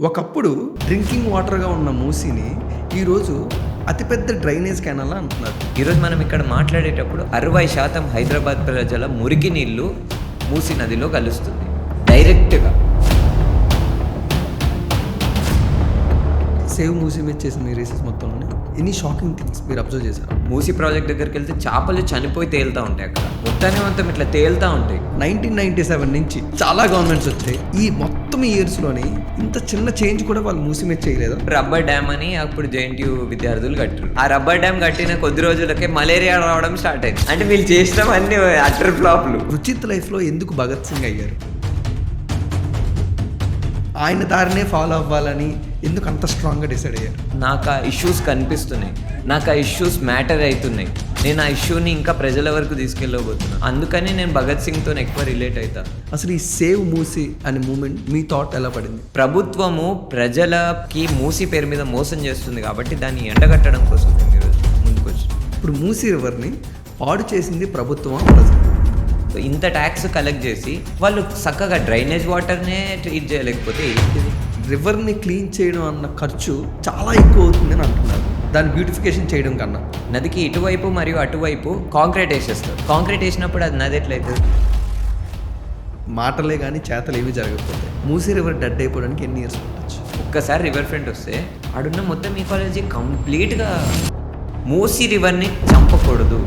ఒకప్పుడు డ్రింకింగ్ వాటర్గా ఉన్న మూసిని ఈరోజు అతిపెద్ద డ్రైనేజ్ కెనాల్ అంటున్నారు. ఈరోజు మనం ఇక్కడ మాట్లాడేటప్పుడు 60% హైదరాబాద్ ప్రజల మురికి నీళ్లు మూసీ నదిలో కలుస్తుంది డైరెక్ట్గా. సేవ్ మూసీ మీద చేసిన రీసెర్చ్ మొత్తంలోనే ఎన్ని షాకింగ్ థింగ్స్ మీరు అబ్జర్వ్ చేశారు? మూసీ ప్రాజెక్ట్ దగ్గరికి వెళ్తే చేపలు చనిపోయి తేలుతూ ఉంటాయి. అక్కడ మొత్తం ఇట్లా తేలుతూ ఉంటాయి. 1997 నుంచి చాలా గవర్నమెంట్స్ వచ్చాయి. ఈ మొత్తం ఇయర్స్లోని ఇంత చిన్న చేంజ్ కూడా వాళ్ళు మూసీ మీద చేయలేదు. రబ్బర్ డ్యామ్ అని అప్పుడు జేఎన్టీయూ విద్యార్థులు కట్టారు. ఆ రబ్బర్ డ్యామ్ కట్టిన కొద్ది రోజులకే మలేరియా రావడం స్టార్ట్ అయింది. అంటే వీళ్ళు చేసిన అన్ని అటర్ ఫ్లాప్లు. రుచిత్ లైఫ్లో ఎందుకు భగత్ సింగ్ అయ్యారు? ఆయన దారినే ఫాలో అవ్వాలని ఎందుకు అంత స్ట్రాంగ్గా డిసైడ్ అయ్యారు? నాకు ఆ ఇష్యూస్ కనిపిస్తున్నాయి, నాకు ఆ ఇష్యూస్ మ్యాటర్ అవుతున్నాయి, నేను ఆ ఇష్యూని ఇంకా ప్రజల వరకు తీసుకెళ్ళబోతున్నాను. అందుకని నేను భగత్ సింగ్తో ఎక్కువ రిలేట్ అవుతా. అసలు ఈ సేవ్ మూసీ అనే మూమెంట్ మీ థాట్ ఎలా పడింది? ప్రభుత్వము ప్రజలకి మూసీ పేరు మీద మోసం చేస్తుంది కాబట్టి దాన్ని ఎండగట్టడం కోసం నేను ఈరోజు ముందుకొచ్చి. ఇప్పుడు మూసీ రివర్ని పాడు చేసింది ప్రభుత్వం, ప్రజలు. ఇంత ట్యాక్స్ కలెక్ట్ చేసి వాళ్ళు చక్కగా డ్రైనేజ్ వాటర్నే ట్రీట్ చేయలేకపోతే ఏంటిది? రివర్ని క్లీన్ చేయడం అన్న ఖర్చు చాలా ఎక్కువ అవుతుందని అంటున్నారు, దాన్ని బ్యూటిఫికేషన్ చేయడం కన్నా. నదికి ఇటువైపు మరియు అటువైపు కాంక్రీట్ వేసేస్తారు. కాంక్రీట్ వేసినప్పుడు అది నది ఎట్లయితుంది? మాటలే కానీ చేతలు ఏవి జరగకపోతే మూసీ రివర్ డెడ్ అయిపోవడానికి ఎన్ని ఇయర్స్ పట్టచ్చు? ఒక్కసారి రివర్ ఫ్రంట్ వస్తే ఆడున్న మొత్తం ఈకాలజీ కంప్లీట్గా. మూసీ రివర్ని చంపకూడదు.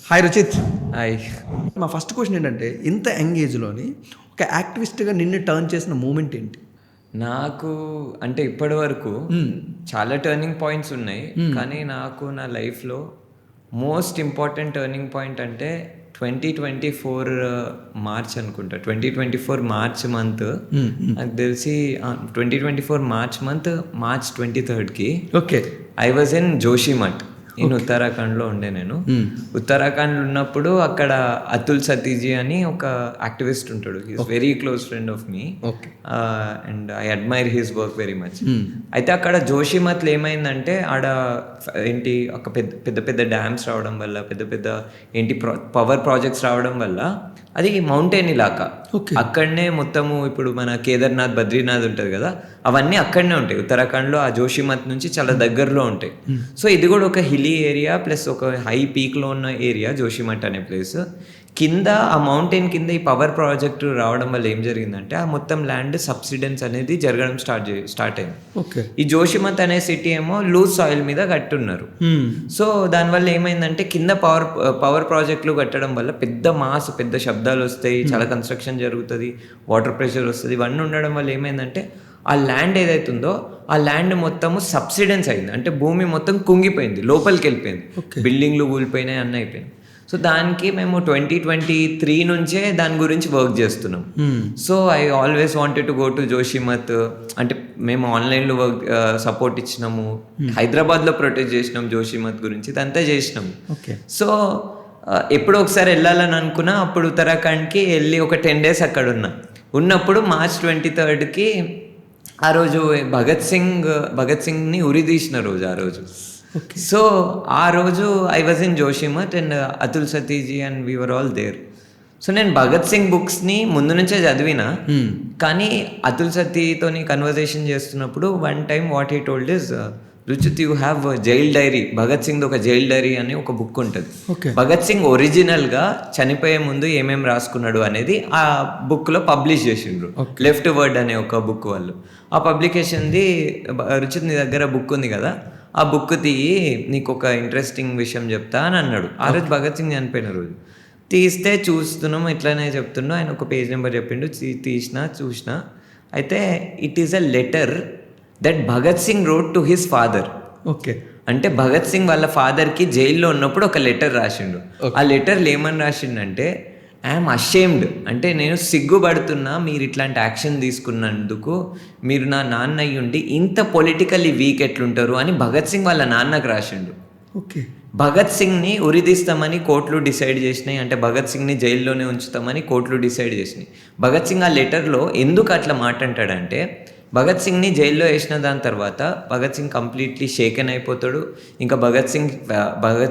హాయ్ రుచిత్. హాయ్. మా ఫస్ట్ క్వశ్చన్ ఏంటంటే, ఇంత యంగ్ ఏజ్లోని ఒక యాక్టివిస్ట్గా నిన్ను టర్న్ చేసిన మూమెంట్ ఏంటి? నాకు అంటే ఇప్పటి వరకు చాలా టర్నింగ్ పాయింట్స్ ఉన్నాయి, కానీ నాకు నా లైఫ్లో మోస్ట్ ఇంపార్టెంట్ టర్నింగ్ పాయింట్ అంటే 2024 మార్చ్ అనుకుంటా. 2024 మార్చ్ మంత్, నాకు తెలిసి 2024 March 23 okay. I was in Joshimath. నేను ఉత్తరాఖండ్లో ఉండే. నేను ఉత్తరాఖండ్లో ఉన్నప్పుడు అక్కడ అతుల్ సతీజీ అని ఒక యాక్టివిస్ట్ ఉంటాడు. He's very close friend of me and I admire his work very much. అయితే అక్కడ జోషిమఠ్లో ఏమైందంటే ఆడ ఏంటి ఒక పెద్ద పెద్ద డ్యామ్స్ రావడం వల్ల, పెద్ద ఏంటి పవర్ ప్రాజెక్ట్స్ రావడం వల్ల అది మౌంటైన్ ఇలాకా. అక్కడనే మొత్తము ఇప్పుడు మన కేదార్నాథ్, బద్రీనాథ్ ఉంటుంది కదా, అవన్నీ అక్కడనే ఉంటాయి ఉత్తరాఖండ్లో. ఆ జోషిమఠ్ నుంచి చాలా దగ్గరలో ఉంటాయి. సో ఇది కూడా ఒక హిల్లీ ఏరియా ప్లస్ ఒక హై పీక్లో ఉన్న ఏరియా జోషిమఠ్ అనే ప్లేస్. కింద ఆ మౌంటైన్ కింద ఈ పవర్ ప్రాజెక్టు రావడం వల్ల ఏం జరిగిందంటే ఆ మొత్తం ల్యాండ్ సబ్సిడెన్స్ అనేది జరగడం స్టార్ట్ అయింది. ఈ జోషిమఠ్ అనే సిటీ ఏమో లూజ్ సాయిల్ మీద కట్టున్నారు. సో దానివల్ల ఏమైందంటే కింద పవర్ ప్రాజెక్టులు కట్టడం వల్ల పెద్ద శబ్దాలు వస్తాయి, చాలా కన్స్ట్రక్షన్ జరుగుతుంది, వాటర్ ప్రెషర్ వస్తుంది. ఇవన్నీ ఉండడం వల్ల ఏమైందంటే ఆ ల్యాండ్ ఏదైతుందో ఆ ల్యాండ్ మొత్తము సబ్సిడెన్స్ అయింది. అంటే భూమి మొత్తం కుంగిపోయింది, లోపలికి వెళ్ళిపోయింది, బిల్డింగ్లు కూలిపోయినాయి, అన్నీ అయిపోయింది. సో దానికి మేము 2023 నుంచే దాని గురించి వర్క్ చేస్తున్నాం. So I always wanted to go to Joshimath. అంటే మేము ఆన్లైన్లో వర్క్ సపోర్ట్ ఇచ్చినాము, హైదరాబాద్లో ప్రొటెక్ట్ చేసినాం జోషిమఠ్ గురించి, ఇదంతా చేసినాము. సో ఎప్పుడో ఒకసారి వెళ్ళాలని అనుకున్నా. అప్పుడు ఉత్తరాఖండ్కి వెళ్ళి ఒక 10 days అక్కడ ఉన్నప్పుడు మార్చ్ 23 ఆ రోజు భగత్ సింగ్ని ఉరి తీసిన రోజు ఆ రోజు. సో ఆ రోజు I was in Joshimath and Atul Satiji and we were all there. So నేను భగత్ సింగ్ బుక్స్ని ముందు నుంచే చదివినా, కానీ అతుల్ సతీతోని కన్వర్జేషన్ చేస్తున్నప్పుడు one time what he told is, Ruchit you have jail diary, Bhagat Singh ఒక జైల్ డైరీ అని ఒక బుక్ ఉంటుంది. భగత్ సింగ్ ఒరిజినల్గా చనిపోయే ముందు ఏమేమి రాసుకున్నాడు అనేది ఆ బుక్లో పబ్లిష్ చేసిండ్రు. లెఫ్ట్ వర్డ్ అనే ఒక బుక్ వాళ్ళు. ఆ పబ్లికేషన్ది, రుచిత్ నీ దగ్గర బుక్ ఉంది కదా, ఆ బుక్ తీయి, నీకు ఒక ఇంట్రెస్టింగ్ విషయం చెప్తా అని అన్నాడు. ఆ రోజు భగత్ సింగ్ చనిపోయిన రోజు. తీస్తే చూస్తున్నాం, ఇట్లానే చెప్తున్నాం. ఆయన ఒక పేజ్ నెంబర్ చెప్పిండు, చూసిన. అయితే it is a letter that Bhagat Singh wrote to his father. అంటే భగత్ సింగ్ వాళ్ళ ఫాదర్కి జైల్లో ఉన్నప్పుడు ఒక లెటర్ రాసిండు. ఆ లెటర్లు ఏమని రాసిండంటే, ఐఎమ్ అషేమ్డ్, అంటే నేను సిగ్గుపడుతున్నా మీరు ఇట్లాంటి యాక్షన్ తీసుకున్నందుకు, మీరు నా నాన్న అయ్యుండి ఇంత పొలిటికల్లీ వీక్ ఎట్లుంటారు అని భగత్ సింగ్ వాళ్ళ నాన్నకు రాసిండు. భగత్ సింగ్ని ఉరిదీస్తామని కోర్టులు డిసైడ్ చేసినాయి. అంటే భగత్ సింగ్ని జైల్లోనే ఉంచుతామని కోర్టులు డిసైడ్ చేసినాయి. భగత్ సింగ్ ఆ లెటర్లో ఎందుకు అట్లా మాట అంటాడంటే, భగత్ సింగ్ని జైల్లో వేసిన దాని తర్వాత భగత్ సింగ్ కంప్లీట్లీ షేకెన్ అయిపోతాడు. ఇంకా భగత్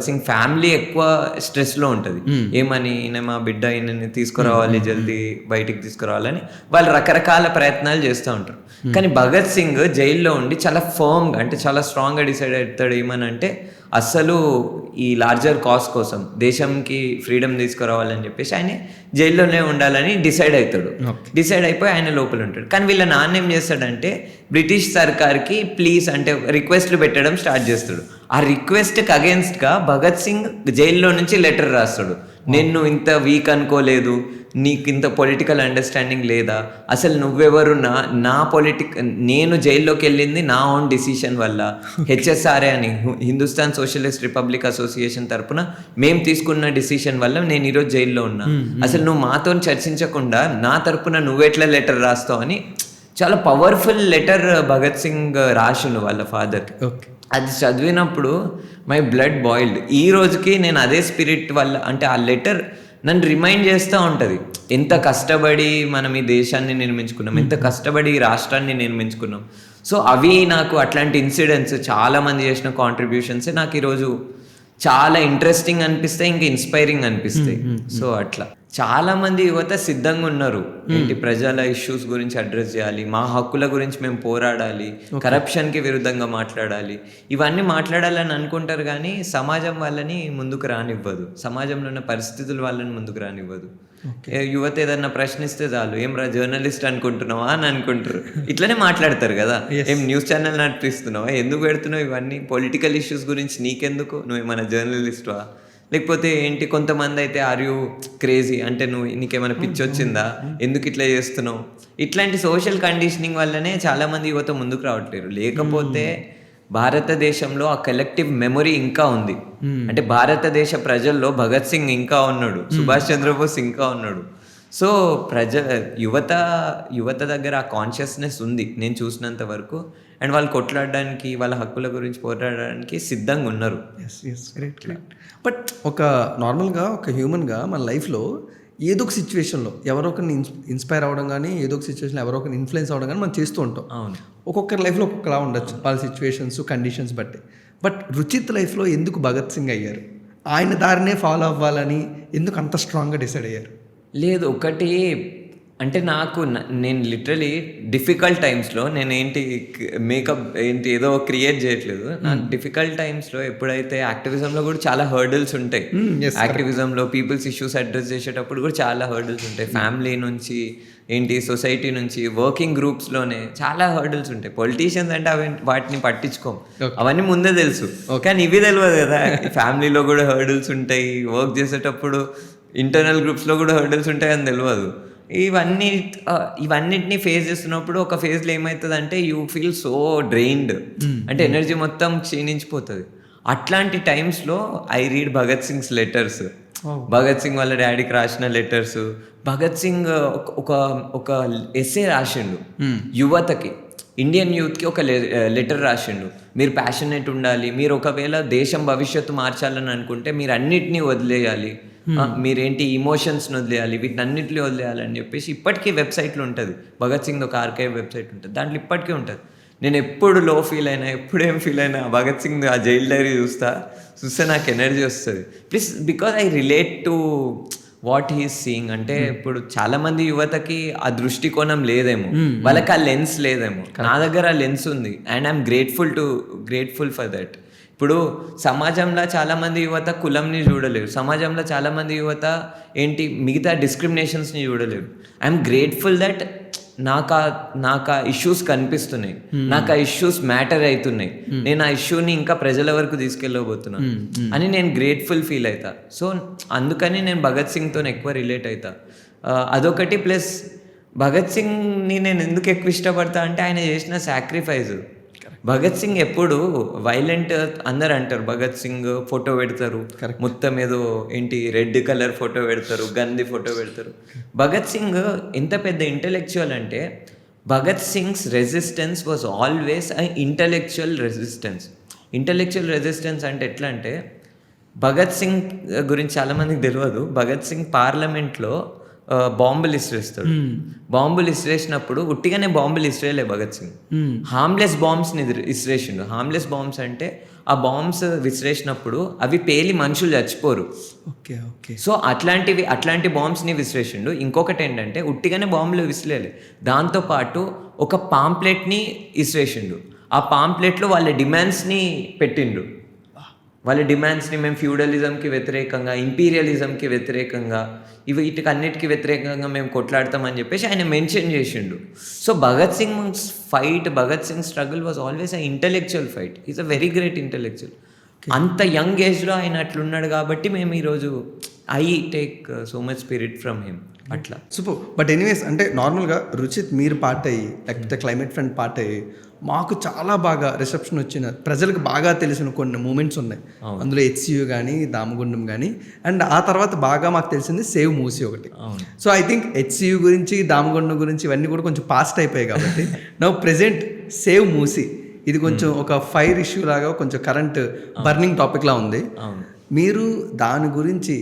సింగ్ ఫ్యామిలీ ఎక్కువ స్ట్రెస్లో ఉంటుంది. ఏమని ఈయన మా బిడ్డ ఈయనని తీసుకురావాలి, జల్దీ బయటికి తీసుకురావాలని వాళ్ళు రకరకాల ప్రయత్నాలు చేస్తూ ఉంటారు. కానీ భగత్ సింగ్ జైల్లో ఉండి చాలా ఫర్మ్గా, అంటే చాలా స్ట్రాంగ్గా డిసైడ్ అవుతాడు ఏమనంటే అస్సలు ఈ లార్జర్ కాజ్ కోసం, దేశంకి ఫ్రీడమ్ తీసుకురావాలని చెప్పేసి ఆయన జైల్లోనే ఉండాలని డిసైడ్ అవుతాడు. డిసైడ్ అయిపోయి ఆయన లోపల ఉంటాడు. కానీ వీళ్ళ నాన్న ఏం చేస్తాడంటే బ్రిటిష్ సర్కార్కి ప్లీజ్ అంటే రిక్వెస్ట్లు పెట్టడం స్టార్ట్ చేస్తాడు. ఆ రిక్వెస్ట్కి అగేన్స్ట్గా భగత్ సింగ్ జైల్లో నుంచి లెటర్ రాస్తాడు. నేను ఇంత వీక్ అనుకోలేదు, నీకు ఇంత పొలిటికల్ అండర్స్టాండింగ్ లేదా, అసలు నువ్వెవరు, నేను జైల్లోకి వెళ్ళింది నా ఓన్ డిసిషన్ వల్ల, హెచ్ఎస్ఆర్ఏ అని హిందుస్థాన్ సోషలిస్ట్ రిపబ్లిక్ అసోసియేషన్ తరపున మేము తీసుకున్న డిసిషన్ వల్ల నేను ఈరోజు జైల్లో ఉన్నా. అసలు నువ్వు మాతో చర్చించకుండా నా తరపున నువ్వెట్లా లెటర్ రాస్తావు అని చాలా పవర్ఫుల్ లెటర్ భగత్ సింగ్ రాసిండు వాళ్ళ ఫాదర్కి. అది చదివినప్పుడు మై బ్లడ్ బాయిల్డ్. ఈ రోజుకి నేను అదే స్పిరిట్ వల్ల, అంటే ఆ లెటర్ నన్ను రిమైండ్ చేస్తూ ఉంటుంది. ఎంత కష్టపడి మనం ఈ దేశాన్ని నిర్మించుకున్నాం, ఎంత కష్టపడి ఈ రాష్ట్రాన్ని నిర్మించుకున్నాం. సో అవి నాకు అట్లాంటి ఇన్సిడెంట్స్, చాలామంది చేసిన కాంట్రిబ్యూషన్స్ నాకు ఈరోజు చాలా ఇంట్రెస్టింగ్ అనిపిస్తాయి, ఇంకా ఇన్స్పైరింగ్ అనిపిస్తాయి. సో అట్లా చాలామంది యువత సిద్ధంగా ఉన్నారు. ఏంటి ప్రజల ఇష్యూస్ గురించి అడ్రస్ చేయాలి, మా హక్కుల గురించి మేము పోరాడాలి, కరప్షన్కి విరుద్ధంగా మాట్లాడాలి, ఇవన్నీ మాట్లాడాలని అనుకుంటారు. కానీ సమాజం వాళ్ళని ముందుకు రానివ్వదు, సమాజంలో ఉన్న పరిస్థితులు వాళ్ళని ముందుకు రానివ్వదు. యువత ఏదన్నా ప్రశ్నిస్తే చాలు, ఏం రా జర్నలిస్ట్ అనుకుంటున్నావా అని అనుకుంటారు. ఇట్లనే మాట్లాడతారు కదా, ఏం న్యూస్ ఛానల్ నడిపిస్తున్నావా, ఎందుకు పెడుతున్నావు ఇవన్నీ, పొలిటికల్ ఇష్యూస్ గురించి నీకెందుకు, నువ్వేమైనా జర్నలిస్ట్వా, లేకపోతే ఏంటి. కొంతమంది అయితే ఆర్ యూ క్రేజీ, అంటే నీకేమైనా పిచ్చి వచ్చిందా, ఎందుకు ఇట్లా చేస్తున్నావు. ఇట్లాంటి సోషల్ కండిషనింగ్ వల్లనే చాలామంది యువత ముందుకు రావట్లేరు. లేకపోతే భారతదేశంలో ఆ కలెక్టివ్ మెమొరీ ఇంకా ఉంది. అంటే భారతదేశ ప్రజల్లో భగత్ సింగ్ ఇంకా ఉన్నాడు, సుభాష్ చంద్రబోస్ ఇంకా ఉన్నాడు. సో యువత దగ్గర ఆ కాన్షియస్నెస్ ఉంది నేను చూసినంత వరకు. అండ్ వాళ్ళు కొట్లాడడానికి, వాళ్ళ హక్కుల గురించి పోరాడడానికి సిద్ధంగా ఉన్నారు. గ్రేట్. బట్ ఒక నార్మల్గా ఒక హ్యూమన్గా మన లైఫ్లో ఏదో ఒక సిచ్యువేషన్లో ఎవరో ఒకరిని ఇన్స్పైర్ అవ్వడం కానీ, ఏదో ఒక సిచ్యువేషన్లో ఎవరో ఒకరిని ఇన్ఫ్లుయెన్స్ అవ్వడం కానీ మనం చేస్తూ ఉంటాం. అవును, ఒక్కొక్కరి లైఫ్లో ఒక్కొక్కలా ఉండొచ్చు, వాళ్ళ సిచ్యువేషన్స్, కండిషన్స్ బట్టి. బట్ రుచిత్ లైఫ్లో ఎందుకు భగత్ సింగ్ అయ్యారు, ఆయన దారినే ఫాలో అవ్వాలని ఎందుకు అంత స్ట్రాంగ్గా డిసైడ్ అయ్యారు? లేదు, ఒకటి అంటే నేను లిటరలీ డిఫికల్ట్ టైమ్స్లో నేను మేకప్ ఏదో క్రియేట్ చేయట్లేదు. నాకు డిఫికల్ట్ టైమ్స్లో ఎప్పుడైతే యాక్టివిజంలో కూడా చాలా హర్డిల్స్ ఉంటాయి. యాక్టివిజంలో పీపుల్స్ ఇష్యూస్ అడ్రస్ చేసేటప్పుడు కూడా చాలా హర్డిల్స్ ఉంటాయి. ఫ్యామిలీ నుంచి సొసైటీ నుంచి, వర్కింగ్ గ్రూప్స్లోనే చాలా హర్డిల్స్ ఉంటాయి. పొలిటీషియన్స్ అంటే వాటిని పట్టించుకోం, అవన్నీ ముందే తెలుసు. కానీ ఇవి తెలియదు కదా, ఫ్యామిలీలో కూడా హర్డిల్స్ ఉంటాయి, వర్క్ చేసేటప్పుడు ఇంటర్నల్ గ్రూప్స్లో కూడా హర్డిల్స్ ఉంటాయి అని తెలియదు. ఇవన్నిటిని ఫేస్ చేస్తున్నప్పుడు ఒక ఫేజ్లో ఏమవుతుందంటే యూ ఫీల్ సో డ్రైన్డ్, అంటే ఎనర్జీ మొత్తం క్షీణించిపోతుంది. అట్లాంటి టైమ్స్లో I read Bhagat Singh's letters, Bhagat Singh వాళ్ళ డాడీకి రాసిన లెటర్స్. భగత్ సింగ్ ఒక ఎస్సే రాసిండు యువతకి, ఇండియన్ యూత్కి ఒక లెటర్ రాసిండు. మీరు ప్యాషనేట్ ఉండాలి, మీరు ఒకవేళ దేశం భవిష్యత్తు మార్చాలని అనుకుంటే మీరు అన్నిటినీ వదిలేయాలి, మీరేంటి ఇమోషన్స్ని వదిలేయాలి, వీటినన్నింటినీ వదిలేయాలి అని చెప్పేసి ఇప్పటికీ వెబ్సైట్లో ఉంటుంది. భగత్ సింగ్ ఒక ఆర్కైవ్ వెబ్సైట్ ఉంటుంది, దాంట్లో ఇప్పటికీ ఉంటుంది. నేను ఎప్పుడు లో ఫీల్ అయినా, ఎప్పుడేం ఫీల్ అయినా భగత్ సింగ్ ఆ జైల్ డైరీ చూస్తే నాకు ఎనర్జీ వస్తుంది. Plus because I relate to what he's seeing. అంటే ఇప్పుడు చాలామంది యువతకి ఆ దృష్టికోణం లేదేమో, వాళ్ళకి ఆ లెన్స్ లేదేమో. నా దగ్గర ఆ లెన్స్ ఉంది and I'm grateful for that. ఇప్పుడు సమాజంలో చాలామంది యువత కులంని చూడలేరు, సమాజంలో చాలామంది యువత మిగతా డిస్క్రిమినేషన్స్ని చూడలేరు. ఐఎమ్ గ్రేట్ఫుల్ దట్ నాకు ఆ ఇష్యూస్ కనిపిస్తున్నాయి, నాకు ఆ ఇష్యూస్ మ్యాటర్ అవుతున్నాయి, నేను ఆ ఇష్యూని ఇంకా ప్రజల వరకు తీసుకెళ్ళబోతున్నాను అని నేను గ్రేట్ఫుల్ ఫీల్ అవుతా. సో అందుకని నేను భగత్ సింగ్తో ఎక్కువ రిలేట్ అవుతా. అదొకటి. ప్లస్ భగత్ సింగ్ని నేను ఎందుకు ఎక్కువ ఇష్టపడతా అంటే ఆయన చేసిన సాక్రిఫైస్. భగత్ సింగ్ ఎప్పుడు వైలెంట్, అందరు అంటారు భగత్ సింగ్ ఫోటో పెడతారు, మొత్తం ఏదో రెడ్ కలర్ ఫోటో పెడతారు, గంది ఫోటో పెడతారు. భగత్ సింగ్ ఎంత పెద్ద ఇంటెలెక్చువల్ అంటే Bhagat Singh's resistance was always intellectual resistance. Intellectual resistance అంటే ఎట్లా అంటే, భగత్ సింగ్ గురించి చాలామందికి తెలియదు, భగత్ సింగ్ పార్లమెంట్లో బాంబులు ఇసిరేస్తాడు. బాంబులు ఇసిరేసినప్పుడు ఉట్టిగానే బాంబులు ఇసిరేలే భగత్ సింగ్, హార్మ్లెస్ బాంబ్స్ని ఇసిరేసిండు. హార్మ్లెస్ బాంబ్స్ అంటే ఆ బాంబ్స్ విసిరేసినప్పుడు అవి పేలి మనుషులు చచ్చిపోరు. Okay okay. సో అట్లాంటి బాంబ్స్ని విసిరేసిండు. ఇంకొకటి ఏంటంటే ఉట్టిగానే బాంబులు విసిరేలే, దాంతోపాటు ఒక పాంప్లెట్ని ఇసిరేసిండు. ఆ పాంప్లెట్లో వాళ్ళ డిమాండ్స్ని పెట్టిండు. వాళ్ళ డిమాండ్స్ని మేము ఫ్యూడలిజంకి వ్యతిరేకంగా, ఇంపీరియలిజంకి వ్యతిరేకంగా, వీటికి అన్నిటికీ వ్యతిరేకంగా మేము కొట్లాడతామని చెప్పేసి ఆయన మెన్షన్ చేసిండు. So Bhagat Singh struggle was always a intellectual fight. Is a very great intellectual. అంత యంగ్ ఏజ్లో ఆయన అట్లున్నాడు కాబట్టి మేము ఈరోజు I take so much spirit from him అట్లా. సూపర్. బట్ ఎనీవేస్ అంటే నార్మల్గా రుచిత్ మీరు పార్ట్ అయ్యి లేకపోతే క్లైమేట్ ఫ్రెండ్ పార్ట్ అయ్యి మాకు చాలా బాగా రిసెప్షన్ వచ్చిన, ప్రజలకు బాగా తెలిసిన కొన్ని మూమెంట్స్ ఉన్నాయి. అందులో HCU కానీ దామగుండం కానీ, అండ్ ఆ తర్వాత బాగా మాకు తెలిసింది సేవ్ మూసీ ఒకటి. సో ఐ థింక్ HCU గురించి దామగుండం గురించి ఇవన్నీ కూడా కొంచెం పాస్ట్ అయిపోయాయి కాబట్టి నౌ ప్రెజెంట్ సేవ్ మూసీ ఇది కొంచెం ఒక ఫైర్ ఇష్యూ లాగా కొంచెం కరెంట్ బర్నింగ్ టాపిక్ లా ఉంది. మీరు దాని గురించి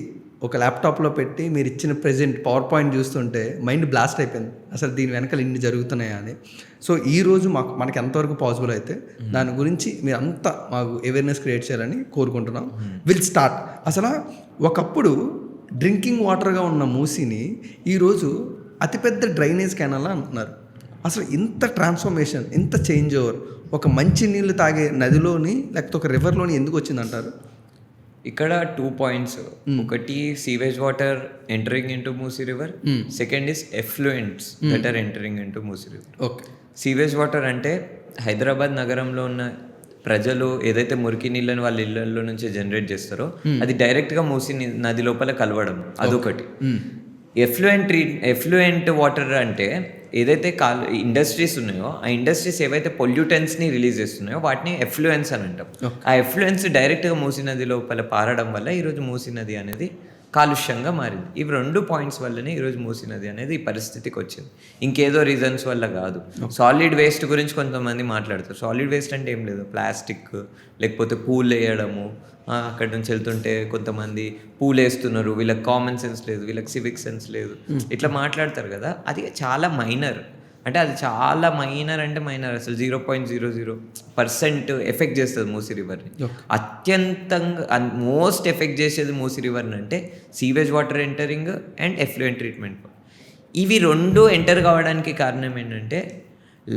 ఒక ల్యాప్టాప్లో పెట్టి మీరు ఇచ్చిన ప్రెజెంట్ పవర్ పాయింట్ చూస్తుంటే మైండ్ బ్లాస్ట్ అయిపోయింది, అసలు దీని వెనకాల ఇన్ని జరుగుతున్నాయా అని. సో ఈరోజు మనకి ఎంతవరకు పాసిబుల్ అయితే దాని గురించి మీరు అంతా మాకు అవేర్నెస్ క్రియేట్ చేయాలని కోరుకుంటున్నాం. Will start. అసలు ఒకప్పుడు డ్రింకింగ్ వాటర్గా ఉన్న మూసీని ఈరోజు అతిపెద్ద డ్రైనేజ్ కెనాల్ అంటున్నారు. అసలు ఇంత ట్రాన్స్ఫర్మేషన్, ఇంత చేంజ్ ఓవర్ ఒక మంచి నీళ్ళు తాగే నదిలోని లేకపోతే ఒక రివర్లోని ఎందుకు వచ్చిందంటారు? ఇక్కడ 2 points. ఒకటి sewage water entering into Musi river, second is effluents that are entering into Musi river. Okay. Sewage water అంటే హైదరాబాద్ నగరంలో ఉన్న ప్రజలు ఏదైతే మురికి నీళ్ళని వాళ్ళ ఇళ్లలో నుంచి జనరేట్ చేస్తారో అది డైరెక్ట్గా మూసీ నది లోపల కలవడం, అదొకటి. ఎఫ్లూయెంట్ వాటర్ అంటే ఏదైతే ఇండస్ట్రీస్ ఉన్నాయో ఆ ఇండస్ట్రీస్ ఏవైతే పొల్యూటెంట్స్ని రిలీజ్ చేస్తున్నాయో వాటిని ఎఫ్లూయెన్స్ అని అంటాం. ఆ ఎఫ్లూయెన్స్ డైరెక్ట్గా మూసీ నది లోపల పారడం వల్ల ఈరోజు మూసీ నది అనేది కాలుష్యంగా మారింది. ఇవి 2 పాయింట్స్ వల్లనే ఈరోజు మూసీ నది అనేది ఈ పరిస్థితికి వచ్చింది, ఇంకేదో రీజన్స్ వల్ల కాదు. సాలిడ్ వేస్ట్ గురించి కొంతమంది మాట్లాడతారు. సాలిడ్ వేస్ట్ అంటే ఏం లేదు, ప్లాస్టిక్ లేకపోతే పూలు వేయడము, అక్కడి నుంచి వెళ్తుంటే కొంతమంది పూలు వేస్తున్నారు, వీళ్ళకి కామన్ సెన్స్ లేదు, వీళ్ళకి సివిక్ సెన్స్ లేదు, ఇట్లా మాట్లాడతారు కదా. అది చాలా మైనర్, అంటే అది చాలా మైనర్ అంటే మైనర్, అసలు 0.00% ఎఫెక్ట్ చేస్తుంది మూసీ రివర్ని. అత్యంతంగా మోస్ట్ ఎఫెక్ట్ చేసేది మూసీ రివర్ని అంటే sewage water entering and effluent treatment. ఇవి 2 ఎంటర్ కావడానికి కారణం ఏంటంటే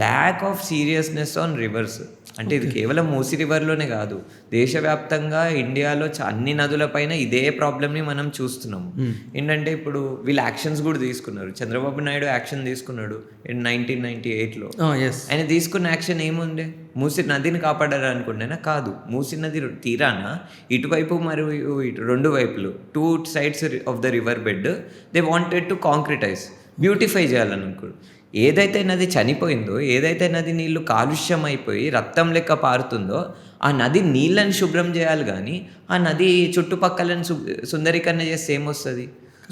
lack of seriousness on rivers. అంటే ఇది కేవలం మూసీ రివర్లోనే కాదు, దేశవ్యాప్తంగా ఇండియాలో అన్ని నదులపైన ఇదే ప్రాబ్లమ్ని మనం చూస్తున్నాము. ఏంటంటే ఇప్పుడు వీళ్ళు యాక్షన్స్ కూడా తీసుకున్నారు. చంద్రబాబు నాయుడు యాక్షన్ తీసుకున్నాడు 1998లో. ఆయన తీసుకున్న యాక్షన్ ఏముండే, మూసీ నదిని కాపాడాలనుకుంటేనా? కాదు, మూసీ నది తీరాన ఇటువైపు మరియు ఇటు 2 వైపులు 2 sides of the river bed they wanted to concretize, beautify చేయాలనుకోడు. ఏదైతే నది చనిపోయిందో, ఏదైతే నది నీళ్లు కాలుష్యం అయిపోయి రక్తం లెక్క పారుతుందో ఆ నది నీళ్ళని శుభ్రం చేయాలి, కానీ ఆ నది చుట్టుపక్కలను సుందరీకరణ చేస్తే ఏమొస్తుంది?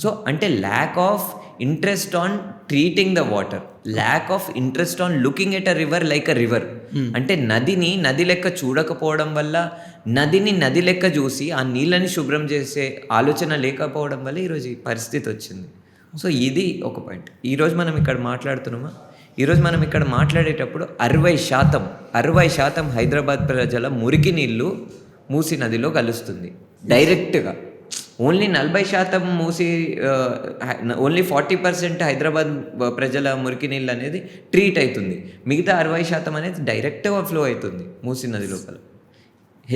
సో అంటే lack of interest on treating the water, lack of interest on looking at a river like a river. అంటే నదిని నది లెక్క చూడకపోవడం వల్ల, నదిని నది లెక్క చూసి ఆ నీళ్ళని శుభ్రం చేసే ఆలోచన లేకపోవడం వల్ల ఈరోజు ఈ పరిస్థితి వచ్చింది. సో ఇది ఒక పాయింట్. ఈరోజు మనం ఇక్కడ మాట్లాడుతున్నామా, ఈరోజు మనం ఇక్కడ మాట్లాడేటప్పుడు 60% హైదరాబాద్ ప్రజల మురికి నీళ్ళు మూసీ నదిలో కలుస్తుంది డైరెక్ట్గా. ఓన్లీ 40% ఓన్లీ 40% హైదరాబాద్ ప్రజల మురికి నీళ్ళు అనేది ట్రీట్ అవుతుంది, మిగతా 60% అనేది డైరెక్ట్గా ఫ్లో అవుతుంది మూసీ నది లోపల.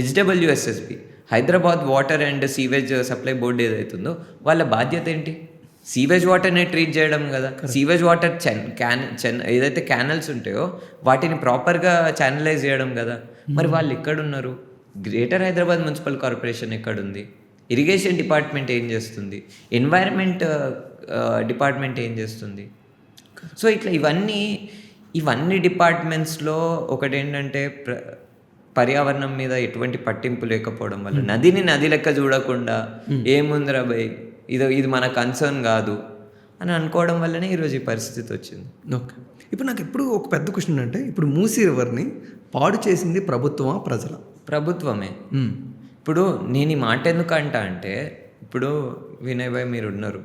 HWSSB Hyderabad water and sewage supply board ఏదైతుందో వాళ్ళ బాధ్యత ఏంటి? సీవేజ్ వాటర్ని ట్రీట్ చేయడం కదా. సీవేజ్ వాటర్ ఏదైతే క్యానల్స్ ఉంటాయో వాటిని ప్రాపర్గా ఛానలైజ్ చేయడం కదా. మరి వాళ్ళు ఎక్కడున్నారు? గ్రేటర్ హైదరాబాద్ మున్సిపల్ కార్పొరేషన్ ఎక్కడుంది? ఇరిగేషన్ డిపార్ట్మెంట్ ఏం చేస్తుంది? ఎన్వైరన్మెంట్ డిపార్ట్మెంట్ ఏం చేస్తుంది? సో ఇట్లా ఇవన్నీ డిపార్ట్మెంట్స్లో ఒకటేంటంటే పర్యావరణం మీద ఎటువంటి పట్టింపు లేకపోవడం వల్ల నదిని నది లెక్క చూడకుండా ఏముందిరా భయ్, ఇది మన కన్సర్న్ కాదు అని అనుకోవడం వల్లనే ఈరోజు ఈ పరిస్థితి వచ్చింది. ఓకే. ఇప్పుడు నాకు ఎప్పుడు ఒక పెద్ద క్వశ్చన్ అంటే, ఇప్పుడు మూసీ రివర్ని పాడు చేసింది ప్రభుత్వమా ప్రజల? ప్రభుత్వమే. ఇప్పుడు నేను ఈ మాట ఎందుకు అంటా అంటే, ఇప్పుడు వినయ్ భాయ్ మీరు ఉన్నారు,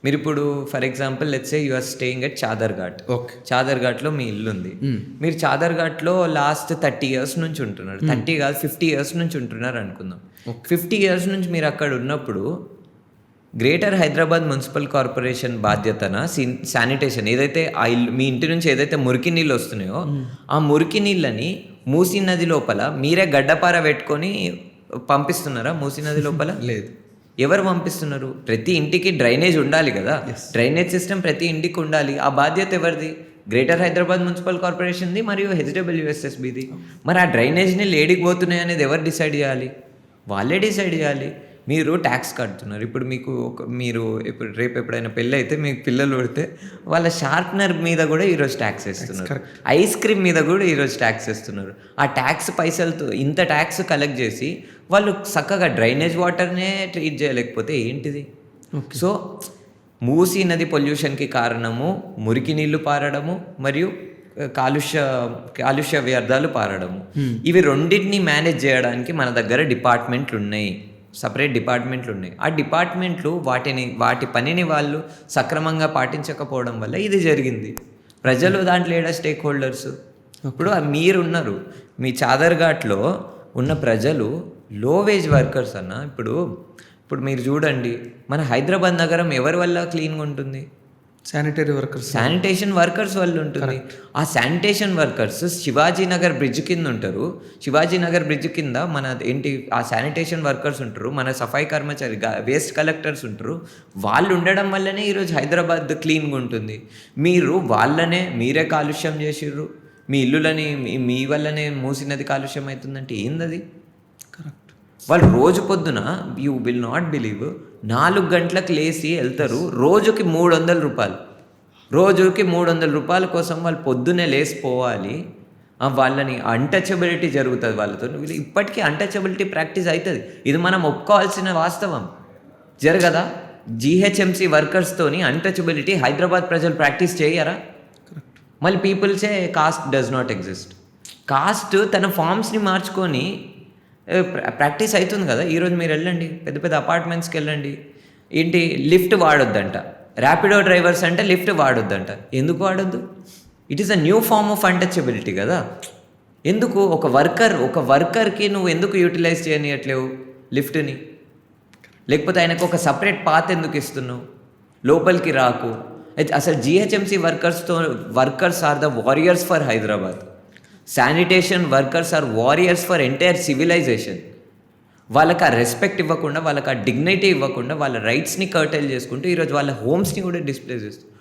మీరు ఇప్పుడు for example let's say you are staying at Chaderghat. Okay. చాదర్ఘాట్లో మీ ఇల్లు ఉంది. మీరు చాదర్ఘాట్లో లాస్ట్ 30 years నుంచి ఉంటున్నారు. 30 కాదు 50 years నుంచి ఉంటున్నారు అనుకుందాం. 50 years నుంచి మీరు అక్కడ ఉన్నప్పుడు గ్రేటర్ హైదరాబాద్ మున్సిపల్ కార్పొరేషన్ బాధ్యతన శానిటేషన్ ఏదైతే ఆ ఇల్లు మీ ఇంటి నుంచి ఏదైతే మురికి నీళ్ళు వస్తున్నాయో ఆ మురికి నీళ్ళని మూసీ నది లోపల మీరే గడ్డపార పెట్టుకొని పంపిస్తున్నారా మూసీ నది లోపల? లేదు. ఎవరు పంపిస్తున్నారు? ప్రతి ఇంటికి డ్రైనేజ్ ఉండాలి కదా, డ్రైనేజ్ సిస్టమ్ ప్రతి ఇంటికి ఉండాలి. ఆ బాధ్యత ఎవరిది? గ్రేటర్ హైదరాబాద్ మున్సిపల్ కార్పొరేషన్ది మరియు హెచ్డబ్ల్యూఎస్ఎస్బిది. మరి ఆ డ్రైనేజ్ని లేడికి పోతున్నాయి అనేది ఎవరు డిసైడ్ చేయాలి? వాళ్ళే డిసైడ్ చేయాలి. మీరు ట్యాక్స్ కడుతున్నారు. ఇప్పుడు మీరు ఇప్పుడు రేపు ఎప్పుడైనా పెళ్ళి అయితే మీకు పిల్లలు పడితే వాళ్ళ షార్ప్నర్ మీద కూడా ఈరోజు ట్యాక్స్ వేస్తున్నారు, ఐస్ క్రీమ్ మీద కూడా ఈరోజు ట్యాక్స్ వేస్తున్నారు. ఆ ట్యాక్స్ పైసలతో ఇంత ట్యాక్స్ కలెక్ట్ చేసి వాళ్ళు చక్కగా డ్రైనేజ్ వాటర్నే ట్రీట్ చేయలేకపోతే ఏంటిది? సో మూసీ నది పొల్యూషన్కి కారణము మురికి నీళ్లు పారడము మరియు కాలుష్య వ్యర్థాలు పారడము. ఇవి రెండింటిని మేనేజ్ చేయడానికి మన దగ్గర డిపార్ట్మెంట్లు ఉన్నాయి, సపరేట్ డిపార్ట్మెంట్లు ఉన్నాయి. ఆ డిపార్ట్మెంట్లు వాటి పనిని వాళ్ళు సక్రమంగా పాటించకపోవడం వల్ల ఇది జరిగింది. ప్రజలు దాంట్లో ఏడా స్టేక్ హోల్డర్స్. ఇప్పుడు మీరున్నారు, మీ చాదర్ఘాట్లో ఉన్న ప్రజలు లో వేజ్ వర్కర్స్ అన్న. ఇప్పుడు మీరు చూడండి, మన హైదరాబాద్ నగరం ఎవరి వల్ల క్లీన్గా ఉంటుంది? శానిటేషన్ వర్కర్స్ వల్ల ఉంటుంది. ఆ శానిటేషన్ వర్కర్స్ శివాజీనగర్ బ్రిడ్జ్ కింద ఉంటారు. శివాజీనగర్ బ్రిడ్జ్ కింద ఆ శానిటేషన్ వర్కర్స్ ఉంటారు, మన సఫాయి కర్మచారి వేస్ట్ కలెక్టర్స్ ఉంటారు. వాళ్ళు ఉండడం వల్లనే ఈరోజు హైదరాబాద్ క్లీన్గా ఉంటుంది. మీరే కాలుష్యం చేసిర్రు, మీ ఇల్లులని మీ వల్లనే మూసీ నది కాలుష్యం అవుతుందంటే ఏందది? కరెక్ట్. వాళ్ళు రోజు పొద్దున యూ విల్ నాట్ బిలీవ్ 4 గంటలకు లేచి వెళ్తారు. రోజుకి 300 రూపాయలు, రోజుకి 300 రూపాయల కోసం వాళ్ళు పొద్దున్నే లేచిపోవాలి. వాళ్ళని అన్టచబిలిటీ జరుగుతుంది వాళ్ళతో. ఇప్పటికీ అన్టచబిలిటీ ప్రాక్టీస్ అవుతుంది. ఇది మనం ఒప్పుకోవాల్సిన వాస్తవం. జరగదా? జిహెచ్ఎంసీ వర్కర్స్తోని అన్టచబిలిటీ హైదరాబాద్ ప్రజలు ప్రాక్టీస్ చేయరా? మళ్ళీ పీపుల్సే caste does not exist. Caste తన ఫామ్స్ని మార్చుకొని ప్రాక్టీస్ అవుతుంది కదా. ఈరోజు మీరు వెళ్ళండి, పెద్ద పెద్ద అపార్ట్మెంట్స్కి వెళ్ళండి, లిఫ్ట్ వాడొద్దంట. ర్యాపిడో డ్రైవర్స్ అంటే లిఫ్ట్ వాడొద్దంట. ఎందుకు వాడొద్దు? It is a new form of untouchability కదా. ఎందుకు ఒక వర్కర్కి నువ్వు ఎందుకు యూటిలైజ్ చేయనియట్లేవు లిఫ్ట్ని? లేకపోతే ఆయనకు ఒక సపరేట్ పాత్ ఎందుకు ఇస్తున్నావు? లోపలికి రాకు. అసలు GHMC workers are the warriors for Hyderabad. Sanitation workers are warriors for entire civilisation. వాళ్ళకి ఆ రెస్పెక్ట్ ఇవ్వకుండా, వాళ్ళకి ఆ డిగ్నిటీ ఇవ్వకుండా, వాళ్ళ రైట్స్ని కర్టైల్ చేసుకుంటూ ఈరోజు వాళ్ళ హోమ్స్ని కూడా డిస్ప్లే చేస్తారు.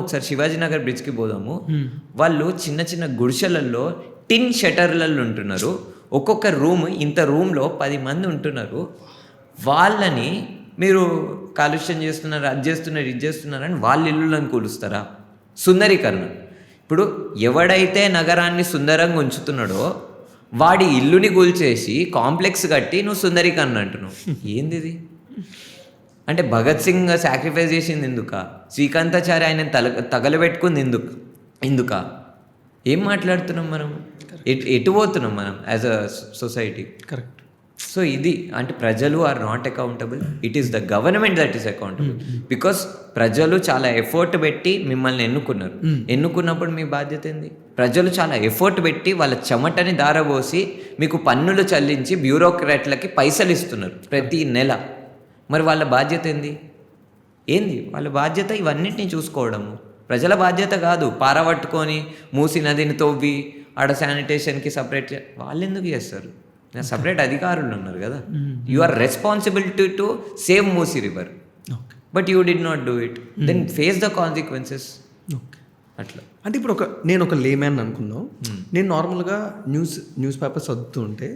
ఒకసారి శివాజీనగర్ బ్రిడ్జ్కి పోదాము. వాళ్ళు చిన్న చిన్న గుడిసెలలో టిన్ షటర్లలో ఉంటున్నారు. ఒక్కొక్క ఇంత రూమ్లో 10 మంది ఉంటున్నారు. వాళ్ళని మీరు కాలుష్యం చేస్తున్నారు, ఇది చేస్తున్నారని వాళ్ళ ఇల్లులను కూలుస్తారా? సుందరీకరణ. ఇప్పుడు ఎవడైతే నగరాన్ని సుందరంగా ఉంచుతున్నాడో వాడి ఇల్లుని కూల్చేసి కాంప్లెక్స్ కట్టి నువ్వు సుందరీకరణ అంటున్నావు. ఏంది ఇది? అంటే భగత్ సింగ్ సాక్రిఫైస్ చేసింది ఎందుకా? శ్రీకాంతాచారి ఆయన తగలబెట్టుకుంది ఎందుకా? ఏం మాట్లాడుతున్నాం మనం? ఎటు పోతున్నాం మనం as a society? Correct. So ఇది అంటే ప్రజలు are not accountable. It is the government that is accountable. Because ప్రజలు చాలా ఎఫర్ట్ పెట్టి మిమ్మల్ని ఎన్నుకున్నప్పుడు మీ బాధ్యత ఏంది? ప్రజలు చాలా ఎఫర్ట్ పెట్టి వాళ్ళ చెమటని దారబోసి మీకు పన్నులు చెల్లించి బ్యూరోక్రాట్లకి పైసలు ఇస్తున్నారు ప్రతి నెల. మరి వాళ్ళ బాధ్యత ఏంది? వాళ్ళ బాధ్యత ఇవన్నిటిని చూసుకోవడము. ప్రజల బాధ్యత కాదు. పారబట్టుకొని మూసీ నదిని తవ్వి ఆడ శానిటేషన్కి సపరేట్ వాళ్ళు ఎందుకు చేస్తారు? సపరేట్ అధికారులు ఉన్నారు కదా. You are responsibility to save Musi river, but you did not do it. Then face the consequences. అట్లా. అంటే ఇప్పుడు నేను ఒక లేమ్యాన్ అనుకుందాం. నేను నార్మల్గా న్యూస్ పేపర్స్ చదువుతూ ఉంటే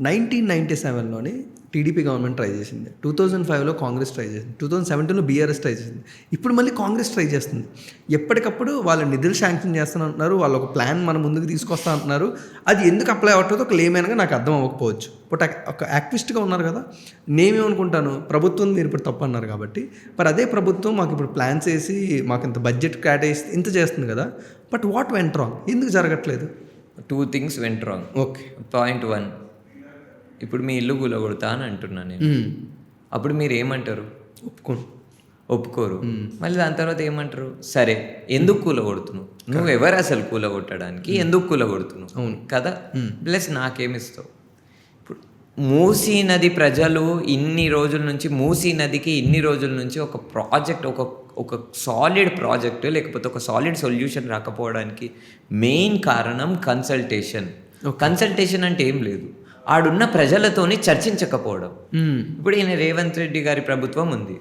1997లోనే టీడీపీ గవర్నమెంట్ ట్రై చేసింది, 2005లో కాంగ్రెస్ ట్రై చేసింది, 2017లో బీఆర్ఎస్ ట్రై చేసింది, ఇప్పుడు మళ్ళీ కాంగ్రెస్ ట్రై చేస్తుంది. ఎప్పటికప్పుడు వాళ్ళ నిధులు శాంక్షన్ చేస్తాను అంటున్నారు, వాళ్ళు ఒక ప్లాన్ మన ముందుకు తీసుకొస్తా అంటున్నారు. అది ఎందుకు అప్లై అవ్వట్లేదో ఒక లేమేన్గా నాకు అర్థం అవ్వకపోవచ్చు. బట్ ఒక యాక్టివిస్ట్గా ఉన్నారు కదా, నేనేమనుకుంటాను, ప్రభుత్వం మీరు ఇప్పుడు తప్పు అన్నారు కాబట్టి, మరి అదే ప్రభుత్వం మాకు ఇప్పుడు ప్లాన్స్ వేసి మాకు ఇంత బడ్జెట్ కేటాయిస్తే ఇంత చేస్తుంది కదా, బట్ వాట్ వెంట్ రాంగ్? ఎందుకు జరగట్లేదు? 2 things went wrong. Okay. Point 1, ఇప్పుడు మీ ఇల్లు కూలగొడతా అని అంటున్నాను నేను. అప్పుడు మీరు ఏమంటారు? ఒప్పుకోరు. మళ్ళీ దాని తర్వాత ఏమంటారు, సరే ఎందుకు కూలగొడుతున్నావు, నువ్వు ఎవరు అసలు కూలగొట్టడానికి, ఎందుకు కూలగొడుతున్నావు, అవును కదా, ప్లస్ నాకేమిస్తావు. ఇప్పుడు మూసీ నది ప్రజలు ఇన్ని రోజుల నుంచి, మూసీ నదికి ఇన్ని రోజుల నుంచి ఒక ప్రాజెక్ట్, ఒక సాలిడ్ ప్రాజెక్ట్ లేకపోతే ఒక సాలిడ్ సొల్యూషన్ రాకపోవడానికి మెయిన్ కారణం కన్సల్టేషన్. కన్సల్టేషన్ అంటే ఏం లేదు, ఆడున్న ప్రజలతోని చర్చించకపోవడం. ఇప్పుడు ఈయన రేవంత్ రెడ్డి గారి ప్రభుత్వం ఉంది,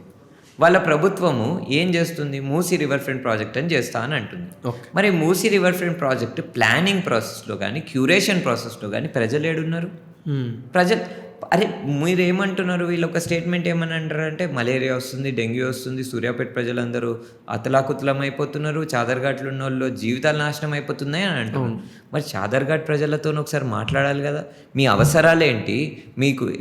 వాళ్ళ ప్రభుత్వము ఏం చేస్తుంది, మూసీ రివర్ ఫ్రంట్ ప్రాజెక్ట్ అని చేస్తా అని అంటుంది. మరి Musi river front project planning ప్రాసెస్లో కానీ క్యూరేషన్ ప్రాసెస్లో కానీ ప్రజలు ఏడున్నారు? ప్రజలు అరే మీరు ఏమంటున్నారు, వీళ్ళు ఒక స్టేట్మెంట్ ఏమని అంటారు అంటే మలేరియా వస్తుంది, డెంగ్యూ వస్తుంది, సూర్యాపేట ప్రజలందరూ అతలాకుతలం అయిపోతున్నారు, చాదర్ఘాట్లు ఉన్న వాళ్ళు జీవితాలు నాశనం అయిపోతున్నాయి అని అంటారు. మరి చాదర్ఘాట్ ప్రజలతో ఒకసారి మాట్లాడాలి కదా, మీ అవసరాలేంటి,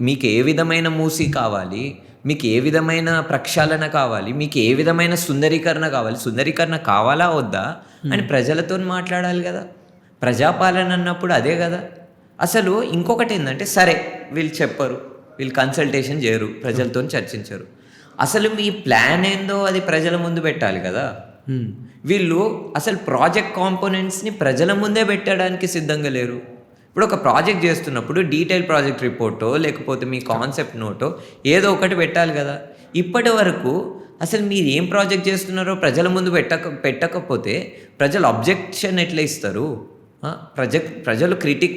మీకు ఏ విధమైన మూసీ కావాలి, మీకు ఏ విధమైన ప్రక్షాళన కావాలి, మీకు ఏ విధమైన సుందరీకరణ కావాలి, సుందరీకరణ కావాలా వద్దా అని ప్రజలతో మాట్లాడాలి కదా. ప్రజాపాలన అన్నప్పుడు అదే కదా. అసలు ఇంకొకటి ఏంటంటే, సరే వీళ్ళు చెప్పరు, వీళ్ళు కన్సల్టేషన్ చేయరు, ప్రజలతో చర్చించరు, అసలు మీ ప్లాన్ ఏందో అది ప్రజల ముందు పెట్టాలి కదా. వీళ్ళు అసలు ప్రాజెక్ట్ కాంపోనెంట్స్ని ప్రజల ముందే పెట్టడానికి సిద్ధంగా లేరు. ఇప్పుడు ఒక ప్రాజెక్ట్ చేస్తున్నప్పుడు డీటెయిల్ ప్రాజెక్ట్ రిపోర్టో లేకపోతే మీ కాన్సెప్ట్ నోటో ఏదో ఒకటి పెట్టాలి కదా. ఇప్పటి వరకు అసలు మీరు ఏం ప్రాజెక్ట్ చేస్తున్నారో ప్రజల ముందు పెట్టకపోతే ప్రజలు అబ్జెక్షన్ ఎట్లా ఇస్తారు?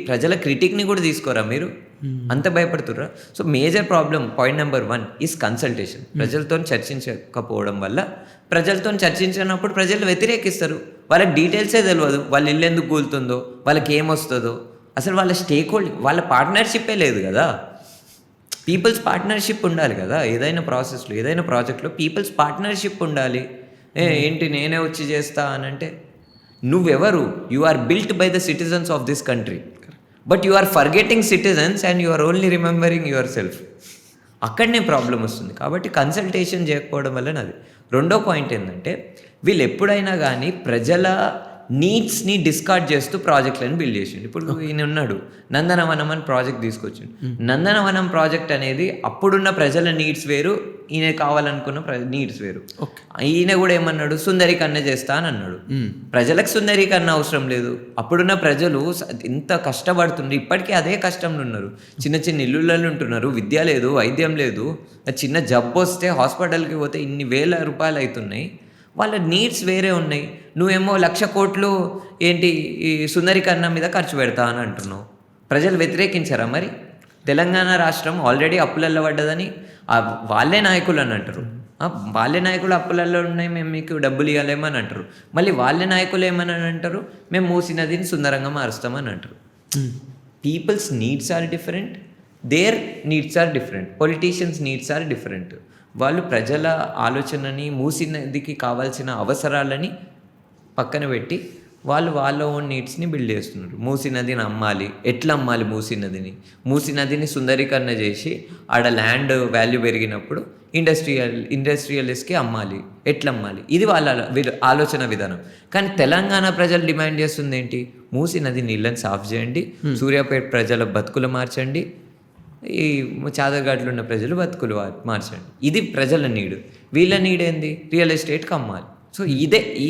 ప్రజల క్రిటిక్ని కూడా తీసుకోరా మీరు? అంత భయపడుతుర్రా? So major problem point number 1 is consultation. ప్రజలతో చర్చించకపోవడం వల్ల, ప్రజలతో చర్చించినప్పుడు ప్రజలు వ్యతిరేకిస్తారు. వాళ్ళకి డీటెయిల్సే తెలియదు, వాళ్ళ ఇల్లు ఎందుకు కూలుతుందో, వాళ్ళకి ఏమొస్తుందో, అసలు వాళ్ళ స్టేక్ హోల్డర్, వాళ్ళ పార్ట్నర్షిప్పే లేదు కదా. పీపుల్స్ పార్ట్నర్షిప్ ఉండాలి కదా, ఏదైనా ప్రాసెస్లో, ఏదైనా ప్రాజెక్ట్లో పీపుల్స్ పార్ట్నర్షిప్ ఉండాలి. ఏంటి నేనే వచ్చి చేస్తా అని అంటే, నువ్వెవరు? You are built by the citizens of this country, but you are forgetting citizens and you are only remembering your self. అక్కడనే ప్రాబ్లం వస్తుంది. కాబట్టి కన్సల్టేషన్ చేయకపోవడం వల్ల అది. రెండో పాయింట్ ఏంటంటే, వీళ్ళు ఎప్పుడైనా కానీ ప్రజల నీడ్స్ని డిస్కార్డ్ చేస్తూ ప్రాజెక్టులను బిల్డ్ చేసిండు. ఇప్పుడు ఈయన ఉన్నాడు, నందనవనం అని ప్రాజెక్ట్ తీసుకొచ్చిండు. నందనవనం ప్రాజెక్ట్ అనేది అప్పుడున్న ప్రజల నీడ్స్ వేరు, ఈయన కావాలనుకున్న నీడ్స్ వేరు. ఈయన కూడా ఏమన్నాడు, సుందరీకరణ చేస్తా అని అన్నాడు. ప్రజలకు సుందరీకరణ అవసరం లేదు. అప్పుడున్న ప్రజలు ఎంత కష్టపడుతుండ్రు, ఇప్పటికీ అదే కష్టంలో ఉన్నారు. చిన్న చిన్న ఇల్లులలో ఉంటున్నారు, విద్య లేదు, వైద్యం లేదు. చిన్న జబ్బు వస్తే హాస్పిటల్కి పోతే ఇన్ని వేల రూపాయలు అవుతున్నాయి. వాళ్ళ నీడ్స్ వేరే ఉన్నాయి. నువ్వేమో 1,00,000 కోట్లు ఏంటి ఈ సుందరీకరణ మీద ఖర్చు పెడతా అని అంటున్నావు. ప్రజలు వ్యతిరేకించారా? మరి తెలంగాణ రాష్ట్రం ఆల్రెడీ అప్పులల్లో పడ్డదని వాళ్ళే నాయకులు అని అంటారు. వాళ్ళే నాయకులు అప్పులల్లో ఉన్నాయి, మేము మీకు డబ్బులు ఇవ్వలేమని అంటారు. మళ్ళీ వాళ్ళే నాయకులు ఏమని అంటారు, మేము మూసీ నదిని సుందరంగా మారుస్తామని అంటారు. People's needs are different, their needs are different, politicians needs are different. వాళ్ళు ప్రజల ఆలోచనని, మూసీ నదికి కావాల్సిన అవసరాలని పక్కన పెట్టి వాళ్ళ ఓన్ నీడ్స్ని బిల్డ్ చేస్తున్నారు. మూసీ నదిని అమ్మాలి, ఎట్లా అమ్మాలి మూసీ నదిని సుందరీకరణ చేసి ఆడ ల్యాండ్ వాల్యూ పెరిగినప్పుడు ఇండస్ట్రియలిస్ట్కి అమ్మాలి, ఎట్లా అమ్మాలి, ఇది వాళ్ళ ఆలోచన విధానం. కానీ తెలంగాణ ప్రజలు డిమాండ్ చేస్తుంది ఏంటి, మూసీ నది నీళ్ళని సాఫ్ చేయండి, సూర్యాపేట ప్రజల బతుకులు మార్చండి, ఈ చాదర్ఘాట్లు ఉన్న ప్రజలు బతుకులు మార్చండి. ఇది ప్రజల నీడు. వీళ్ళ నీడ్ ఏంది, రియల్ ఎస్టేట్కి అమ్మాలి. సో ఇదే ఈ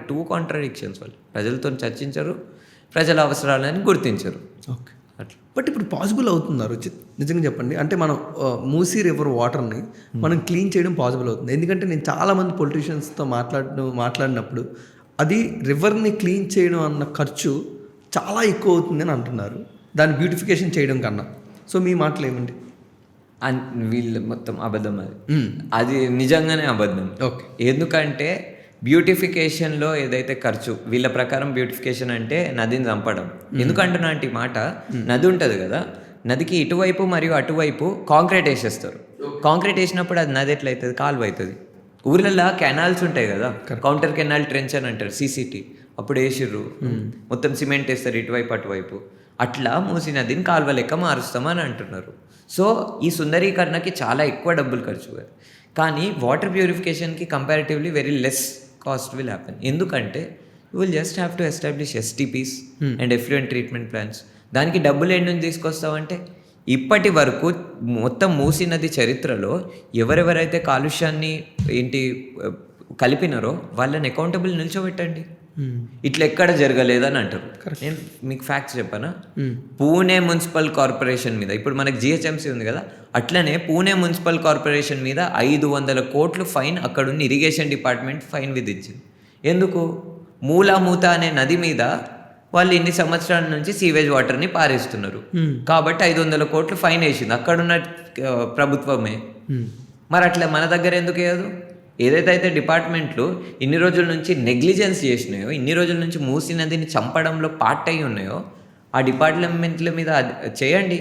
టూ కాంట్రడిక్షన్స్ వాళ్ళు ప్రజలతో చర్చించరు, ప్రజల అవసరాలని గుర్తించరు. ఓకే, అట్లా. బట్ ఇప్పుడు పాసిబుల్ అవుతున్నారు నిజంగా చెప్పండి. అంటే మనం మూసీ రివర్ వాటర్ని మనం క్లీన్ చేయడం పాసిబుల్ అవుతుంది. ఎందుకంటే నేను చాలామంది పొలిటీషియన్స్తో మాట్లాడినప్పుడు అది రివర్ని క్లీన్ చేయడం అన్న ఖర్చు చాలా ఎక్కువ అవుతుందని అంటున్నారు, దాన్ని బ్యూటిఫికేషన్ చేయడం కన్నా. సో మీ మాటలు ఏమండి? వీళ్ళు మొత్తం అబద్ధం. అది నిజంగానే అబద్ధం. ఓకే, ఎందుకంటే బ్యూటిఫికేషన్లో ఏదైతే ఖర్చు, వీళ్ళ ప్రకారం బ్యూటిఫికేషన్ అంటే నదిని చంపడం. ఎందుకంటున్నా అంటే ఈ మాట, నది ఉంటుంది కదా, నదికి ఇటువైపు మరియు అటువైపు కాంక్రీట్ వేసేస్తారు. కాంక్రీట్ వేసినప్పుడు అది నది ఎట్లయితుంది, కాలువ అవుతుంది. ఊర్లలో కెనాల్స్ ఉంటాయి కదా, కౌంటర్ కెనాల్ ట్రెంచ్ అని అంటారు, CCT. అప్పుడు వేసిర్రు, మొత్తం సిమెంట్ వేస్తారు ఇటువైపు అటువైపు. అట్లా మూసీ నదిని కాలువ లెక్క మారుస్తామని అంటున్నారు. సో ఈ సుందరీకరణకి చాలా ఎక్కువ డబ్బులు ఖర్చు కాదు. కానీ వాటర్ ప్యూరిఫికేషన్కి comparatively very less cost will happen. ఎందుకంటే you will just have to establish STPs and effluent treatment plans. దానికి డబ్బులు ఏంటి నుంచి తీసుకొస్తావంటే ఇప్పటి వరకు మొత్తం మూసీ నది చరిత్రలో ఎవరెవరైతే కాలుష్యాన్ని కలిపినారో వాళ్ళని అకౌంటబుల్ నిల్చోబెట్టండి. ఇట్లా ఎక్కడ జరగలేదని అంటారు. నేను మీకు ఫ్యాక్ట్స్ చెప్పానా? పూణే మున్సిపల్ కార్పొరేషన్ మీద, ఇప్పుడు మనకి జిహెచ్ఎంసీ ఉంది కదా, అట్లనే పూణే మున్సిపల్ కార్పొరేషన్ మీద 500 కోట్లు ఫైన్ అక్కడున్న ఇరిగేషన్ డిపార్ట్మెంట్ ఫైన్ విధించింది. ఎందుకు? మూలామూత అనే నది మీద వాళ్ళు ఇన్ని సంవత్సరాల నుంచి సీవేజ్ వాటర్ని పారేస్తున్నారు కాబట్టి 500 కోట్లు ఫైన్ వేసింది అక్కడున్న ప్రభుత్వమే. మరి అట్లా మన దగ్గర ఎందుకు వేయదు? ఏదైతే డిపార్ట్మెంట్లు ఇన్ని రోజుల నుంచి నెగ్లిజెన్స్ చేసినాయో, ఇన్ని రోజుల నుంచి మూసీ నదిని చంపడంలో పార్ట్ అయి ఉన్నాయో, ఆ డిపార్ట్మెంట్ల మీద చేయండి,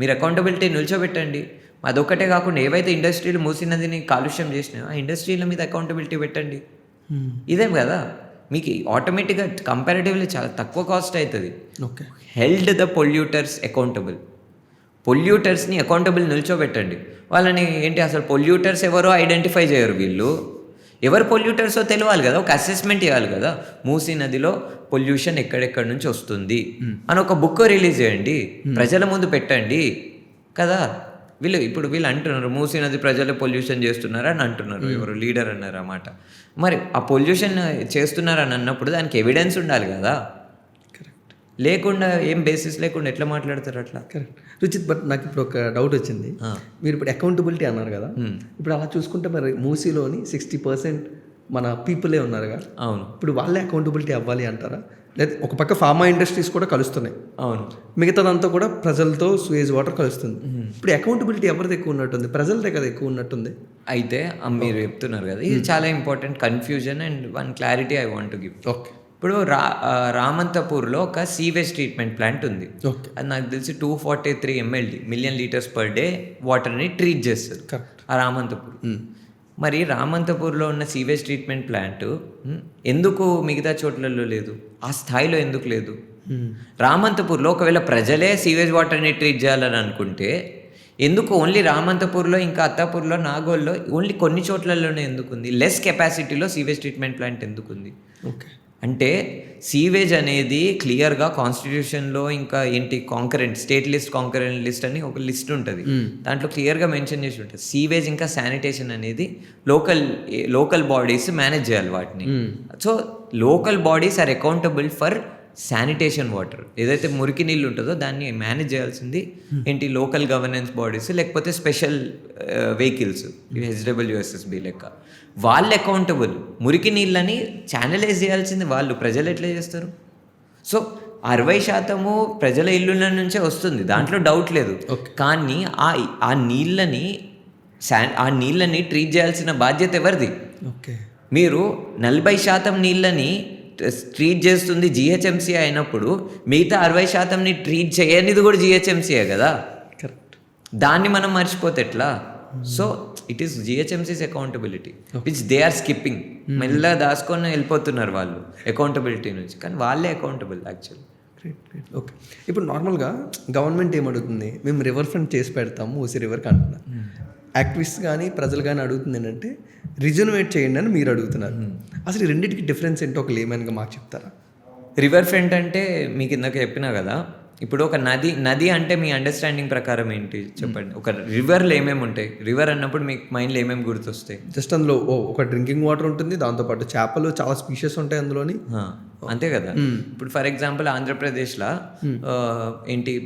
మీరు అకౌంటబిలిటీ నిల్చోబెట్టండి. అదొక్కటే కాకుండా ఏవైతే ఇండస్ట్రీలు మూసీ నదిని కాలుష్యం చేసినాయో ఆ ఇండస్ట్రీల మీద అకౌంటబిలిటీ పెట్టండి. ఇదేం కదా మీకు ఆటోమేటిక్గా కంపారిటివ్లీ చాలా తక్కువ కాస్ట్ అవుతుంది. Okay, held the polluters accountable. పొల్యూటర్స్ని అకౌంటబుల్ నిల్చోబెట్టండి. వాళ్ళని అసలు పొల్యూటర్స్ ఎవరో ఐడెంటిఫై చేయరు. వీళ్ళు ఎవరు పొల్యూటర్సో తెలియాలి కదా, ఒక అసెస్మెంట్ ఇవ్వాలి కదా. మూసీ నదిలో పొల్యూషన్ ఎక్కడెక్కడి నుంచి వస్తుంది అని ఒక బుక్ రిలీజ్ చేయండి, ప్రజల ముందు పెట్టండి కదా. వీళ్ళు అంటున్నారు మూసీ నది ప్రజలు పొల్యూషన్ చేస్తున్నారు అని అంటున్నారు. ఎవరు లీడర్ అన్నారు అన్నమాట. మరి ఆ పొల్యూషన్ చేస్తున్నారని అన్నప్పుడు దానికి ఎవిడెన్స్ ఉండాలి కదా. కరెక్ట్. లేకుండా ఏం బేసిస్ లేకుండా ఎట్లా మాట్లాడతారు అట్లా? కరెక్ట్. రుచిత్, బట్ నాకు ఇప్పుడు ఒక డౌట్ వచ్చింది. మీరు ఇప్పుడు అకౌంటబిలిటీ అన్నారు కదా, ఇప్పుడు అలా చూసుకుంటే మరి మూసీలోని 60% మన పీపులే ఉన్నారు కదా. అవును. ఇప్పుడు వాళ్ళే అకౌంటబిలిటీ అవ్వాలి అంటారా? లేదా ఒక పక్క ఫార్మా ఇండస్ట్రీస్ కూడా కలుస్తున్నాయి. అవును. మిగతాదంతా కూడా ప్రజలతో స్వేజ్ వాటర్ కలుస్తుంది. ఇప్పుడు అకౌంటబిలిటీ ఎవరిది ఎక్కువ ఉన్నట్టుంది? ప్రజలదే కదా ఎక్కువ ఉన్నట్టుంది. అయితే మీరు చెప్తున్నారు కదా, ఇది చాలా important confusion and one clarity I want to give. Okay. ఇప్పుడు రామంతపూర్లో ఒక సీవేజ్ ట్రీట్మెంట్ ప్లాంట్ ఉంది. అది నాకు తెలిసి 243 mld million litres per day వాటర్ని ట్రీట్ చేస్తారు ఆ రామంతపూర్. మరి రామంతపూర్లో ఉన్న సీవేజ్ ట్రీట్మెంట్ ప్లాంట్ ఎందుకు మిగతా చోట్లలో లేదు? ఆ స్థాయిలో ఎందుకు లేదు? రామంతపూర్లో ఒకవేళ ప్రజలే సీవేజ్ వాటర్ని ట్రీట్ చేయాలని అనుకుంటే ఎందుకు ఓన్లీ రామంతపూర్లో, ఇంకా అత్తాపూర్లో, నాగోల్లో ఓన్లీ కొన్ని చోట్లలోనే ఎందుకు ఉంది? లెస్ కెపాసిటీలో సీవేజ్ ట్రీట్మెంట్ ప్లాంట్ ఎందుకు ఉంది? ఓకే. అంటే సీవేజ్ అనేది క్లియర్గా కాన్స్టిట్యూషన్లో ఇంకా స్టేట్ లిస్ట్ కాంకరెంట్ లిస్ట్ అని ఒక లిస్ట్ ఉంటుంది. దాంట్లో క్లియర్గా మెన్షన్ చేసి ఉంటుంది సీవేజ్ ఇంకా శానిటేషన్ అనేది లోకల్ బాడీస్ మేనేజ్ చేయాలి వాటిని. So local bodies are accountable for sanitation water. ఏదైతే మురికి నీళ్ళు ఉంటుందో దాన్ని మేనేజ్ చేయాల్సింది లోకల్ గవర్నెన్స్ బాడీస్, లేకపోతే స్పెషల్ వెహికల్స్, HWSSB లెక్క. వాళ్ళు అకౌంటబుల్. మురికి నీళ్ళని ఛానలైజ్ చేయాల్సింది వాళ్ళు. ప్రజలు ఎట్లా చేస్తారు? సో 60% ప్రజల ఇళ్ళ నుంచే వస్తుంది, దాంట్లో డౌట్ లేదు. కానీ ఆ నీళ్ళని ట్రీట్ చేయాల్సిన బాధ్యత ఎవరిది? ఓకే. మీరు 40% నీళ్ళని ట్రీట్ చేస్తుంది జిహెచ్ఎంసీ అయినప్పుడు మిగతా 60%ని ట్రీట్ చేయనిది కూడా జిహెచ్ఎంసీయే కదా. కరెక్ట్. దాన్ని మనం మర్చిపోతే ఎట్లా? సో ఇట్ ఈస్ జిహెచ్ఎంసీస్ accountability which they are skipping. మెల్లగా దాచుకొని వెళ్ళిపోతున్నారు వాళ్ళు అకౌంటబిలిటీ నుంచి, కానీ వాళ్ళే అకౌంటబుల్ యాక్చువల్లీ. గ్రేట్. ఓకే. ఇప్పుడు నార్మల్గా గవర్నమెంట్ ఏమడుగుతుంది? మేము రివర్ ఫ్రంట్ చేసి పెడతాము మూసీ రివర్కి అంటున్నారు. యాక్టివిస్ట్ కానీ ప్రజలు కానీ అడుగుతుంది ఏంటంటే రిజర్వేట్ చేయండి అని మీరు అడుగుతున్నారు. అసలు ఈ రెండింటికి డిఫరెన్స్ ఏంటో ఒక లేమన్గా మాకు చెప్తారా? రివర్ ఫ్రంట్ అంటే మీకు ఇందాక చెప్పినా కదా, ఇప్పుడు ఒక నది అంటే మీ అండర్స్టాండింగ్ ప్రకారం ఏంటి చెప్పండి. ఒక రివర్లో ఏమేమి ఉంటాయి? రివర్ అన్నప్పుడు మీకు మైండ్లో ఏమేమి గుర్తొస్తాయి? జస్ట్ అందులో ఒక డ్రింకింగ్ వాటర్ ఉంటుంది, దాంతోపాటు చేపలు చాలా స్పీషియస్ ఉంటాయి అందులోని, అంతే కదా. ఇప్పుడు ఫర్ ఎగ్జాంపుల్ ఆంధ్రప్రదేశ్లో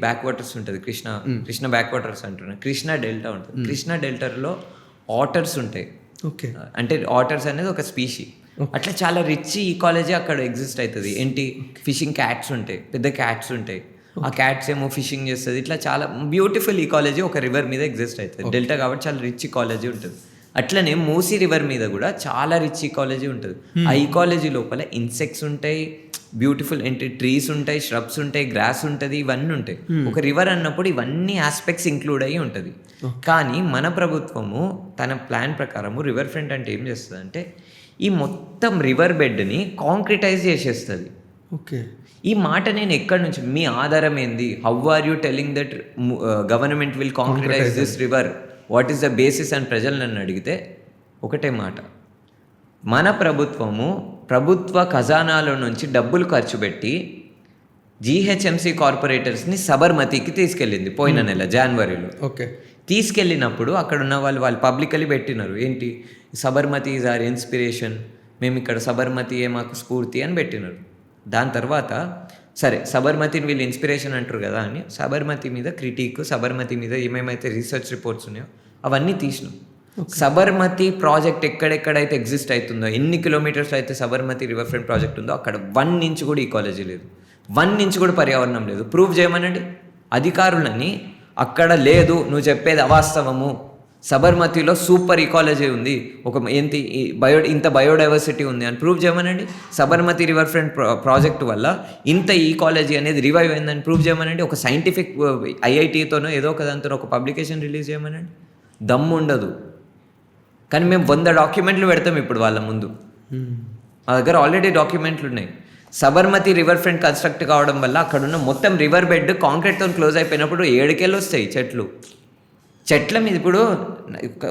బ్యాక్ వాటర్స్ ఉంటుంది, కృష్ణ బ్యాక్ వాటర్స్ అంటున్నాను, కృష్ణా డెల్టా ఉంటుంది. కృష్ణా డెల్టాలో ఆటర్స్ ఉంటాయి. ఓకే. అంటే ఆటర్స్ అనేది ఒక స్పీషీ. అట్లా చాలా రిచ్ ఈకాలజీ అక్కడ ఎగ్జిస్ట్ అవుతుంది. ఫిషింగ్ క్యాట్స్ ఉంటాయి, పెద్ద క్యాట్స్ ఉంటాయి. ఆ క్యాట్స్ ఏమో ఫిషింగ్ చేస్తుంది. ఇట్లా చాలా బ్యూటిఫుల్ ఈకాలజీ ఒక రివర్ మీద ఎగ్జిస్ట్ అవుతుంది. డెల్టా కాబట్టి చాలా రిచ్ ఈకాలజీ ఉంటుంది. అట్లనే మూసీ రివర్ మీద కూడా చాలా రిచ్ ఈకాలజీ ఉంటుంది. ఆ ఈకాలజీ లోపల ఇన్సెక్ట్స్ ఉంటాయి, బ్యూటిఫుల్ ట్రీస్ ఉంటాయి, ష్రబ్స్ ఉంటాయి, గ్రాస్ ఉంటుంది, ఇవన్నీ ఉంటాయి. ఒక రివర్ అన్నప్పుడు ఇవన్నీ ఆస్పెక్ట్స్ ఇంక్లూడ్ అయ్యి ఉంటుంది. కానీ మన ప్రభుత్వము తన ప్లాన్ ప్రకారము రివర్ ఫ్రంట్ అంటే ఏం చేస్తుంది అంటే ఈ మొత్తం రివర్ బెడ్ని కాంక్రిటైజ్ చేసేస్తుంది. ఓకే. ఈ మాట నేను ఎక్కడి నుంచి, మీ ఆధారం ఏంది? How are you telling that government will concretise this river? What is the basis అని ప్రజలు నన్ను అడిగితే ఒకటే మాట, మన ప్రభుత్వ ఖజానాలో నుంచి డబ్బులు ఖర్చు పెట్టి జీహెచ్ఎంసీ కార్పొరేటర్స్ని సబర్మతికి తీసుకెళ్ళింది పోయిన నెల జనవరిలో. ఓకే. తీసుకెళ్ళినప్పుడు అక్కడ ఉన్న వాళ్ళు పబ్లికలీ పెట్టినారు, ఏంటి సబర్మతి ఈజ్ ఆర్ ఇన్స్పిరేషన్, మేము ఇక్కడ సబర్మతియే మాకు స్ఫూర్తి అని పెట్టినారు. దాని తర్వాత సరే సబర్మతిని వీళ్ళు ఇన్స్పిరేషన్ అంటారు కదా అని సబర్మతి మీద క్రిటిక్, సబర్మతి మీద ఏమేమైతే రీసెర్చ్ రిపోర్ట్స్ ఉన్నాయో అవన్నీ తీసినాం. సబర్మతి ప్రాజెక్ట్ ఎక్కడెక్కడైతే ఎగ్జిస్ట్ అవుతుందో, ఎన్ని కిలోమీటర్స్ అయితే సబర్మతి రివర్ ఫ్రంట్ ప్రాజెక్ట్ ఉందో అక్కడ 1 ఇంచ్ కూడా ఈకాలజీ లేదు, 1 ఇంచ్ కూడా పర్యావరణం లేదు. ప్రూవ్ చేయమనండి అధికారులని. అక్కడ లేదు, నువ్వు చెప్పేది అవాస్తవము, సబర్మతిలో సూపర్ ఈకాలజీ ఉంది, ఒక ఇంత బయోడైవర్సిటీ ఉంది అని ప్రూవ్ చేయమనండి. సబర్మతి రివర్ ఫ్రంట్ ప్రాజెక్ట్ వల్ల ఇంత ఈకాలజీ అనేది రివైవ్ అయిందని ప్రూవ్ చేయమనండి. ఒక సైంటిఫిక్ ఐఐటీతోనో ఏదో ఒక దాంతో ఒక పబ్లికేషన్ రిలీజ్ చేయమనండి. దమ్ము ఉండదు. కానీ మేము 100 డాక్యుమెంట్లు పెడతాం ఇప్పుడు వాళ్ళ ముందు. మా దగ్గర ఆల్రెడీ డాక్యుమెంట్లు ఉన్నాయి. సబర్మతి రివర్ ఫ్రంట్ కన్స్ట్రక్ట్ కావడం వల్ల అక్కడున్న మొత్తం రివర్ బెడ్ కాంక్రీట్తో క్లోజ్ అయిపోయినప్పుడు 7 కేళ్ళు వస్తాయి చెట్ల మీద. ఇప్పుడు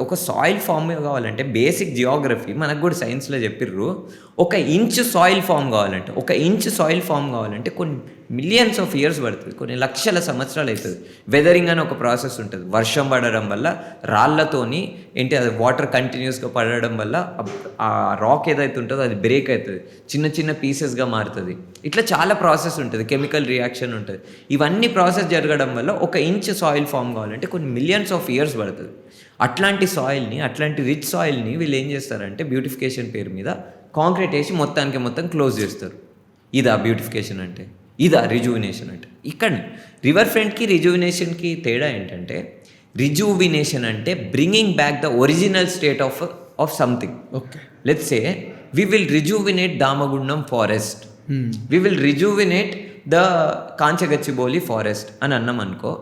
ఒక సాయిల్ ఫామ్ కావాలంటే బేసిక్ జియోగ్రఫీ మనకు కూడా సైన్స్లో చెప్పిర్రు, 1 ఇంచ్ సాయిల్ ఫామ్ కావాలంటే, 1 ఇంచ్ సాయిల్ ఫామ్ కావాలంటే కొన్ని మిలియన్స్ ఆఫ్ ఇయర్స్ పడుతుంది, కొన్ని లక్షల సంవత్సరాలు అవుతుంది. వెదరింగ్ అని ఒక ప్రాసెస్ ఉంటుంది. వర్షం పడడం వల్ల రాళ్లతోని అది వాటర్ కంటిన్యూస్గా పడడం వల్ల ఆ రాక్ ఏదైతే ఉంటుందో అది బ్రేక్ అవుతుంది, చిన్న చిన్న పీసెస్గా మారుతుంది. ఇట్లా చాలా ప్రాసెస్ ఉంటుంది, కెమికల్ రియాక్షన్ ఉంటుంది. ఇవన్నీ ప్రాసెస్ జరగడం వల్ల 1 ఇంచ్ సాయిల్ ఫామ్ కావాలంటే కొన్ని మిలియన్స్ ఆఫ్ ఇయర్స్ పడుతుంది. అట్లాంటి సాయిల్ని, అట్లాంటి రిచ్ సాయిల్ని వీళ్ళు ఏం చేస్తారంటే బ్యూటిఫికేషన్ పేరు మీద కాంక్రీట్ వేసి మొత్తం క్లోజ్ చేస్తారు. ఇదా బ్యూటిఫికేషన్ అంటే? ఇదా రిజువినేషన్ అంటే? ఇక్కడ రివర్ ఫ్రంట్కి రిజువినేషన్కి తేడా ఏంటంటే, రిజువినేషన్ అంటే bringing back the original state of something. Okay. Let's say we will rejuvenate Damagundam forest, we will rejuvenate the Kancha Gachibowli forest అని అన్నాం అనుకో,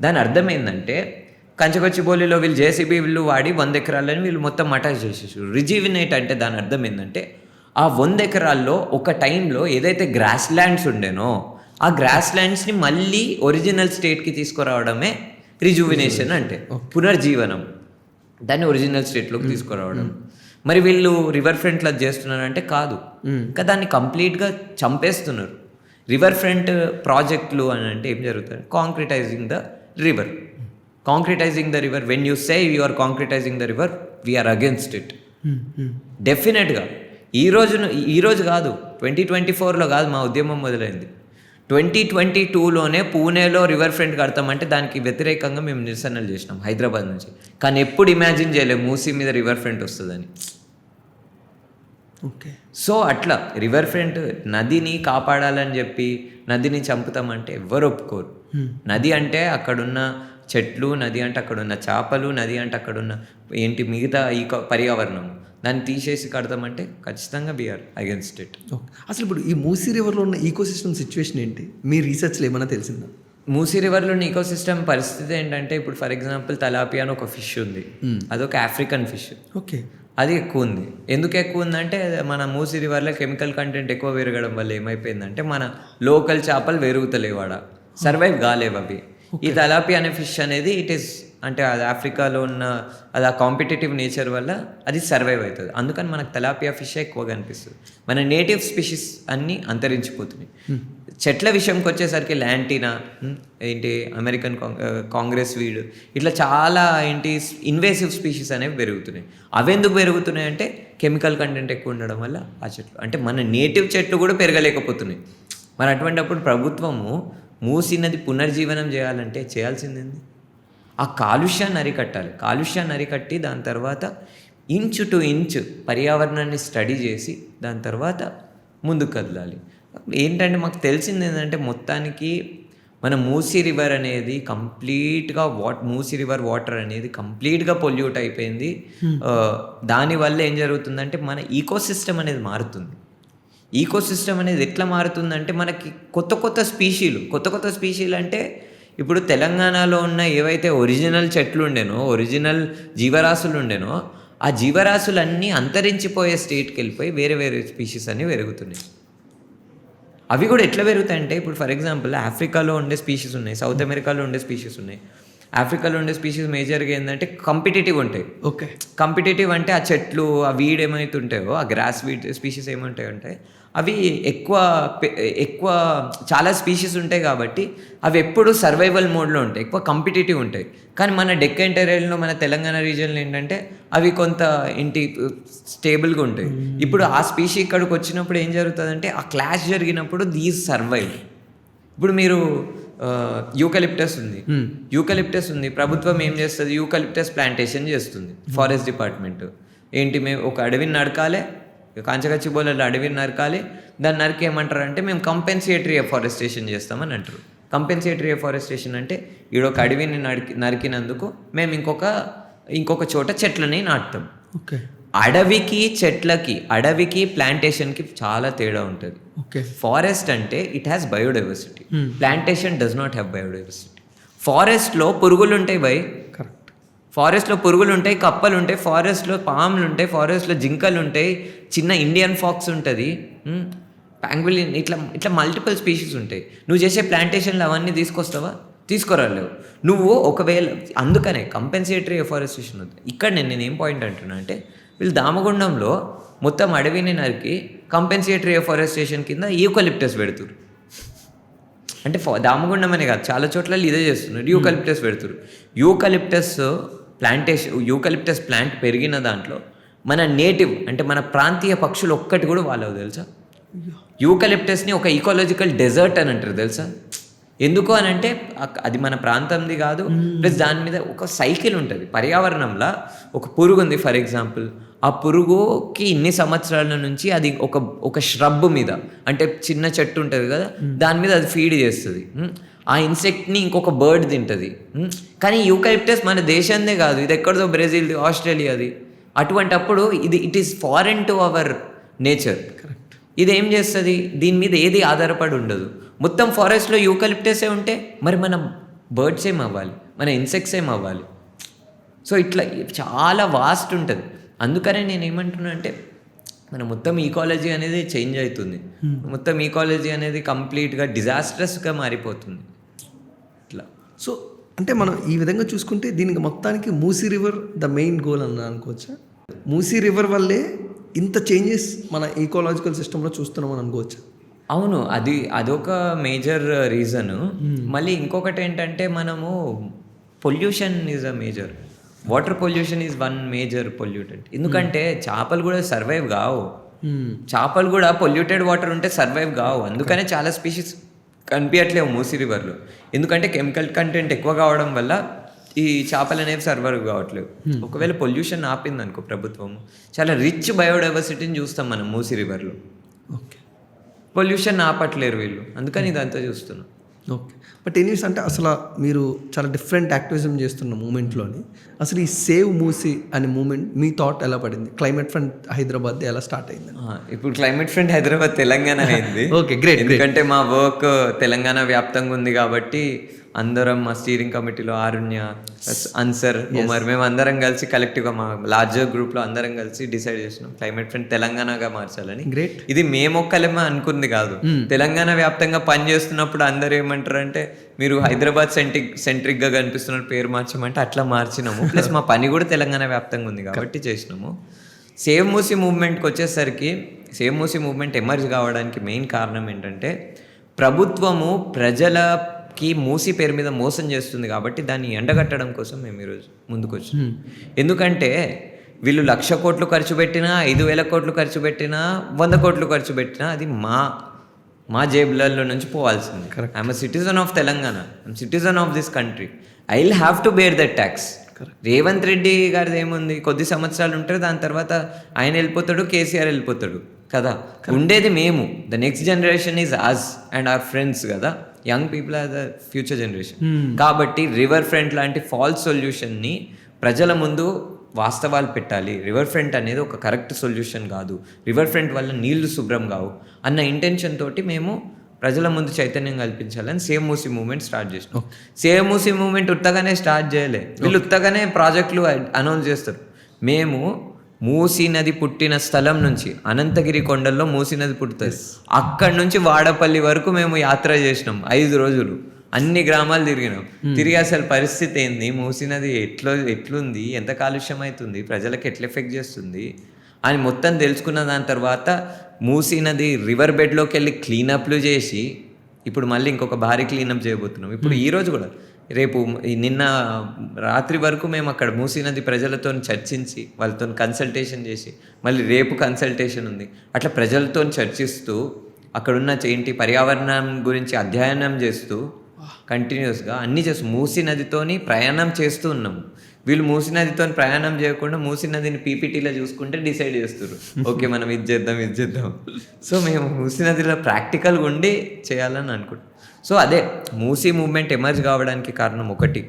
దాని అర్థం ఏంటంటే కంచగచ్చిబౌలిలో వీళ్ళు జేసీబీ వీళ్ళు వాడి 100 ఎకరాలని వీళ్ళు మొత్తం అటాచ్ చేసేసారు. రిజువినేట్ అంటే దాని అర్థం ఏంటంటే ఆ 100 ఎకరాల్లో ఒక టైంలో ఏదైతే గ్రాస్ ల్యాండ్స్ ఉండేనో ఆ గ్రాస్ ల్యాండ్స్ని మళ్ళీ ఒరిజినల్ స్టేట్కి తీసుకురావడమే రిజువినేషన్ అంటే, పునర్జీవనం. దాన్ని ఒరిజినల్ స్టేట్లోకి తీసుకురావడం. మరి వీళ్ళు రివర్ ఫ్రంట్లో అది చేస్తున్నారంటే కాదు, ఇంకా దాన్ని కంప్లీట్గా చంపేస్తున్నారు. రివర్ ఫ్రంట్ ప్రాజెక్టులు అని అంటే ఏం జరుగుతుంది? Concretizing the river. Concretizing the river, when you say you are concretizing the river, we are against it డెఫినెట్గా. ఈరోజు కాదు, 2024లో కాదు మా ఉద్యమం మొదలైంది. 2022లోనే పూణేలో రివర్ ఫ్రంట్ కడతామంటే దానికి వ్యతిరేకంగా మేము నిరసనలు చేసినాం హైదరాబాద్ నుంచి. కానీ ఎప్పుడు ఇమాజిన్ చేయలేము మూసీ మీద రివర్ ఫ్రంట్ వస్తుందని. ఓకే. సో అట్లా రివర్ ఫ్రంట్ నదిని కాపాడాలని చెప్పి నదిని చంపుతామంటే ఎవ్వరు ఒప్పుకోరు. నది అంటే అక్కడున్న చెట్లు, నది అంటే అక్కడున్న చేపలు, నది అంటే అక్కడున్న మిగతా ఈ పర్యావరణం, దాన్ని తీసేసి కడతామంటే ఖచ్చితంగా వీఆర్ అగేన్స్ట్ ఇట్. అసలు ఇప్పుడు ఈ మూసీ రివర్లో ఉన్న ఈకోసిస్టమ్ సిచ్యువేషన్ ఏంటి? మీ రీసెర్చ్లో ఏమైనా తెలిసిందా? మూసీ రివర్లో ఉన్న ఈకోసిస్టమ్ పరిస్థితి ఏంటంటే, ఇప్పుడు ఫర్ ఎగ్జాంపుల్ తలాపియా అని ఒక ఫిష్ ఉంది, అదొక ఆఫ్రికన్ ఫిష్. ఓకే. అది ఎక్కువ ఉంది. ఎందుకు ఎక్కువ ఉందంటే మన మూసీ రివర్లో కెమికల్ కంటెంట్ ఎక్కువ పెరగడం వల్ల ఏమైపోయిందంటే మన లోకల్ చేపలు పెరుగుతలేవాడ, సర్వైవ్ కాలేవు అవి. ఈ తలాపియా అనే ఫిష్ అనేది అంటే అది ఆఫ్రికాలో ఉన్న అది ఆ కాంపిటేటివ్ నేచర్ వల్ల అది సర్వైవ్ అవుతుంది. అందుకని మనకు తలాపియా ఫిష్ ఎక్కువగా అనిపిస్తుంది. మన నేటివ్ స్పీషీస్ అన్నీ అంతరించిపోతున్నాయి. చెట్ల విషయంకి వచ్చేసరికి ల్యాంటీనా, అమెరికన్ కాంగ్రెస్ వీడ్, ఇట్లా చాలా ఇన్వేసివ్ స్పీషీస్ అనేవి పెరుగుతున్నాయి. అవి ఎందుకు పెరుగుతున్నాయి అంటే కెమికల్ కంటెంట్ ఎక్కువ ఉండడం వల్ల ఆ చెట్లు, అంటే మన నేటివ్ చెట్లు కూడా పెరగలేకపోతున్నాయి. మరి అటువంటిప్పుడు ప్రభుత్వము మూసీ నది పునర్జీవనం చేయాలంటే చేయాల్సింది ఆ కాలుష్యాన్ని అరికట్టాలి. కాలుష్యాన్ని అరికట్టి దాని తర్వాత ఇంచ్ టు ఇంచ్ పర్యావరణాన్ని స్టడీ చేసి దాని తర్వాత ముందుకు కదలాలి. ఏంటంటే మాకు తెలిసింది ఏంటంటే మొత్తానికి మన మూసీ రివర్ అనేది కంప్లీట్గా మూసీ రివర్ వాటర్ అనేది కంప్లీట్గా పొల్యూట్ అయిపోయింది. దానివల్ల ఏం జరుగుతుందంటే మన ఈకోసిస్టమ్ అనేది మారుతుంది. ఈకోసిస్టమ్ అనేది ఎట్లా మారుతుందంటే మనకి కొత్త స్పీషీలు అంటే ఇప్పుడు తెలంగాణలో ఉన్న ఏవైతే ఒరిజినల్ చెట్లు ఉండేనో, ఒరిజినల్ జీవరాశులు ఉండేనో, ఆ జీవరాశులన్నీ అంతరించిపోయే స్టేట్కి వెళ్ళిపోయి వేరే స్పీషీస్ అన్నీ పెరుగుతున్నాయి. అవి కూడా ఎట్లా పెరుగుతాయంటే ఇప్పుడు ఫర్ ఎగ్జాంపుల్ ఆఫ్రికాలో ఉండే స్పీషీస్ ఉన్నాయి, సౌత్ అమెరికాలో ఉండే స్పీషీస్ ఉన్నాయి. ఆఫ్రికాలో ఉండే స్పీషీస్ మేజర్గా ఏంటంటే కాంపిటేటివ్ ఉంటాయి. ఓకే. కాంపిటేటివ్ అంటే ఆ చెట్లు, ఆ వీడ్ ఏమైతే ఉంటాయో, ఆ గ్రాస్ వీడ్ స్పీషీస్ ఏమంటాయి అంటే అవి ఎక్కువ చాలా స్పీషీస్ ఉంటాయి కాబట్టి అవి ఎప్పుడు సర్వైవల్ మోడ్లో ఉంటాయి, ఎక్కువ కాంపిటేటివ్ ఉంటాయి. కానీ మన డెక్కన్ టెరైన్లో, మన తెలంగాణ రీజియన్లో ఏంటంటే అవి కొంత స్టేబుల్గా ఉంటాయి. ఇప్పుడు ఆ స్పీషీ ఇక్కడికి వచ్చినప్పుడు ఏం జరుగుతుందంటే ఆ క్లాష్ జరిగినప్పుడు దీస్ సర్వైవ్. ఇప్పుడు మీరు యూకలిప్టస్ ఉంది, ప్రభుత్వం ఏం చేస్తుంది, యూకలిప్టస్ ప్లాంటేషన్ చేస్తుంది. ఫారెస్ట్ డిపార్ట్మెంట్ ఏంటి, మేము ఒక అడవిని నరకాలి, కాంచగచ్చిబోలలో అడవిని నరకాలి, దాన్ని నరికి ఏమంటారు అంటే మేము కంపెన్సేటరీ ఎఫారెస్టేషన్ చేస్తామని అంటారు. కంపెన్సేటరీ ఎఫారెస్టేషన్ అంటే ఈడొక అడవిని నరికినందుకు మేము ఇంకొక చోట చెట్లని నాటుతాం. ఓకే. అడవికి ప్లాంటేషన్కి చాలా తేడా ఉంటుంది. ఓకే. ఫారెస్ట్ అంటే it has biodiversity, plantation does not have biodiversity. ఫారెస్ట్లో పురుగులు ఉంటాయి బై, కరెక్ట్. ఫారెస్ట్లో పురుగులు ఉంటాయి, కప్పలు ఉంటాయి, ఫారెస్ట్లో పాములు ఉంటాయి, ఫారెస్ట్లో జింకలు ఉంటాయి, చిన్న ఇండియన్ ఫాక్స్ ఉంటుంది, ప్యాంగ్విలిన్, ఇట్లా మల్టిపుల్ స్పీషీస్ ఉంటాయి. నువ్వు చేసే ప్లాంటేషన్లు అవన్నీ తీసుకొస్తావా? తీసుకురాలేవు నువ్వు. ఒకవేళ అందుకనే కంపెన్సేటరీ ఎఫారెస్టేషన్ అవుతుంది. ఇక్కడ నేను ఏం పాయింట్ అంటున్నా అంటే, వీళ్ళు దామగుండంలో మొత్తం అడవిని నరికి కంపెన్సేటరీ ఎఫారెస్టేషన్ కింద యూకలిప్టస్ పెడుతురు. అంటే దామగుండం అనే కాదు, చాలా చోట్ల ఇదే చేస్తున్నారు, యూకలిప్టస్ పెడుతురు. యూకలిప్టస్ ప్లాంట్ పెరిగిన దాంట్లో మన నేటివ్ అంటే మన ప్రాంతీయ పక్షులు ఒక్కటి కూడా వాళ్ళవు తెలుసా? యూకలిప్టస్ని ఒక ఈకాలజికల్ డెజర్ట్ అని అంటారు తెలుసా? ఎందుకు అని అంటే అది మన ప్రాంతంది కాదు, ప్లస్ దాని మీద ఒక సైకిల్ ఉంటుంది పర్యావరణంలో. ఒక పురుగు ఉంది ఫర్ ఎగ్జాంపుల్, ఆ పురుగుకి ఇన్ని సంవత్సరాల నుంచి అది ఒక ష్రబ్ మీద, అంటే చిన్న చెట్టు ఉంటుంది కదా, దాని మీద అది ఫీడ్ చేస్తుంది. ఆ ఇన్సెక్ట్ని ఇంకొక బర్డ్ తింటుంది. కానీ యూకలిప్టస్ మన దేశందే కాదు, ఇది ఎక్కడదో బ్రెజిల్ది, ఆస్ట్రేలియాది. అటువంటి అప్పుడు it is foreign to our nature. ఇది ఏం చేస్తుంది, దీని మీద ఏది ఆధారపడి ఉండదు. మొత్తం ఫారెస్ట్లో యూకలిప్టసే ఉంటే మరి మన బర్డ్స్ ఏం అవ్వాలి, మన ఇన్సెక్ట్స్ ఏం అవ్వాలి? సో ఇట్లా చాలా వాస్ట్ ఉంటుంది. అందుకనే నేను ఏమంటున్నా అంటే మన మొత్తం ఈకాలజీ అనేది చేంజ్ అవుతుంది. మొత్తం ఈకాలజీ అనేది కంప్లీట్గా డిజాస్ట్రస్గా మారిపోతుంది ఇట్లా. సో అంటే మనం ఈ విధంగా చూసుకుంటే దీనికి మొత్తానికి Musi river the main goal అని అనుకోవచ్చా? మూసీ రివర్ వల్లే ఇంత చేంజెస్ మన ఈకాలజికల్ సిస్టంలో చూస్తున్నాం అని అనుకోవచ్చా? అవును, అదొక మేజర్ రీజన్. మళ్ళీ ఇంకొకటి ఏంటంటే మనము pollution is a major. Water pollution is one major pollutant. ఎందుకంటే చేపలు కూడా సర్వైవ్ కావు, చేపలు కూడా పొల్యూటెడ్ వాటర్ ఉంటే సర్వైవ్ కావు. అందుకనే చాలా స్పీషీస్ కనిపించట్లేవు మూసీ రివర్లో. ఎందుకంటే కెమికల్ కంటెంట్ ఎక్కువ కావడం వల్ల ఈ చేపలు అనేవి సర్వైవ్ కావట్లేవు. ఒకవేళ పొల్యూషన్ ఆపింది అనుకో ప్రభుత్వం, చాలా రిచ్ బయోడైవర్సిటీని చూస్తాం మనం మూసీ రివర్లో. ఓకే. పొల్యూషన్ ఆపట్లేరు వీళ్ళు, అందుకని ఇదంతా చూస్తున్నాం. ఓకే. బట్ ఎనీవేస్ అంటే అసలు మీరు చాలా డిఫరెంట్ యాక్టివిజం చేస్తున్న మూమెంట్లోని అసలు ఈ సేవ్ మూసీ అనే మూమెంట్ మీ థాట్ ఎలా పడింది? క్లైమేట్ ఫ్రంట్ హైదరాబాద్ ఎలా స్టార్ట్ అయింది? ఇప్పుడు క్లైమేట్ ఫ్రంట్ హైదరాబాద్ తెలంగాణ అయింది. Okay, great. ఎందుకంటే మా వర్క్ తెలంగాణ వ్యాప్తంగా ఉంది కాబట్టి అందరం మా స్టీరింగ్ కమిటీలో ఆరుణ్య, అన్సర్, ఉమర్, మేము అందరం కలిసి కలెక్టివ్గా మా లార్జర్ గ్రూప్లో అందరం కలిసి డిసైడ్ చేసినాం క్లైమేట్ ఫ్రంట్ తెలంగాణగా మార్చాలని. గ్రేట్. ఇది మేమొక్కలేమో అనుకుంది కాదు, తెలంగాణ వ్యాప్తంగా పనిచేస్తున్నప్పుడు అందరూ ఏమంటారంటే మీరు హైదరాబాద్ సెంట్రిక్గా కనిపిస్తున్న పేరు మార్చమంటే అట్లా మార్చినాము. ప్లస్ మా పని కూడా తెలంగాణ వ్యాప్తంగా ఉంది కాబట్టి చేసినాము. సేవ్ మూసీ మూవ్మెంట్కి వచ్చేసరికి సేవ్ మూసీ మూవ్మెంట్ ఎమర్జ్ కావడానికి మెయిన్ కారణం ఏంటంటే ప్రభుత్వము ప్రజలకి మూసీ పేరు మీద మోసం చేస్తుంది కాబట్టి దాన్ని ఎండగట్టడం కోసం మేము ఈరోజు ముందుకు వచ్చాం. ఎందుకంటే వీళ్ళు 1,00,000 కోట్లు ఖర్చు పెట్టినా, 5,000 కోట్లు ఖర్చు పెట్టినా, 100 కోట్లు ఖర్చు పెట్టినా అది మా జేబులలో నుంచి పోవాల్సింది. I'm citizen of Telangana, I'm citizen of this country, I will have to bear that tax. Revanth Reddy గారిది ఏముంది, కొద్ది సంవత్సరాలు ఉంటారు, దాని తర్వాత ఆయన వెళ్ళిపోతాడు, కేసీఆర్ వెళ్ళిపోతాడు కదా. ఉండేది మేము, the next generation is us and our friends కదా. Young people are the future generation. కాబట్టి రివర్ ఫ్రంట్ లాంటి ఫాల్స్ సొల్యూషన్ని ప్రజల ముందు వాస్తవాలు పెట్టాలి. రివర్ ఫ్రంట్ అనేది ఒక కరెక్ట్ సొల్యూషన్ కాదు, రివర్ ఫ్రంట్ వల్ల నీళ్లు శుభ్రం కావు అన్న ఇంటెన్షన్ తోటి మేము ప్రజల ముందు చైతన్యం కల్పించాలని సేవ్ మూసీ మూవ్మెంట్ స్టార్ట్ చేసినాం. సేవ్ మూసీ మూవ్మెంట్ ఉత్తగానే స్టార్ట్ చేయలే, వీళ్ళు ఉత్తగానే ప్రాజెక్టులు అనౌన్స్ చేస్తారు. మేము మూసీ నది పుట్టిన స్థలం నుంచి, అనంతగిరి కొండల్లో మూసీ నది పుట్టుతుంది, అక్కడి నుంచి వాడపల్లి వరకు మేము యాత్ర చేసినాం 5 రోజులు. అన్ని గ్రామాలు తిరిగినాం. తిరిగి అసలు పరిస్థితి ఏంది, మూసీ నది ఎట్లుంది, ఎంత కాలుష్యం అవుతుంది, ప్రజలకు ఎట్లా ఎఫెక్ట్ చేస్తుంది అని మొత్తం తెలుసుకున్న దాని తర్వాత మూసీ నది రివర్ బెడ్లోకి వెళ్ళి క్లీనప్లు చేసి ఇప్పుడు మళ్ళీ ఇంకొక భారీ క్లీనప్ చేయబోతున్నాం. ఇప్పుడు ఈరోజు కూడా రేపు నిన్న రాత్రి వరకు మేము అక్కడ మూసీ నది ప్రజలతో చర్చించి వాళ్ళతో కన్సల్టేషన్ చేసి మళ్ళీ రేపు కన్సల్టేషన్ ఉంది. అట్లా ప్రజలతో చర్చిస్తూ అక్కడున్న ఏంటి పర్యావరణం గురించి అధ్యయనం చేస్తూ కంటిన్యూస్గా అన్నీ చేస్తూ మూసీ నదితోని ప్రయాణం చేస్తూ ఉన్నాము. వీళ్ళు మూసీ నదితో ప్రయాణం చేయకుండా మూసీ నదిని పీపీటీలో చూసుకుంటే డిసైడ్ చేస్తారు, ఓకే మనం ఇది చేద్దాం. సో మేము మూసీ నదిలో ప్రాక్టికల్గా ఉండి చేయాలని అనుకుంటాం. సో అదే మూసీ మూవ్మెంట్ ఎమర్జ్ కావడానికి కారణం ఒకటి,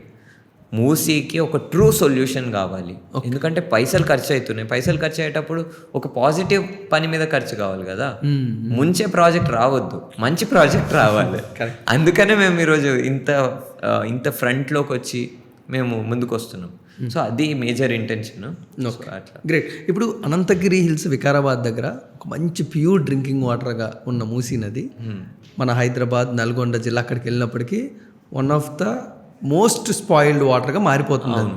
మూసీకి ఒక ట్రూ సొల్యూషన్ కావాలి. ఎందుకంటే పైసలు ఖర్చు అవుతున్నాయి. పైసలు ఖర్చు అయ్యేటప్పుడు ఒక పాజిటివ్ పని మీద ఖర్చు కావాలి కదా. ముంచే ప్రాజెక్ట్ రావద్దు, మంచి ప్రాజెక్ట్ రావాలి. అందుకనే మేము ఈరోజు ఇంత ఫ్రంట్లోకి వచ్చి మేము ముందుకు వస్తున్నాం. సో అది మేజర్ ఇంటెన్షన్. అట్లా గ్రేట్. ఇప్పుడు అనంతగిరి హిల్స్ వికారాబాద్ దగ్గర ఒక మంచి ప్యూర్ డ్రింకింగ్ వాటర్గా ఉన్న మూసీ నది మన హైదరాబాద్ నల్గొండ జిల్లా అక్కడికి వెళ్ళినప్పటికీ one of the most spoiled వాటర్గా మారిపోతుంది.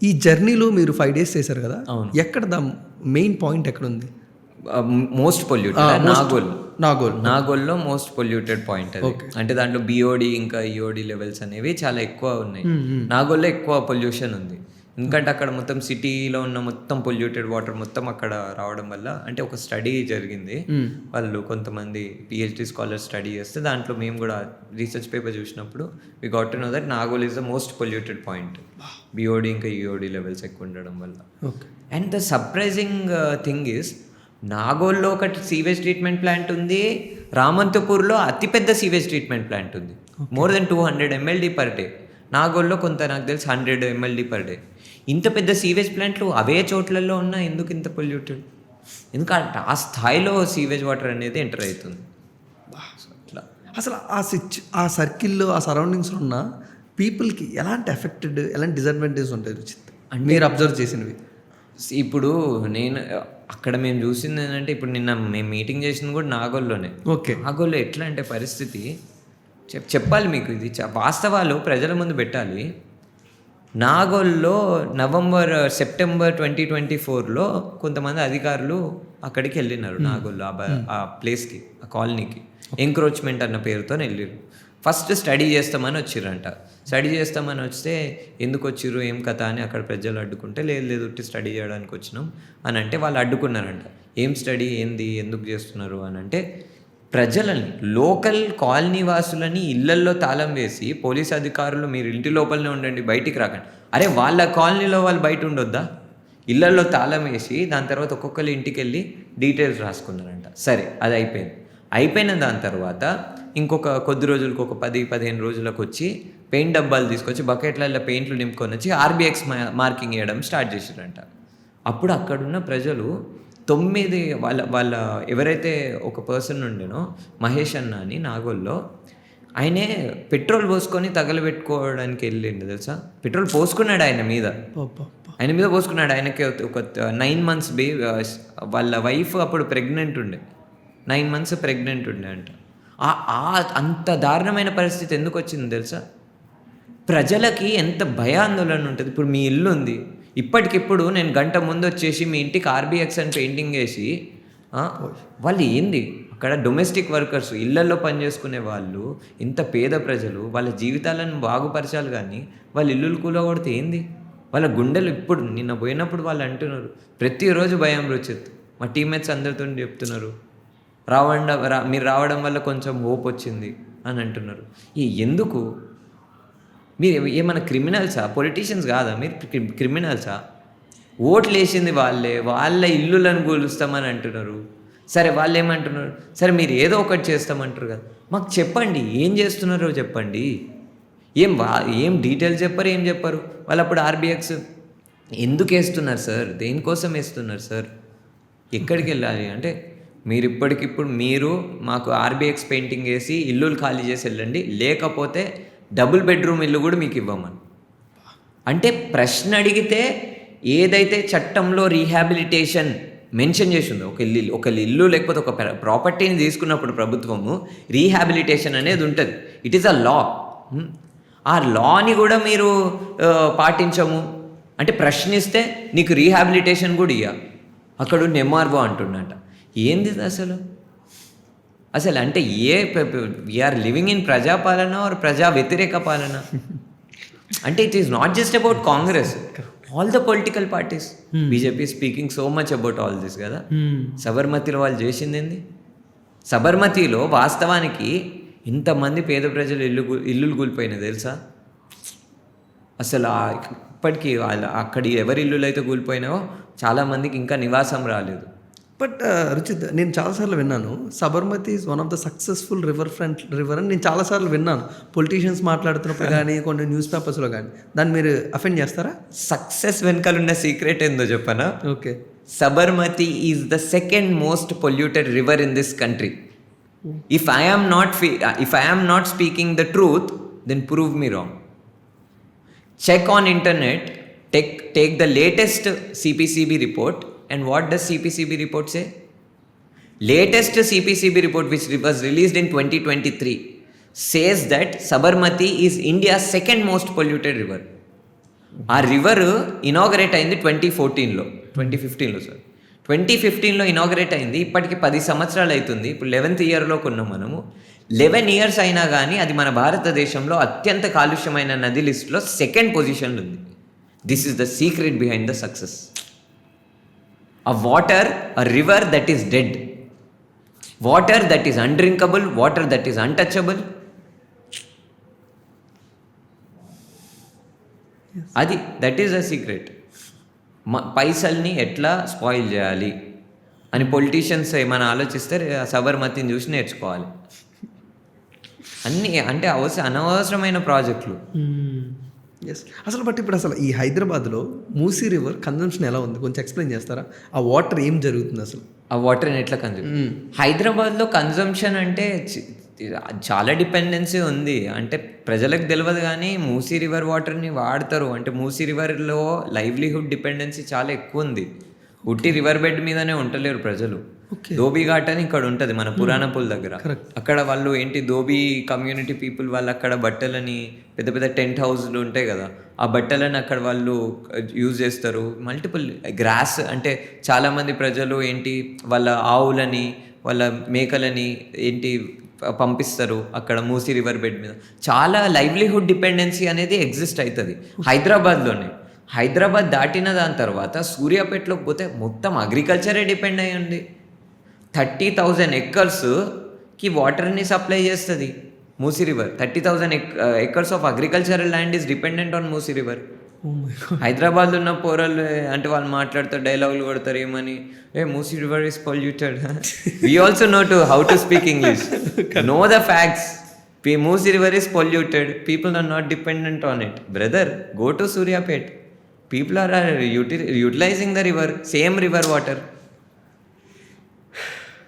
ఈ జర్నీలో మీరు 5 days చేశారు కదా, ఎక్కడ ద మెయిన్ పాయింట్ ఎక్కడ ఉంది? మోస్ట్ పొల్యూటెడ్ నాగోల్లో మోస్ట్ పొల్యూటెడ్ పాయింట్ అది. అంటే దాంట్లో బిఓడి ఇంకా ఈఓడి లెవెల్స్ అనేవి చాలా ఎక్కువ ఉన్నాయి. నాగోల్లో ఎక్కువ పొల్యూషన్ ఉంది. ఎందుకంటే అక్కడ మొత్తం సిటీలో ఉన్న మొత్తం పొల్యూటెడ్ వాటర్ మొత్తం అక్కడ రావడం వల్ల, అంటే ఒక స్టడీ జరిగింది, వాళ్ళు కొంతమంది పిహెచ్డి స్కాలర్స్ స్టడీ చేస్తే దాంట్లో మేము కూడా రీసెర్చ్ పేపర్ చూసినప్పుడు we got to know that Nagole is the most polluted point, BOD ఇంకా ఈఓడి లెవెల్స్ ఎక్కువ ఉండడం వల్ల. And the surprising thing is నాగోల్లో ఒకటి సీవేజ్ ట్రీట్మెంట్ ప్లాంట్ ఉంది, రామంతపూర్లో అతిపెద్ద సీవేజ్ ట్రీట్మెంట్ ప్లాంట్ ఉంది, more than 200 MLD per day. నాగోల్లో కొంత నాకు తెలిసి 100 MLD పర్ డే. ఇంత పెద్ద సీవేజ్ ప్లాంట్లు అవే చోట్లలో ఉన్నా ఎందుకు ఇంత పొల్యూటెడ్? ఎందుకంటే ఆ స్థాయిలో సీవేజ్ వాటర్ అనేది ఎంటర్ అవుతుంది. అట్లా అసలు ఆ సర్కిల్లో ఆ సరౌండింగ్స్లో ఉన్న పీపుల్కి ఎలాంటి ఎఫెక్టెడ్, ఎలాంటి డిసడ్వాంటేజ్ ఉంటాయి రుచిత్ మీరు అబ్జర్వ్ చేసినవి? ఇప్పుడు నేను అక్కడ మేము చూసింది ఏంటంటే, ఇప్పుడు నిన్న మేము మీటింగ్ చేసింది కూడా నాగోల్లోనే. ఓకే, నాగోల్లో ఎట్లా అంటే పరిస్థితి చెప్పాలి మీకు, ఇది వాస్తవాలు ప్రజల ముందు పెట్టాలి. నాగోల్లో సెప్టెంబర్ 2024లో కొంతమంది అధికారులు అక్కడికి వెళ్ళినారు. నాగోల్లో ఆ ప్లేస్కి, ఆ కాలనీకి ఎంక్రోచ్మెంట్ అన్న పేరుతో వెళ్ళారు. ఫస్ట్ స్టడీ చేస్తామని వచ్చిర్రంట. స్టడీ చేస్తామని వస్తే ఎందుకు వచ్చిర్రు, ఏం కథ అని అక్కడ ప్రజలు అడ్డుకుంటే, లేదు ఉట్టి స్టడీ చేయడానికి వచ్చినాం అని అంటే వాళ్ళు అడ్డుకున్నారంట. ఏం స్టడీ, ఏంది, ఎందుకు చేస్తున్నారు అని అంటే, ప్రజలని, లోకల్ కాలనీ వాసులని ఇళ్లల్లో తాళం వేసి పోలీస్ అధికారులు మీరు ఇంటి లోపలనే ఉండండి, బయటికి రాకండి. అరే వాళ్ళ కాలనీలో వాళ్ళు బయట ఉండొద్దా? ఇళ్లల్లో తాళం వేసి దాని తర్వాత ఒక్కొక్కరి ఇంటికి వెళ్ళి డీటెయిల్స్ రాసుకున్నారంట. సరే, అది అయిపోయిన దాని తర్వాత ఇంకొక కొద్ది రోజులకు, ఒక 10-15 రోజులకు వచ్చి పెయింట్ డబ్బాలు తీసుకొచ్చి బకెట్లలో పెయింట్లు నింపుకొని వచ్చి RBX మార్కింగ్ వేయడం స్టార్ట్ చేసారంట. అప్పుడు అక్కడున్న ప్రజలు 9 వాళ్ళ ఎవరైతే ఒక పర్సన్ ఉండేనో మహేష్ అన్న అని నాగోల్లో, ఆయనే పెట్రోల్ పోసుకొని తగలబెట్టుకోవడానికి వెళ్ళిండు తెలుసా. పెట్రోల్ పోసుకున్నాడు ఆయన మీద పోసుకున్నాడు. ఆయనకి ఒక 9 months వాళ్ళ వైఫ్ అప్పుడు ప్రెగ్నెంట్ ఉండే, 9 months ప్రెగ్నెంట్ ఉండే అంట. అంత దారుణమైన పరిస్థితి ఎందుకు వచ్చింది తెలుసా? ప్రజలకి ఎంత భయాందోళన ఉంటుంది. ఇప్పుడు మీ ఇల్లు ఉంది, ఇప్పటికిప్పుడు నేను గంట ముందు వచ్చేసి మీ ఇంటికి RBX అని పెయింటింగ్ వేసి, వాళ్ళు ఏంది అక్కడ డొమెస్టిక్ వర్కర్స్, ఇళ్లల్లో పనిచేసుకునే వాళ్ళు, ఇంత పేద ప్రజలు, వాళ్ళ జీవితాలను బాగుపరచాలి, కానీ వాళ్ళ ఇల్లులు కూలగొడితే ఏంది? వాళ్ళ గుండెలు ఇప్పుడు నిన్న పోయినప్పుడు వాళ్ళు అంటున్నారు, ప్రతిరోజు భయం రుచిత్. మా టీమ్మేట్స్ అందరితో చెప్తున్నారు, మీరు రావడం వల్ల కొంచెం హోప్ వచ్చింది అని అంటున్నారు. ఎందుకు? మీరు ఏమైనా క్రిమినల్సా? పొలిటీషియన్స్ కాదా మీరు? క్రిమినల్సా? ఓట్లు వేసింది వాళ్ళే, వాళ్ళ ఇల్లులను కూలుస్తామని అంటున్నారు. సరే, వాళ్ళు ఏమంటున్నారు? సరే మీరు ఏదో ఒకటి చేస్తామంటారు కదా, మాకు చెప్పండి ఏం చేస్తున్నారో చెప్పండి. ఏం డీటెయిల్స్ చెప్పరు, ఏం చెప్పరు. వాళ్ళు అప్పుడు RBX ఎందుకు వేస్తున్నారు సార్, దేనికోసం వేస్తున్నారు సార్, ఎక్కడికి వెళ్ళాలి అంటే, మీరు ఇప్పటికిప్పుడు మీరు మాకు RBX పెయింటింగ్ వేసి ఇల్లులు ఖాళీ చేసి వెళ్ళండి, లేకపోతే డబుల్ బెడ్రూమ్ ఇల్లు కూడా మీకు ఇవ్వమని. అంటే ప్రశ్న అడిగితే ఏదైతే చట్టంలో రీహాబిలిటేషన్ మెన్షన్ చేసి ఉందో, ఒక ఇల్లు లేకపోతే ఒక ప్రాపర్టీని తీసుకున్నప్పుడు ప్రభుత్వము రీహాబిలిటేషన్ అనేది ఉంటుంది. ఇట్ ఈస్ అ లా. ఆ లాని కూడా మీరు పాటించము అంటే ప్రశ్నిస్తే నీకు రీహాబిలిటేషన్ కూడా ఇయ్య అక్కడ ఉన్న ఎంఆర్ఓ అంటున్నట. ఏంది అసలు అంటే వీఆర్ లివింగ్ ఇన్ ప్రజాపాలన ఆర్ ప్రజా వ్యతిరేక పాలన? అంటే it is not just about Congress, all the political parties. BJP speaking so much about all this కదా. సబర్మతిలో వాళ్ళు చేసింది ఏంది? సబర్మతిలో వాస్తవానికి ఇంతమంది పేద ప్రజలు ఇల్లులు కూలిపోయినాయి తెలుసా? అసలు ఇప్పటికీ అక్కడ ఎవరి ఇల్లులు అయితే కూలిపోయినావో చాలామందికి ఇంకా నివాసం రాలేదు. బట్ రుచిత్, నేను చాలాసార్లు విన్నాను Sabarmati is one of the successful river అని నేను చాలాసార్లు విన్నాను. పొలిటీషియన్స్ మాట్లాడుతున్నప్పుడు కానీ కొన్ని న్యూస్ పేపర్స్లో కానీ. దాన్ని మీరు అఫెండ్ చేస్తారా? సక్సెస్ వెనకాల ఉన్న సీక్రెట్ ఏందో చెప్పనా? Okay. Sabarmati is the second most polluted river in this country. If I am not speaking the truth, then prove me wrong. Check on internet, take the latest CPCB report, and what does CPCB report say? Latest CPCB report, which was released in 2023, says that Sabarmati is India's second most polluted river. ఆ river inaugurate అయింది 2015లో inaugurate అయింది. ఇప్పటికి 10 సంవత్సరాలు అవుతుంది. ఇప్పుడు 11th ఇయర్లో కొన్నాం మనము. 11 years అయినా కానీ అది మన భారతదేశంలో అత్యంత కాలుష్యమైన నది లిస్టులో 2nd పొజిషన్లో ఉంది. This is the secret behind the success. a river that is dead, water that is undrinkable, water that is untouchable. అది దట్ ఈస్ ద సీక్రెట్. పైసల్ని ఎట్లా స్పాయిల్ చేయాలి అని పొలిటీషియన్స్ ఏమైనా ఆలోచిస్తే సబర్మతిని చూసి నేర్చుకోవాలి. అన్నీ అంటే అనవసరమైన ప్రాజెక్టులు. ఎస్. బట్ ఇప్పుడు ఈ హైదరాబాద్లో మూసీ రివర్ కన్జంప్షన్ ఎలా ఉంది కొంచెం ఎక్స్ప్లెయిన్ చేస్తారా? ఆ వాటర్ ఏం జరుగుతుంది అసలు? ఆ వాటర్ని ఎట్లా హైదరాబాద్లో కన్జంప్షన్ అంటే చాలా డిపెండెన్సీ ఉంది. అంటే ప్రజలకు తెలియదు కానీ మూసీ రివర్ వాటర్ని వాడతారు. అంటే మూసీ రివర్లో లైవ్లీహుడ్ డిపెండెన్సీ చాలా ఎక్కువ ఉంది. ఉట్టి రివర్ బెడ్ మీదనే ఉండలేరు ప్రజలు. ధోబీ ఘాట్ అని ఇక్కడ ఉంటుంది మన పురాణపూల్ దగ్గర. అక్కడ వాళ్ళు ధోబీ కమ్యూనిటీ పీపుల్ వాళ్ళు అక్కడ బట్టలని పెద్ద పెద్ద టెంట్ హౌస్లు ఉంటాయి కదా, ఆ బట్టలని అక్కడ వాళ్ళు యూజ్ చేస్తారు. మల్టిపుల్ గ్రాస్ అంటే చాలామంది ప్రజలు వాళ్ళ ఆవులని వాళ్ళ మేకలని పంపిస్తారు అక్కడ మూసీ రివర్ బెడ్ మీద. చాలా లైవ్లీహుడ్ డిపెండెన్సీ అనేది ఎగ్జిస్ట్ అవుతుంది హైదరాబాద్లోనే. హైదరాబాద్ దాటిన దాని తర్వాత సూర్యాపేటలోకి పోతే మొత్తం అగ్రికల్చరే డిపెండ్ అయ్యి ఉంది. 30,000 acresకి వాటర్ని సప్లై చేస్తుంది Musi river. 30,000 acres of agricultural land is dependent on Musi river. హైదరాబాద్లో ఉన్న పోరలు అంటే వాళ్ళు మాట్లాడతారు, డైలాగులు కొడతారు ఏమని, Musi river is polluted. We also know how to speak English, know the facts. Musi river is polluted, people are not dependent on it. Brother, go to Suryapet, people are utilising the river, same river water.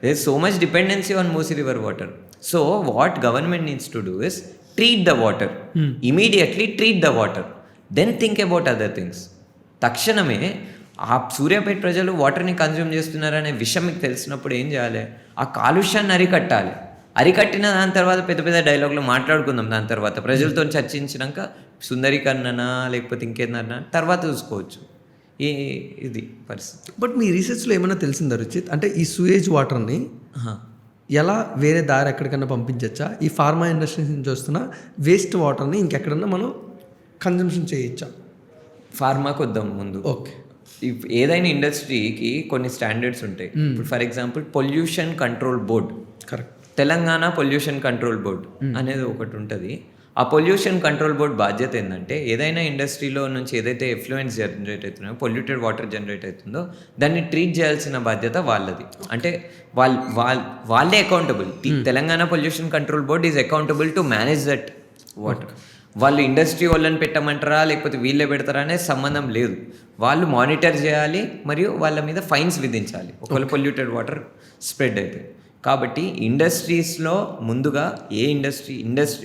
There is so much dependency on Musi river water. So what government needs to do is treat the water. Immediately treat the water. Then think about other things. తక్షణమే ఆ సూర్యాపేట ప్రజలు వాటర్ని consume చేస్తున్నారనే విషయం మీకు తెలిసినప్పుడు ఏం చేయాలి? ఆ కాలుష్యాన్ని అరికట్టాలి. అరికట్టిన దాని తర్వాత పెద్ద పెద్ద డైలాగులు మాట్లాడుకుందాం. దాని తర్వాత ప్రజలతో చర్చించినాక సుందరీకరణ లేకపోతే ఇంకేదన్నా తర్వాత చూసుకోవచ్చు. ఇది పరిస్థితి. బట్ మీ రీసెర్చ్లో ఏమైనా తెలిసిందా రుచిత్? అంటే ఈ సూయేజ్ వాటర్ని ఎలా వేరే దారి ఎక్కడికన్నా పంపించచ్చా? ఈ ఫార్మా ఇండస్ట్రీ నుంచి వస్తున్న వేస్ట్ వాటర్ని ఇంకెక్కడన్నా మనం కన్జంప్షన్ చేయొచ్చా? ఫార్మాకి వద్దాం ముందు. ఓకే. ఏదైనా ఇండస్ట్రీకి కొన్ని స్టాండర్డ్స్ ఉంటాయి. ఇప్పుడు for example pollution control board, correct, Telangana pollution control board అనేది ఒకటి ఉంటుంది. ఆ పొల్యూషన్ కంట్రోల్ బోర్డ్ బాధ్యత ఏంటంటే ఏదైనా ఇండస్ట్రీలో నుంచి ఏదైతే ఎఫ్లూయెన్స్ జనరేట్ అవుతుందో, పొల్యూటెడ్ వాటర్ జనరేట్ అవుతుందో దాన్ని ట్రీట్ చేయాల్సిన బాధ్యత వాళ్ళది. అంటే వాళ్ళే accountable. Telangana pollution control board is accountable to manage that water. వాళ్ళు ఇండస్ట్రీ వాళ్ళని పెట్టమంటారా లేకపోతే వీళ్ళే పెడతారా అనేది సంబంధం లేదు. వాళ్ళు మానిటర్ చేయాలి మరియు వాళ్ళ మీద ఫైన్స్ విధించాలి ఒకవేళ పొల్యూటెడ్ వాటర్ స్ప్రెడ్ అయితే. కాబట్టి ఇండస్ట్రీస్లో ముందుగా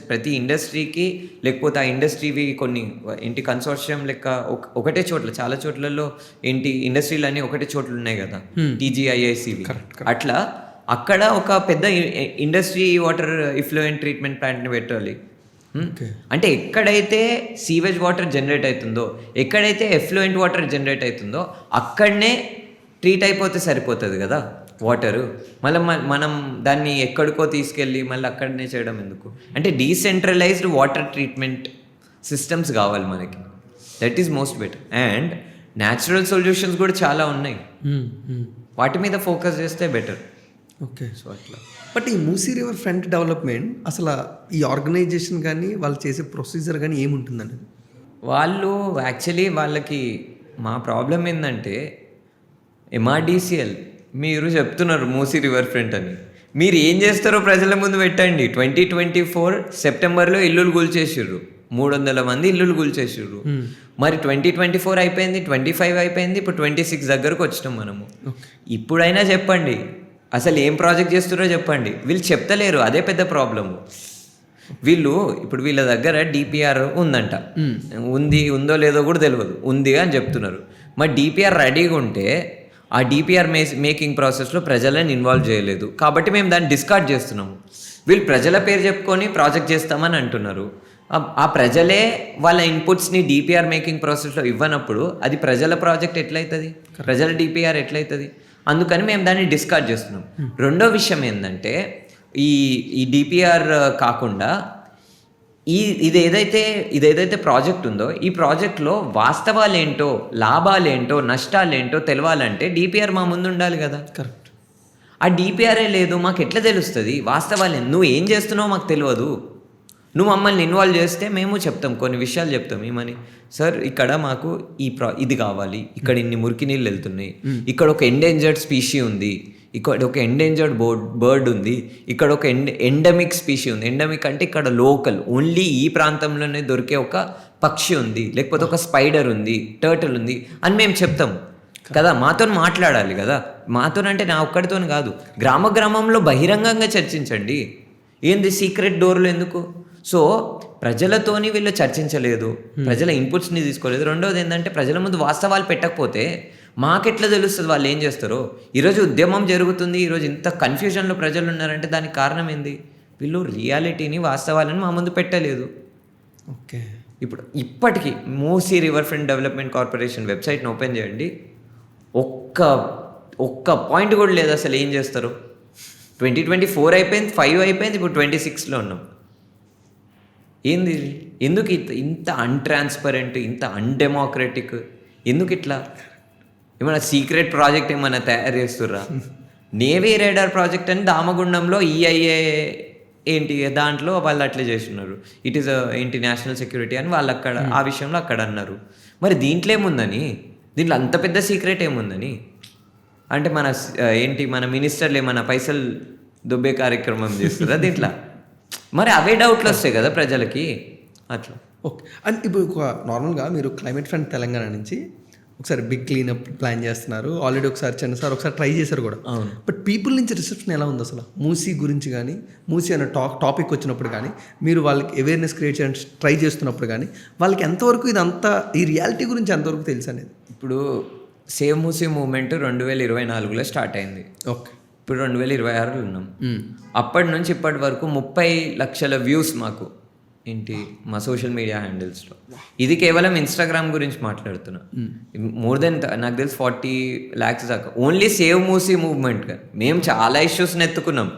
ప్రతి ఇండస్ట్రీకి లేకపోతే ఆ ఇండస్ట్రీవి కొన్ని కన్సోర్షియం లెక్క ఒకటే చోట్ల, చాలా చోట్లలో ఇండస్ట్రీలు అన్నీ ఒకటే చోట్ల ఉన్నాయి కదా, TGIICవి. అట్లా అక్కడ ఒక పెద్ద ఇండస్ట్రీ వాటర్ ఇఫ్లూయెంట్ ట్రీట్మెంట్ ప్లాంట్ని పెట్టాలి. అంటే ఎక్కడైతే సీవేజ్ వాటర్ జనరేట్ అవుతుందో, ఎక్కడైతే ఎఫ్లూయెంట్ వాటర్ జనరేట్ అవుతుందో అక్కడనే ట్రీట్ అయిపోతే సరిపోతుంది కదా వాటరు. మళ్ళీ మనం దాన్ని ఎక్కడికో తీసుకెళ్ళి మళ్ళీ అక్కడనే చేయడం ఎందుకు? అంటే డీసెంట్రలైజ్డ్ వాటర్ ట్రీట్మెంట్ సిస్టమ్స్ కావాలి మనకి. That is most better. And natural solutions కూడా చాలా ఉన్నాయి, వాటి మీద ఫోకస్ చేస్తే బెటర్. ఓకే. సో అట్లా. బట్ ఈ మూసీ రివర్ ఫ్రంట్ డెవలప్మెంట్ అసలు ఈ ఆర్గనైజేషన్ కానీ వాళ్ళు చేసే ప్రొసీజర్ కానీ ఏముంటుందండి? వాళ్ళు యాక్చువల్లీ వాళ్ళకి మా ప్రాబ్లం ఏంటంటే MRDCL మీరు చెప్తున్నారు మూసీ రివర్ ఫ్రంట్ అని, మీరు ఏం చేస్తారో ప్రజల ముందు పెట్టండి. 2024 సెప్టెంబర్లో ఇల్లులు కూల్చేసిర్రు, 300 మంది ఇల్లులు కూల్చేసిర్రు. మరి 2024 అయిపోయింది, 25 అయిపోయింది, ఇప్పుడు 26 దగ్గరకు వచ్చినాం మనము. ఇప్పుడైనా చెప్పండి అసలు ఏం ప్రాజెక్ట్ చేస్తున్నారో చెప్పండి. వీళ్ళు చెప్తలేరు, అదే పెద్ద ప్రాబ్లము. వీళ్ళు ఇప్పుడు వీళ్ళ దగ్గర DPR ఉందంట, ఉందో లేదో కూడా తెలియదు, ఉంది అని చెప్తున్నారు. మరి DPR రెడీగా ఉంటే ఆ DPR మేకింగ్ ప్రాసెస్లో ప్రజలను ఇన్వాల్వ్ చేయలేదు కాబట్టి మేము దాన్ని డిస్కార్డ్ చేస్తున్నాము. వీళ్ళు ప్రజల పేరు చెప్పుకొని ప్రాజెక్ట్ చేస్తామని అంటున్నారు. ఆ ప్రజలే వాళ్ళ ఇన్పుట్స్ని DPR మేకింగ్ ప్రాసెస్లో ఇవ్వనప్పుడు అది ప్రజల ప్రాజెక్ట్ ఎట్లయితుంది, ప్రజల DPR ఎట్లయితుంది? అందుకని మేము దాన్ని డిస్కార్డ్ చేస్తున్నాం. రెండో విషయం ఏంటంటే ఈ DPR కాకుండా ఇదేదైతే ప్రాజెక్ట్ ఉందో ఈ ప్రాజెక్ట్లో వాస్తవాలేంటో, లాభాలేంటో, నష్టాలేంటో తెలవాలంటే DPR మా ముందు ఉండాలి కదా. కరెక్ట్. ఆ DPRఏ లేదు, మాకు ఎట్లా తెలుస్తుంది వాస్తవాలు? నువ్వు ఏం చేస్తున్నావో మాకు తెలియదు. నువ్వు మమ్మల్ని ఇన్వాల్వ్ చేస్తే మేము చెప్తాం, కొన్ని విషయాలు చెప్తాం. ఏమని? సార్ ఇక్కడ మాకు ఇది కావాలి, ఇక్కడ ఇన్ని మురికి నీళ్ళు వెళ్తున్నాయి, ఇక్కడ ఒక ఎండేంజర్డ్ స్పీషీ ఉంది, ఇక్కడ ఒక ఎండేంజర్డ్ బర్డ్ ఉంది, ఇక్కడ ఒక ఎండమిక్ స్పీషీ ఉంది. ఎండమిక్ అంటే ఇక్కడ లోకల్, ఓన్లీ ఈ ప్రాంతంలోనే దొరికే ఒక పక్షి ఉంది, లేకపోతే ఒక స్పైడర్ ఉంది, టర్టిల్ ఉంది అని మేము చెప్తాం కదా. మాతో మాట్లాడాలి కదా. మాతోనంటే నా ఒక్కడితో కాదు, గ్రామంలో బహిరంగంగా చర్చించండి. ఏంది సీక్రెట్ డోర్లు ఎందుకు? సో ప్రజలతోని వీళ్ళు చర్చించలేదు, ప్రజల ఇన్పుట్స్ని తీసుకోలేదు. రెండవది ఏంటంటే ప్రజల ముందు వాస్తవాలు పెట్టకపోతే మాకెట్లా తెలుస్తుంది వాళ్ళు ఏం చేస్తారో? ఈరోజు ఉద్యమం జరుగుతుంది, ఈరోజు ఇంత కన్ఫ్యూజన్లో ప్రజలు ఉన్నారంటే దానికి కారణం ఏంది? వీళ్ళు రియాలిటీని, వాస్తవాలను మా ముందు పెట్టలేదు. ఓకే. ఇప్పటికీ Musi river front development corporation వెబ్సైట్ని ఓపెన్ చేయండి, ఒక్క పాయింట్ కూడా లేదు అసలు ఏం చేస్తారు. 2024 అయిపోయింది, 5 అయిపోయింది, ఇప్పుడు 26లో ఉన్నాం. ఏంది? ఎందుకు ఇంత అన్ట్రాన్స్పరెంట్, ఇంత అన్డెమోక్రటిక్? ఎందుకు ఇట్లా? ఏమైనా సీక్రెట్ ప్రాజెక్ట్ ఏమైనా తయారు చేస్తుర్రా? నేవీ రేడార్ ప్రాజెక్ట్ అని దామగుండంలో EIA ఏంటి దాంట్లో వాళ్ళు అట్లే చేస్తున్నారు. ఇట్ ఈస్ ఏంటి నేషనల్ సెక్యూరిటీ అని వాళ్ళు అక్కడ ఆ విషయంలో అక్కడ అన్నారు. మరి దీంట్లో ఏముందని? దీంట్లో అంత పెద్ద సీక్రెట్ ఏముందని? అంటే మన మినిస్టర్లు ఏమైనా పైసలు దుబ్బే కార్యక్రమం చేస్తారా దీంట్లో? మరి అవే డౌట్లు వస్తాయి కదా ప్రజలకి. అట్లా. ఓకే. అండ్ ఇప్పుడు నార్మల్గా మీరు క్లైమేట్ ఫ్రంట్ తెలంగాణ నుంచి ఒకసారి బిగ్ క్లీనప్ ప్లాన్ చేస్తున్నారు, ఆల్రెడీ ఒకసారి ఒకసారి ట్రై చేశారు కూడా. అవును. బట్ పీపుల్ నుంచి రిసెప్షన్ ఎలా ఉంది అసలు మూసీ గురించి కానీ, మూసీ అనే టాపిక్ వచ్చినప్పుడు కానీ, మీరు వాళ్ళకి అవేర్నెస్ క్రియేట్ చేయడానికి ట్రై చేస్తున్నప్పుడు కానీ వాళ్ళకి ఎంతవరకు ఇదంతా ఈ రియాలిటీ గురించి ఎంతవరకు తెలుసు అనేది? ఇప్పుడు సేవ్ మూసీ మూవ్మెంట్ 2024లో స్టార్ట్ అయింది. ఓకే. ఇప్పుడు 2026లో ఉన్నాం. అప్పటి నుంచి ఇప్పటి వరకు 30 లక్షల వ్యూస్ మాకు మా సోషల్ మీడియా హ్యాండిల్స్లో. ఇది కేవలం ఇన్స్టాగ్రామ్ గురించి మాట్లాడుతున్నా. మోర్ దెన్ నాకు తెలిసి 40 lakhs దాకా ఓన్లీ సేవ్ మూసీ మూవ్మెంట్గా. మేము చాలా ఇష్యూస్ని ఎత్తుకున్నాం.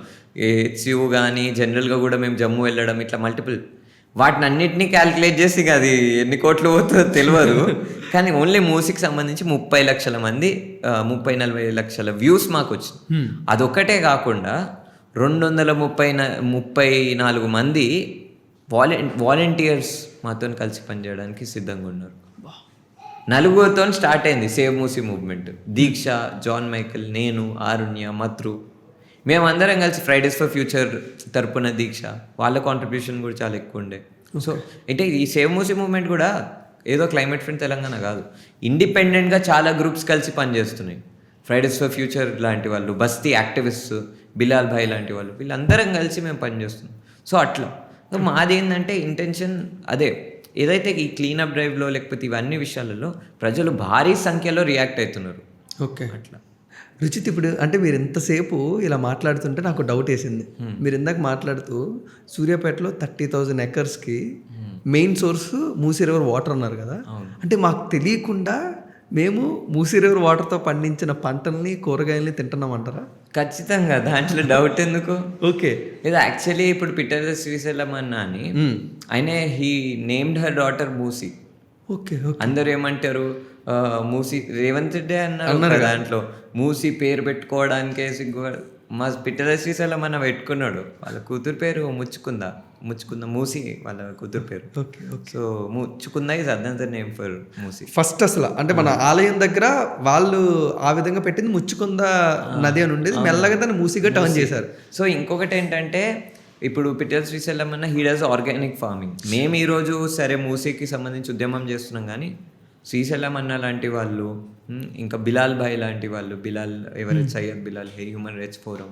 HCU కానీ జనరల్గా కూడా మేము జమ్మూ వెళ్ళడం, ఇట్లా మల్టిపుల్ వాటిని అన్నిటినీ క్యాల్కులేట్ చేసి అది ఎన్ని కోట్లు పోతుందో తెలియదు. కానీ ఓన్లీ మూసీకి సంబంధించి 30 లక్షల మంది 30-40 లక్షల వ్యూస్ మాకు వచ్చింది. అదొక్కటే కాకుండా 234 మంది వాలంటీర్స్ మాతో కలిసి పనిచేయడానికి సిద్ధంగా ఉన్నారు. 4 స్టార్ట్ అయింది సేవ్ మూసీ మూవ్మెంట్. దీక్ష, జాన్ మైకల్, నేను, ఆరుణ్య, మత్రు, మేమందరం కలిసి ఫ్రైడేస్ ఫర్ ఫ్యూచర్ తరపున దీక్ష, వాళ్ళ కాంట్రిబ్యూషన్ కూడా చాలా ఎక్కువ ఉండే. సో అంటే ఈ సేవ్ మూసీ మూవ్మెంట్ కూడా ఏదో క్లైమేట్ ఫ్రెండ్ తెలంగాణ కాదు, ఇండిపెండెంట్గా చాలా గ్రూప్స్ కలిసి పనిచేస్తున్నాయి. ఫ్రైడేస్ ఫర్ ఫ్యూచర్ లాంటి వాళ్ళు, బస్తీ యాక్టివిస్ట్, బిలాల్ భాయ్ లాంటి వాళ్ళు, వీళ్ళందరం కలిసి మేము పనిచేస్తున్నాం. సో అట్లా మాది ఏంటంటే ఇంటెన్షన్ అదే. ఏదైతే ఈ క్లీనప్ డ్రైవ్లో లేకపోతే ఇవన్నీ విషయాలలో ప్రజలు భారీ సంఖ్యలో రియాక్ట్ అవుతున్నారు. ఓకే. అట్లా రుచిత్ ఇప్పుడు అంటే మీరు ఎంతసేపు ఇలా మాట్లాడుతుంటే నాకు డౌట్ వేసింది. మీరు ఇందాక మాట్లాడుతూ సూర్యాపేటలో 30,000 ఎకర్స్కి main source Musi river water అన్నారు కదా. అంటే మాకు తెలియకుండా మేము మూసీ రివర్ వాటర్తో పండించిన పంటల్ని కూరగాయల్ని తింటున్నామంటారా? ఖచ్చితంగా, దాంట్లో డౌట్ ఎందుకు. ఓకే, ఇది యాక్చువల్లీ ఇప్పుడు పీటర్ శ్రీశైలం అన్న అని ఆయన he named her daughter Musi. Okay, అందరూ ఏమంటారు, మూసీ రేవంత్ రెడ్డి అన్నారు దాంట్లో మూసీ పేరు పెట్టుకోవడానికే సిగ్గు. మా పిట్టల శ్రీశైలం అన్న పెట్టుకున్నాడు, వాళ్ళ కూతురు పేరు ముచ్చుకుంద మూసీ వాళ్ళ కూతురు పేరు. Okay, so Muchkunda is other name for Musi. First అసలు అంటే మన ఆలయం దగ్గర వాళ్ళు ఆ విధంగా పెట్టింది ముచ్చుకుంద నది అని ఉండేది, మెల్లగా దాన్ని మూసీగా టర్న్ చేశారు. సో ఇంకొకటి ఏంటంటే ఇప్పుడు పిట్టల శ్రీశైలం అన్న హీ డస్ ఆర్గానిక్ ఫార్మింగ్. మేము ఈరోజు సరే మూసీకి సంబంధించి ఉద్యమం చేస్తున్నాం, కానీ శ్రీశైలం అన్న లాంటి వాళ్ళు, ఇంకా బిలాల్ భాయ్ లాంటి వాళ్ళు, బిలాల్ ఎవరైతే Syed Bilal human rights forum,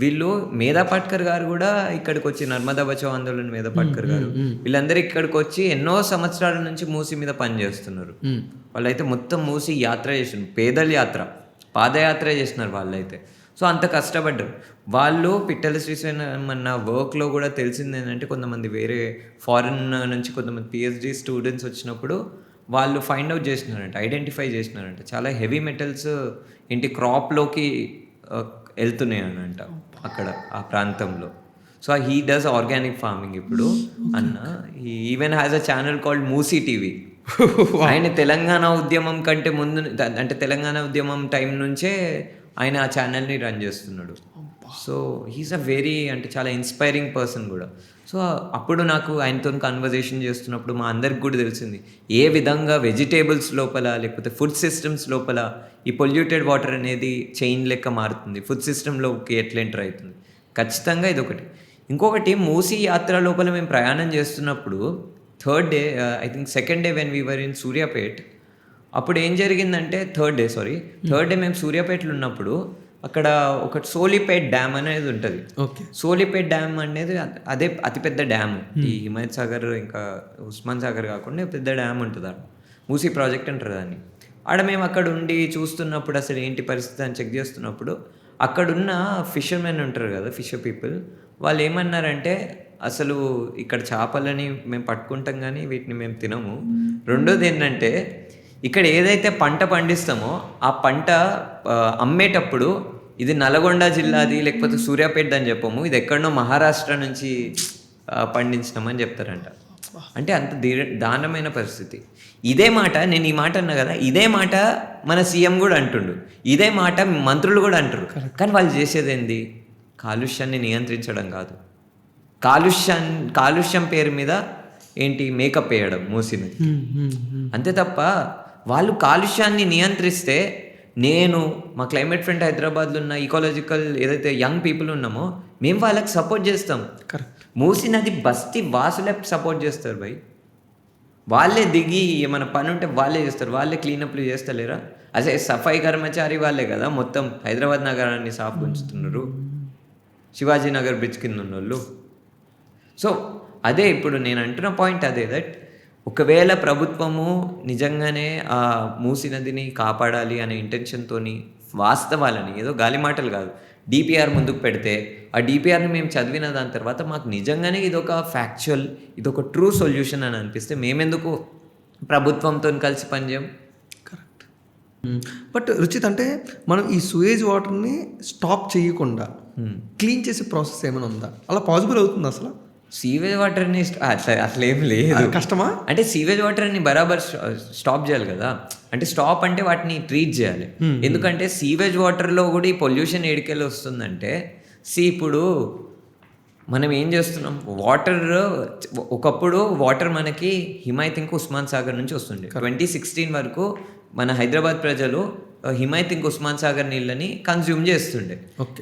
వీళ్ళు మేధా పాట్కర్ గారు కూడా ఇక్కడికి వచ్చి నర్మదా బచావ్ ఆందోళన మేధా పాట్కర్ గారు వీళ్ళందరూ ఇక్కడికి వచ్చి ఎన్నో సంవత్సరాల నుంచి మూసీ మీద పనిచేస్తున్నారు. వాళ్ళైతే మొత్తం మూసీ యాత్ర చేసినారు, పేదల యాత్ర, పాదయాత్ర చేసినారు వాళ్ళైతే. సో అంత కష్టపడ్డారు వాళ్ళు. పిట్టల శ్రీశైలం అన్న వర్క్లో కూడా తెలిసింది ఏంటంటే కొంతమంది వేరే ఫారిన్ నుంచి కొంతమంది పిహెచ్డి స్టూడెంట్స్ వచ్చినప్పుడు వాళ్ళు ఫైండ్ అవుట్ చేసినారంట, ఐడెంటిఫై చేసినారంట చాలా హెవీ మెటల్స్ ఇంటి క్రాప్లోకి వెళ్తున్నాయనంట అక్కడ ఆ ప్రాంతంలో. So he does organic farming ఇప్పుడు అన్న. He even has a channel called Musi TV. ఆయన తెలంగాణ ఉద్యమం కంటే ముందు, అంటే తెలంగాణ ఉద్యమం టైం నుంచే ఆయన ఆ ఛానల్ని రన్ చేస్తున్నాడు. సో హీస్ అ వెరీ అంటే చాలా ఇన్స్పైరింగ్ పర్సన్ కూడా. సో అప్పుడు నాకు ఆయనతో కన్వర్జేషన్ చేస్తున్నప్పుడు మా అందరికి కూడా తెలిసింది ఏ విధంగా వెజిటేబుల్స్ లోపల లేకపోతే ఫుడ్ సిస్టమ్స్ లోపల ఈ పొల్యూటెడ్ వాటర్ అనేది చైన్ లెక్క మారుతుంది, ఫుడ్ సిస్టంలోకి ఎట్లా ఎంటర్ అవుతుంది. ఖచ్చితంగా ఇది ఒకటి. ఇంకొకటి మూసీ యాత్ర లోపల మేము ప్రయాణం చేస్తున్నప్పుడు third day, I think second day when we were in Suryapet, అప్పుడు ఏం జరిగిందంటే థర్డ్ డే మేము సూర్యాపేటలో ఉన్నప్పుడు అక్కడ ఒక సోలిపేట్ డ్యామ్ అనేది ఉంటుంది. సోలిపేట్ డ్యామ్ అనేది అదే అతిపెద్ద డ్యామ్ ఈ హిమాయత్ సాగర్ ఇంకా ఉస్మాన్ సాగర్ కాకుండా పెద్ద డ్యామ్ ఉంటుంది అక్కడ, మూసీ ప్రాజెక్ట్ అంటారు దాన్ని. ఆడ మేము అక్కడ ఉండి చూస్తున్నప్పుడు అసలు ఏంటి పరిస్థితి అని చెక్ చేస్తున్నప్పుడు అక్కడున్న ఫిషర్మెన్ ఉంటారు కదా, ఫిషర్ పీపుల్, వాళ్ళు ఏమన్నారంటే అసలు ఇక్కడ చేపలని మేము పట్టుకుంటాం కానీ వీటిని మేము తినము. రెండోది ఏంటంటే ఇక్కడ ఏదైతే పంట పండిస్తామో ఆ పంట అమ్మేటప్పుడు ఇది నల్గొండ జిల్లాది లేకపోతే సూర్యాపేట అని చెప్పము, ఇది ఎక్కడనో మహారాష్ట్ర నుంచి పండించినామని చెప్తారంట. అంటే అంత దారుణమైన పరిస్థితి. ఇదే మాట నేను ఈ మాట అన్నా కదా, ఇదే మాట మన సీఎం కూడా అంటుండు, ఇదే మాట మంత్రులు కూడా అంటారు. కానీ వాళ్ళు చేసేది ఏంది? కాలుష్యాన్ని నియంత్రించడం కాదు, కాలుష్యం పేరు మీద ఏంటి మేకప్ వేయడం మూసిని, అంతే తప్ప వాళ్ళు కాలుష్యాన్ని నియంత్రిస్తే నేను మా క్లైమేట్ ఫ్రెండ్ హైదరాబాద్లో ఉన్న ఈకాలజికల్ ఏదైతే యంగ్ పీపుల్ ఉన్నామో మేము వాళ్ళకి సపోర్ట్ చేస్తాం. మూసీ నది బస్తీ వాసులే సపోర్ట్ చేస్తారు భయ్, వాళ్ళే దిగి ఏమైనా పని ఉంటే వాళ్ళే చేస్తారు, వాళ్ళే క్లీనప్లు చేస్తలేరా? అదే సఫాయి కర్మచారి వాళ్ళే కదా మొత్తం హైదరాబాద్ నగరాన్ని సాఫ్ ఉంచుతున్నారు, శివాజీ నగర్ బ్రిడ్జ్ కింద ఉన్నోళ్ళు. సో అదే ఇప్పుడు నేను అంటున్న పాయింట్ అదే, దట్ ఒకవేళ ప్రభుత్వము నిజంగానే ఆ మూసీ నదిని కాపాడాలి అనే ఇంటెన్షన్తో వాస్తవాలని, ఏదో గాలి మాటలు కాదు, డిపిఆర్ ముందుకు పెడితే ఆ డిపిఆర్ని మేము చదివిన దాని తర్వాత మాకు నిజంగానే ఇదొక ఫ్యాక్చువల్, ఇదొక ట్రూ సొల్యూషన్ అని అనిపిస్తే మేమెందుకు ప్రభుత్వంతో కలిసి పనిచేయం? కరెక్ట్. బట్ రుచిత్ అంటే మనం ఈ సూయేజ్ వాటర్ని స్టాప్ చేయకుండా క్లీన్ చేసే ప్రాసెస్ ఏమైనా ఉందా? అలా పాసిబుల్ అవుతుంది అసలు? సీవేజ్ వాటర్ని అట్లా ఏం లేదు, కష్టమా? అంటే సీవేజ్ వాటర్ని బరాబర్ స్టాప్ చేయాలి కదా. అంటే స్టాప్ అంటే వాటిని ట్రీట్ చేయాలి. ఎందుకంటే సీవేజ్ వాటర్లో కూడా ఈ పొల్యూషన్ ఏడికెళ్ళి వస్తుందంటే, ఇప్పుడు మనం ఏం చేస్తున్నాం, వాటర్ ఒకప్పుడు వాటర్ మనకి హిమాయత్ ఇంకా ఉస్మాన్ సాగర్ నుంచి వస్తుండే. 2016 వరకు మన హైదరాబాద్ ప్రజలు హిమాయత్ ఇంకా ఉస్మాన్ సాగర్ నీళ్ళని కన్జ్యూమ్ చేస్తుండే.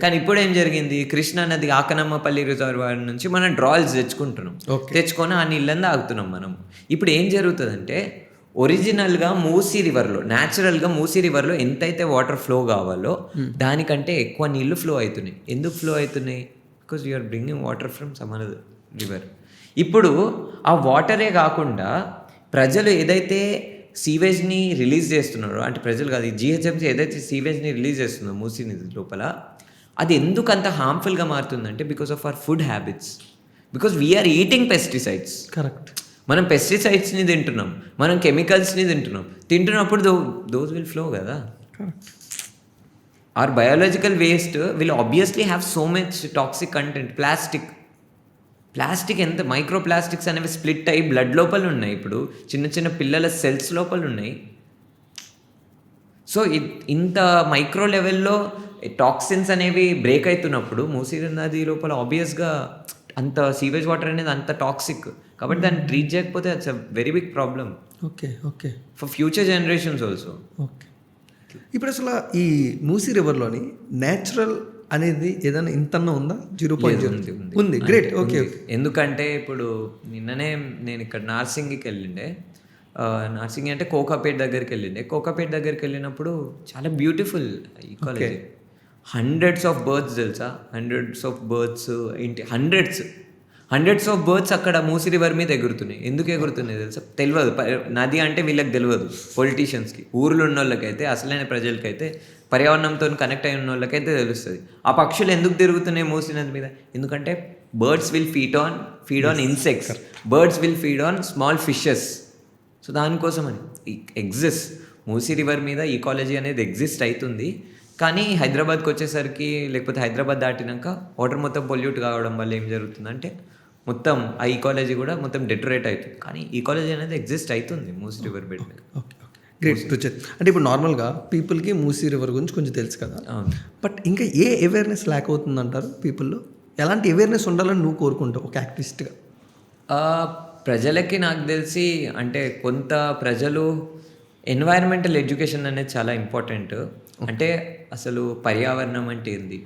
కానీ ఇప్పుడు ఏం జరిగింది, కృష్ణా నది ఆకనమ్మపల్లి రిజర్వాయర్ నుంచి మనం డ్రాల్స్ తెచ్చుకొని ఆ నీళ్ళని తాగుతున్నాం మనం. ఇప్పుడు ఏం జరుగుతుందంటే ఒరిజినల్గా మూసీ రివర్లో, న్యాచురల్గా మూసీ రివర్లో ఎంతైతే వాటర్ ఫ్లో కావాలో దానికంటే ఎక్కువ నీళ్లు ఫ్లో అవుతున్నాయి. ఎందుకు ఫ్లో అవుతున్నాయి? Because you're bringing water from some another river. ఇప్పుడు ఆ వాటరే కాకుండా ప్రజలు ఏదైతే సీవేజ్ని రిలీజ్ చేస్తున్నారు, అంటే ప్రజలు కాదు, జిహెచ్ఎంసీ ఏదైతే సీవేజ్ని రిలీజ్ చేస్తుందో మూసీ నది లోపల, అది ఎందుకు అంత హార్మ్ఫుల్గా మారుతుందంటే because of our food habits, because we are eating pesticides. Correct. మనం పెస్టిసైడ్స్ని తింటున్నాం, మనం కెమికల్స్ని తింటున్నప్పుడు దోస్ విల్ ఫ్లో కదా. Or biological waste will obviously have so much toxic content. Plastic ఎంత మైక్రో ప్లాస్టిక్స్ అనేవి స్ప్లిట్ అయ్యి బ్లడ్ లోపల ఉన్నాయి, ఇప్పుడు చిన్న చిన్న పిల్లల సెల్స్ లోపల ఉన్నాయి. సో ఇంత మైక్రో లెవెల్లో టాక్సిన్స్ అనేవి బ్రేక్ అవుతున్నప్పుడు మూసీ నది లోపల ఆబ్వియస్గా అంత సీవేజ్ వాటర్ అనేది అంత టాక్సిక్, కాబట్టి దాన్ని ట్రీట్ చేయకపోతే it's a very big problem. Okay for future generations also. Okay. ఇప్పుడు అసలు ఈ మూసీ రివర్లోని న్యాచురల్ అనేది ఏదైనా ఇంతన్నా ఉందా? 0.0 ఉంది. గ్రేట్. ఓకే. ఎందుకంటే ఇప్పుడు నిన్ననే నేను ఇక్కడ నార్సింగికి వెళ్ళిండే, నార్సింగ్ అంటే కోకాపేట్ దగ్గరికి వెళ్ళినప్పుడు చాలా బ్యూటిఫుల్ ఈ కాలేజ్. హండ్రెడ్స్ ఆఫ్ బర్డ్స్ తెలుసా, హండ్రెడ్స్ ఆఫ్ బర్డ్స్ అక్కడ మూసీ రివర్ మీద ఎగురుతున్నాయి. ఎందుకు ఎగురుతున్నాయి తెలుసా? తెలియదు. నది అంటే వీళ్ళకి తెలియదు, పొలిటీషియన్స్కి. ఊర్లో ఉన్న వాళ్ళకైతే, అసలైన ప్రజలకైతే, పర్యావరణంతో కనెక్ట్ అయిన వాళ్ళకైతే తెలుస్తుంది. ఆ పక్షులు ఎందుకు తిరుగుతున్నాయి మూసీ నది మీద? ఎందుకంటే birds will feed on insects, birds will feed on small fishes. So దానికోసం అని ఎగ్జిస్ట్ మూసీ రివర్ మీద ఈకాలజీ అనేది ఎగ్జిస్ట్ అవుతుంది. కానీ హైదరాబాద్కి వచ్చేసరికి, లేకపోతే హైదరాబాద్ దాటినాక వాటర్ మొత్తం పొల్యూట్ కావడం వల్ల ఏం జరుగుతుందంటే మొత్తం ఆ ఈకాలజీ కూడా మొత్తం డెటరేట్ అవుతుంది. కానీ ఈకాలజీ అనేది ఎగ్జిస్ట్ అవుతుంది మూసీ రివర్ బెడ్ మీద. గ్రేట్ రుచిత్. అంటే ఇప్పుడు నార్మల్గా పీపుల్కి మూసీ రివర్ గురించి కొంచెం తెలుసు కదా, బట్ ఇంకా ఏ అవేర్నెస్ ల్యాక్ అవుతుందంటారు పీపుల్లో? ఎలాంటి అవేర్నెస్ ఉండాలని నువ్వు కోరుకుంటావు ఒక యాక్టివిస్ట్గా? ప్రజలకి నాకు తెలిసి అంటే కొంత ప్రజలు ఎన్వైరన్మెంటల్ ఎడ్యుకేషన్ అనేది చాలా ఇంపార్టెంట్. అంటే అసలు పర్యావరణం అంటే ఏంది,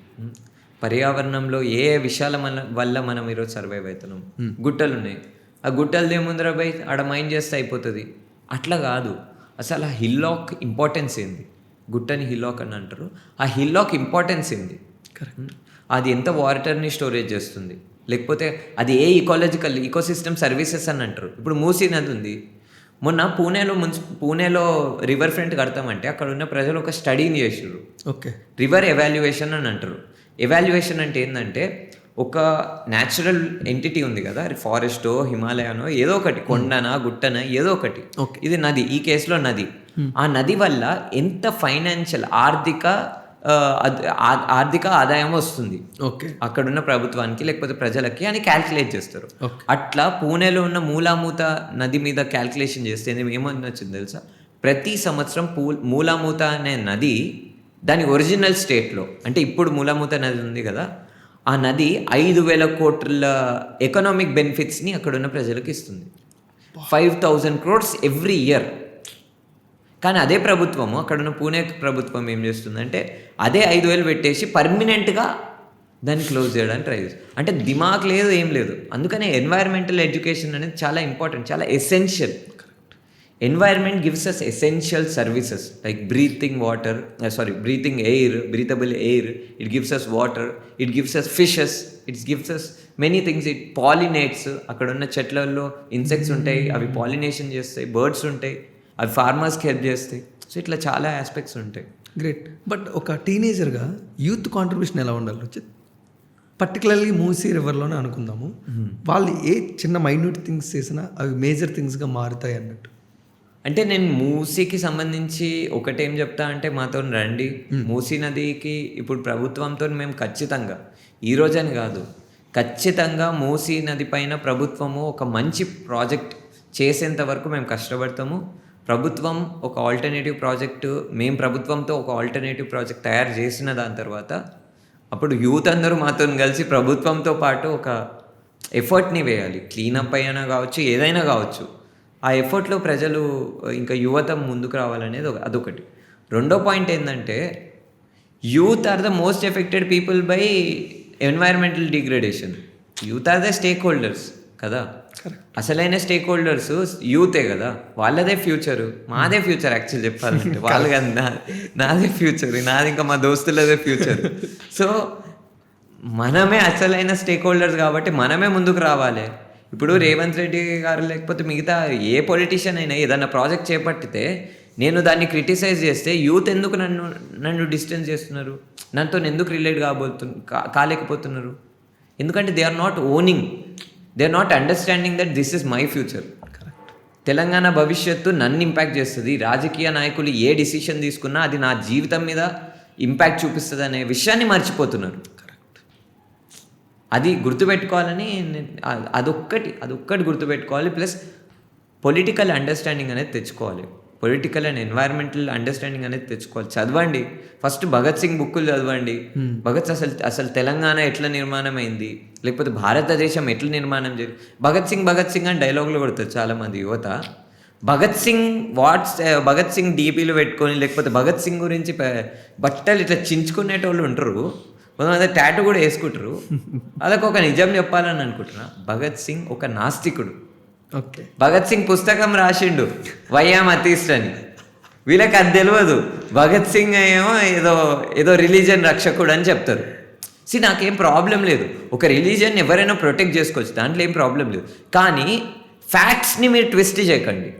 పర్యావరణంలో ఏ విషయాల వల్ల మనం ఈరోజు సర్వైవ్ అవుతున్నాం. గుట్టలు ఉన్నాయి, ఆ గుట్టలు ఏముందరా బై ఆడ మైండ్ చేస్తే అయిపోతుంది, అట్లా కాదు. అసలు ఆ హిల్లాక్ ఇంపార్టెన్స్ ఏంది, గుట్టని హిల్లాక్ అని అంటారు, ఆ హిల్లాక్ ఇంపార్టెన్స్ ఏంది, అది ఎంత వాటర్ని స్టోరేజ్ చేస్తుంది, లేకపోతే అది ఏ ఈకోసిస్టమ్ సర్వీసెస్ అని అంటారు. ఇప్పుడు మూసీ నది ఉంది, మొన్న పూణేలో రివర్ ఫ్రంట్ కడతామంటే అక్కడ ఉన్న ప్రజలు ఒక స్టడీని చేసారు. ఓకే. రివర్ ఎవాల్యుయేషన్ అని అంటారు. ఎవాల్యుయేషన్ అంటే ఏంటంటే ఒక న్యాచురల్ ఎంటిటీ ఉంది కదా, ఫారెస్టో హిమాలయానో ఏదో ఒకటి, కొండనా గుట్టనా ఏదో ఒకటి, ఇది నది, ఈ కేసులో నది. ఆ నది వల్ల ఎంత ఫైనాన్షియల్ ఆర్థిక ఆదాయం వస్తుంది అక్కడున్న ప్రభుత్వానికి లేకపోతే ప్రజలకి అని క్యాల్కులేట్ చేస్తారు. అట్లా పూణేలో ఉన్న మూలామూత నది మీద క్యాల్కులేషన్ చేస్తే ఏమని వచ్చింది తెలుసా? ప్రతి సంవత్సరం మూలామూత అనే నది దాని ఒరిజినల్ స్టేట్లో, అంటే ఇప్పుడు మూలామూత నది ఉంది కదా, ఆ నది 5,000 కోట్ల ఎకనామిక్ బెనిఫిట్స్ని అక్కడున్న ప్రజలకు ఇస్తుంది. 5,000 crores ఎవ్రీ ఇయర్. కానీ అదే ప్రభుత్వము, అక్కడున్న పూణే ప్రభుత్వం ఏం చేస్తుందంటే అదే 5,000 పెట్టేసి పర్మనెంట్గా దాన్ని క్లోజ్ చేయడానికి ట్రై చేస్తుంది. అంటే దిమాగ్ లేదు, ఏం లేదు. అందుకనే ఎన్వైరన్మెంటల్ ఎడ్యుకేషన్ అనేది చాలా ఇంపార్టెంట్, చాలా essential. Environment gives us essential services like breathing air, breathable air, it gives us water, it gives us fishes, it gives us many things. It pollinates, అక్కడ ఉన్న చెట్లలో ఇన్సెక్ట్స్ ఉంటాయి, అవి పాలినేషన్ చేస్తాయి, birds ఉంటాయి, అవి ఫార్మర్స్కి హెల్ప్ చేస్తాయి. సో ఇట్లా చాలా ఆస్పెక్ట్స్ ఉంటాయి. గ్రేట్. బట్ ఒక టీనేజర్గా యూత్ కాంట్రిబ్యూషన్ ఎలా ఉండాలి రుచిత్? పర్టికులర్లీ మూసీ రివర్లోనే అనుకుందాము, వాళ్ళు ఏ చిన్న మైన్యూట్ థింగ్స్ చేసినా అవి మేజర్ థింగ్స్గా మారుతాయి అన్నట్టు. అంటే నేను మూసీకి సంబంధించి ఒకటేం చెప్తా అంటే, మాతో రండి, మూసీ నదికి ఇప్పుడు ప్రభుత్వంతో మేము ఖచ్చితంగా, ఈరోజని కాదు, ఖచ్చితంగా మూసీ నది పైన ప్రభుత్వము ఒక మంచి ప్రాజెక్ట్ చేసేంత వరకు మేము కష్టపడతాము. ప్రభుత్వం ఒక ఆల్టర్నేటివ్ ప్రాజెక్టు, మేము ప్రభుత్వంతో ఒక ఆల్టర్నేటివ్ ప్రాజెక్ట్ తయారు చేసిన దాని తర్వాత అప్పుడు యూత్ అందరూ మాతో కలిసి ప్రభుత్వంతో పాటు ఒక ఎఫర్ట్ని వేయాలి. క్లీనప్ అయినా కావచ్చు, ఏదైనా కావచ్చు. ఆ ఎఫర్ట్లో ప్రజలు ఇంకా యువత ముందుకు రావాలనేది అదొకటి. రెండో పాయింట్ ఏంటంటే, youth are the most affected people by environmental degradation. Youth are the stakeholders కదా, అసలైన స్టేక్ హోల్డర్స్ యూతే కదా, వాళ్ళదే ఫ్యూచర్, మాదే ఫ్యూచర్ యాక్చువల్ చెప్పాలంటే. వాళ్ళు కదా, నాదే ఫ్యూచర్, నాది ఇంకా మా దోస్తులదే ఫ్యూచర్. సో మనమే అసలైన స్టేక్ హోల్డర్స్ కాబట్టి మనమే ముందుకు రావాలి. ఇప్పుడు రేవంత్ రెడ్డి గారు లేకపోతే మిగతా ఏ పొలిటీషియన్ అయినా ఏదన్నా ప్రాజెక్ట్ చేపట్టితే నేను దాన్ని క్రిటిసైజ్ చేస్తే యూత్ ఎందుకు నన్ను డిస్టెన్స్ చేస్తున్నారు, నాతో ఎందుకు రిలేట్ కాలేకపోతున్నారు? ఎందుకంటే they are not owning, they are not understanding that this is my future. Telangana భవిష్యత్తు నన్ను ఇంపాక్ట్ చేస్తుంది. రాజకీయ నాయకులు ఏ డిసిషన్ తీసుకున్నా అది నా జీవితం మీద ఇంపాక్ట్ చూపిస్తుంది అనే విషయాన్ని మర్చిపోతున్నారు. అది గుర్తుపెట్టుకోవాలని అదొక్కటి గుర్తుపెట్టుకోవాలి. ప్లస్ పొలిటికల్ అండర్స్టాండింగ్ అనేది తెచ్చుకోవాలి, పొలిటికల్ అండ్ ఎన్వైరన్మెంటల్ అండర్స్టాండింగ్ అనేది తెచ్చుకోవాలి. చదవండి, ఫస్ట్ భగత్ సింగ్ బుక్కులు చదవండి. అసలు తెలంగాణ ఎట్లా నిర్మాణం అయింది, లేకపోతే భారతదేశం ఎట్లా నిర్మాణం జరిగింది. భగత్ సింగ్ అని డైలాగులు కొడతారు చాలామంది యువత. భగత్ సింగ్ డీపీలు పెట్టుకొని, లేకపోతే భగత్ సింగ్ గురించి బట్టలు ఇట్లా చించుకునేటోళ్ళు ఉంటారు, కొంతమంది టాటూ కూడా వేసుకుంటారు. వాళ్ళకి ఒక నిజం చెప్పాలని అనుకుంటున్నా, భగత్ సింగ్ ఒక నాస్తికుడు. ఓకే, భగత్ సింగ్ పుస్తకం రాసిండు వైయామ్ అతీస్ట్ అని, వీళ్ళకి అది తెలియదు. భగత్ సింగ్ ఏమో ఏదో రిలీజియన్ రక్షకుడు అని చెప్తారు. నాకేం ప్రాబ్లం లేదు, ఒక రిలీజియన్ ఎవరైనా ప్రొటెక్ట్ చేసుకోవచ్చు, దాంట్లో ఏం ప్రాబ్లం లేదు. కానీ ఫ్యాక్ట్స్ని మీరు ట్విస్ట్ చేయకండి.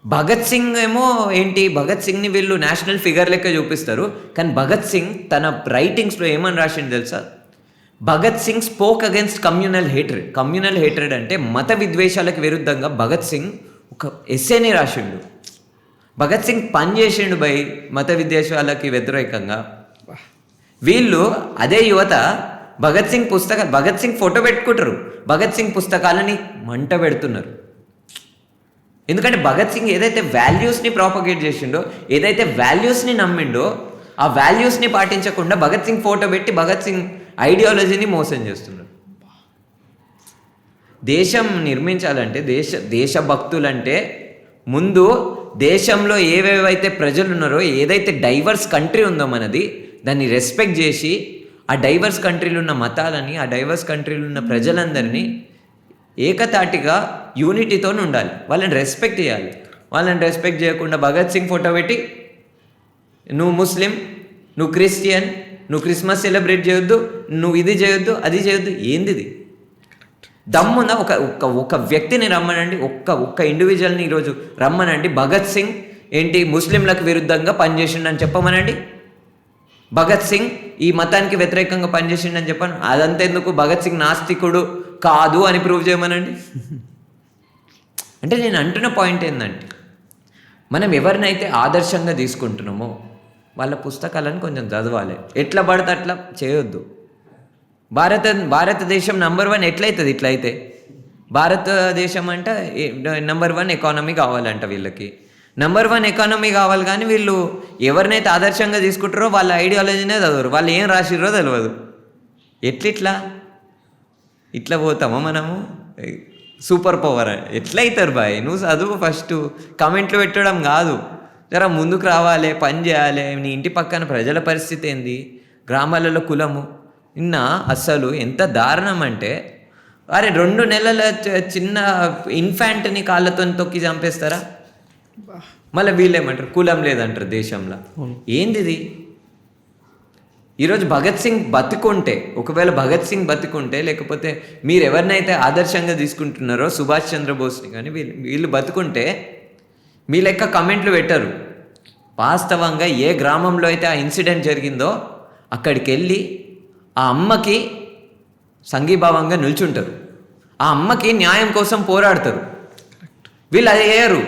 భగత్ సింగ్ ఏమో ఏంటి, భగత్ సింగ్ని వీళ్ళు నేషనల్ ఫిగర్ లెక్క చూపిస్తారు, కానీ భగత్ సింగ్ తన రైటింగ్స్లో ఏమని రాసిండు తెలుసా? Bhagat Singh spoke against communal hatred అంటే మత విద్వేషాలకు విరుద్ధంగా భగత్ సింగ్ ఒక ఎస్సేని రాసిండు. భగత్ సింగ్ పనిచేసిండు బై మత విద్వేషాలకి వ్యతిరేకంగా. వీళ్ళు అదే యువత భగత్ సింగ్ ఫోటో పెట్టుకుంటారు, భగత్ సింగ్ పుస్తకాలని మంట పెడుతున్నారు. ఎందుకంటే భగత్ సింగ్ ఏదైతే వాల్యూస్ని ప్రాపగేట్ చేసిండో, ఏదైతే వాల్యూస్ని నమ్మిండో, ఆ వాల్యూస్ని పాటించకుండా భగత్ సింగ్ ఫోటో పెట్టి భగత్ సింగ్ ఐడియాలజీని మోసం చేస్తున్నారు. దేశం నిర్మించాలంటే, దేశభక్తులంటే ముందు దేశంలో ఏవేవైతే ప్రజలు ఉన్నారో, ఏదైతే డైవర్స్ కంట్రీ ఉందో మనది, దాన్ని రెస్పెక్ట్ చేసి ఆ డైవర్స్ కంట్రీలో ఉన్న మతాలని, ఆ డైవర్స్ కంట్రీలో ఉన్న ప్రజలందరినీ ఏకతాటిగా యూనిటీతో ఉండాలి, వాళ్ళని రెస్పెక్ట్ చేయాలి. వాళ్ళని రెస్పెక్ట్ చేయకుండా భగత్ సింగ్ ఫోటో పెట్టి నువ్వు ముస్లిం, నువ్వు క్రిస్టియన్, నువ్వు క్రిస్మస్ సెలబ్రేట్ చేయొద్దు, నువ్వు ఇది చేయొద్దు, అది చేయొద్దు. ఏంది ఇది? దమ్మున ఒక వ్యక్తిని రమ్మనండి, ఒక్క ఇండివిజువల్ని ఈరోజు రమ్మనండి, భగత్ సింగ్ ఏంటి ముస్లింలకు విరుద్ధంగా పనిచేసిండని చెప్పమనండి, భగత్ సింగ్ ఈ మతానికి వ్యతిరేకంగా పనిచేసిండని చెప్పాను. అదంతా ఎందుకు, భగత్ సింగ్ నాస్తికుడు కాదు అని ప్రూవ్ చేయమనండి. అంటే నేను అంటున్న పాయింట్ ఏంటంటే, మనం ఎవరినైతే ఆదర్శంగా తీసుకుంటున్నామో వాళ్ళ పుస్తకాలను కొంచెం చదవాలి, ఎట్లా పడితే అట్లా చేయొద్దు. భారతదేశం నంబర్ 1 ఎట్లయితుంది? ఇట్లయితే భారతదేశం అంటే నంబర్ 1 ఎకానమీ కావాలంట వీళ్ళకి, నంబర్ 1 ఎకానమీ కావాలి. కానీ వీళ్ళు ఎవరినైతే ఆదర్శంగా తీసుకుంటారో వాళ్ళ ఐడియాలజీనే చదవరు, వాళ్ళు ఏం రాసిర్రో తెలియదు. ఇట్లా పోతామా మనము? సూపర్ పవర్ ఎట్లయితారు బాయ్? నువ్వు చదువు, ఫస్ట్ కమెంట్లు పెట్టడం కాదు, జర ముందుకు రావాలి, పని చేయాలి. నీ ఇంటి పక్కన ప్రజల పరిస్థితి ఏంది, గ్రామాలలో కులము నిన్న అస్సలు ఎంత దారుణం అంటే, అరే 2 నెలల చిన్న ఇన్ఫాంట్ని కాళ్ళతో తొక్కి చంపేస్తారా? మళ్ళీ వీళ్ళేమంటారు కులం లేదంటారు దేశంలో. ఏంది ఇది? ఈరోజు భగత్ సింగ్ బతుకుంటే, ఒకవేళ భగత్ సింగ్ బతుకుంటే, లేకపోతే మీరు ఎవరినైతే ఆదర్శంగా తీసుకుంటున్నారో సుభాష్ చంద్రబోస్ని కానీ వీళ్ళు బతుకుంటే మీ లెక్క కమెంట్లు పెట్టరు. వాస్తవంగా ఏ గ్రామంలో అయితే ఆ ఇన్సిడెంట్ జరిగిందో అక్కడికి వెళ్ళి ఆ అమ్మకి సంఘీభావంగా నిల్చుంటారు, ఆ అమ్మకి న్యాయం కోసం పోరాడతారు. వీళ్ళు అది చేయరు,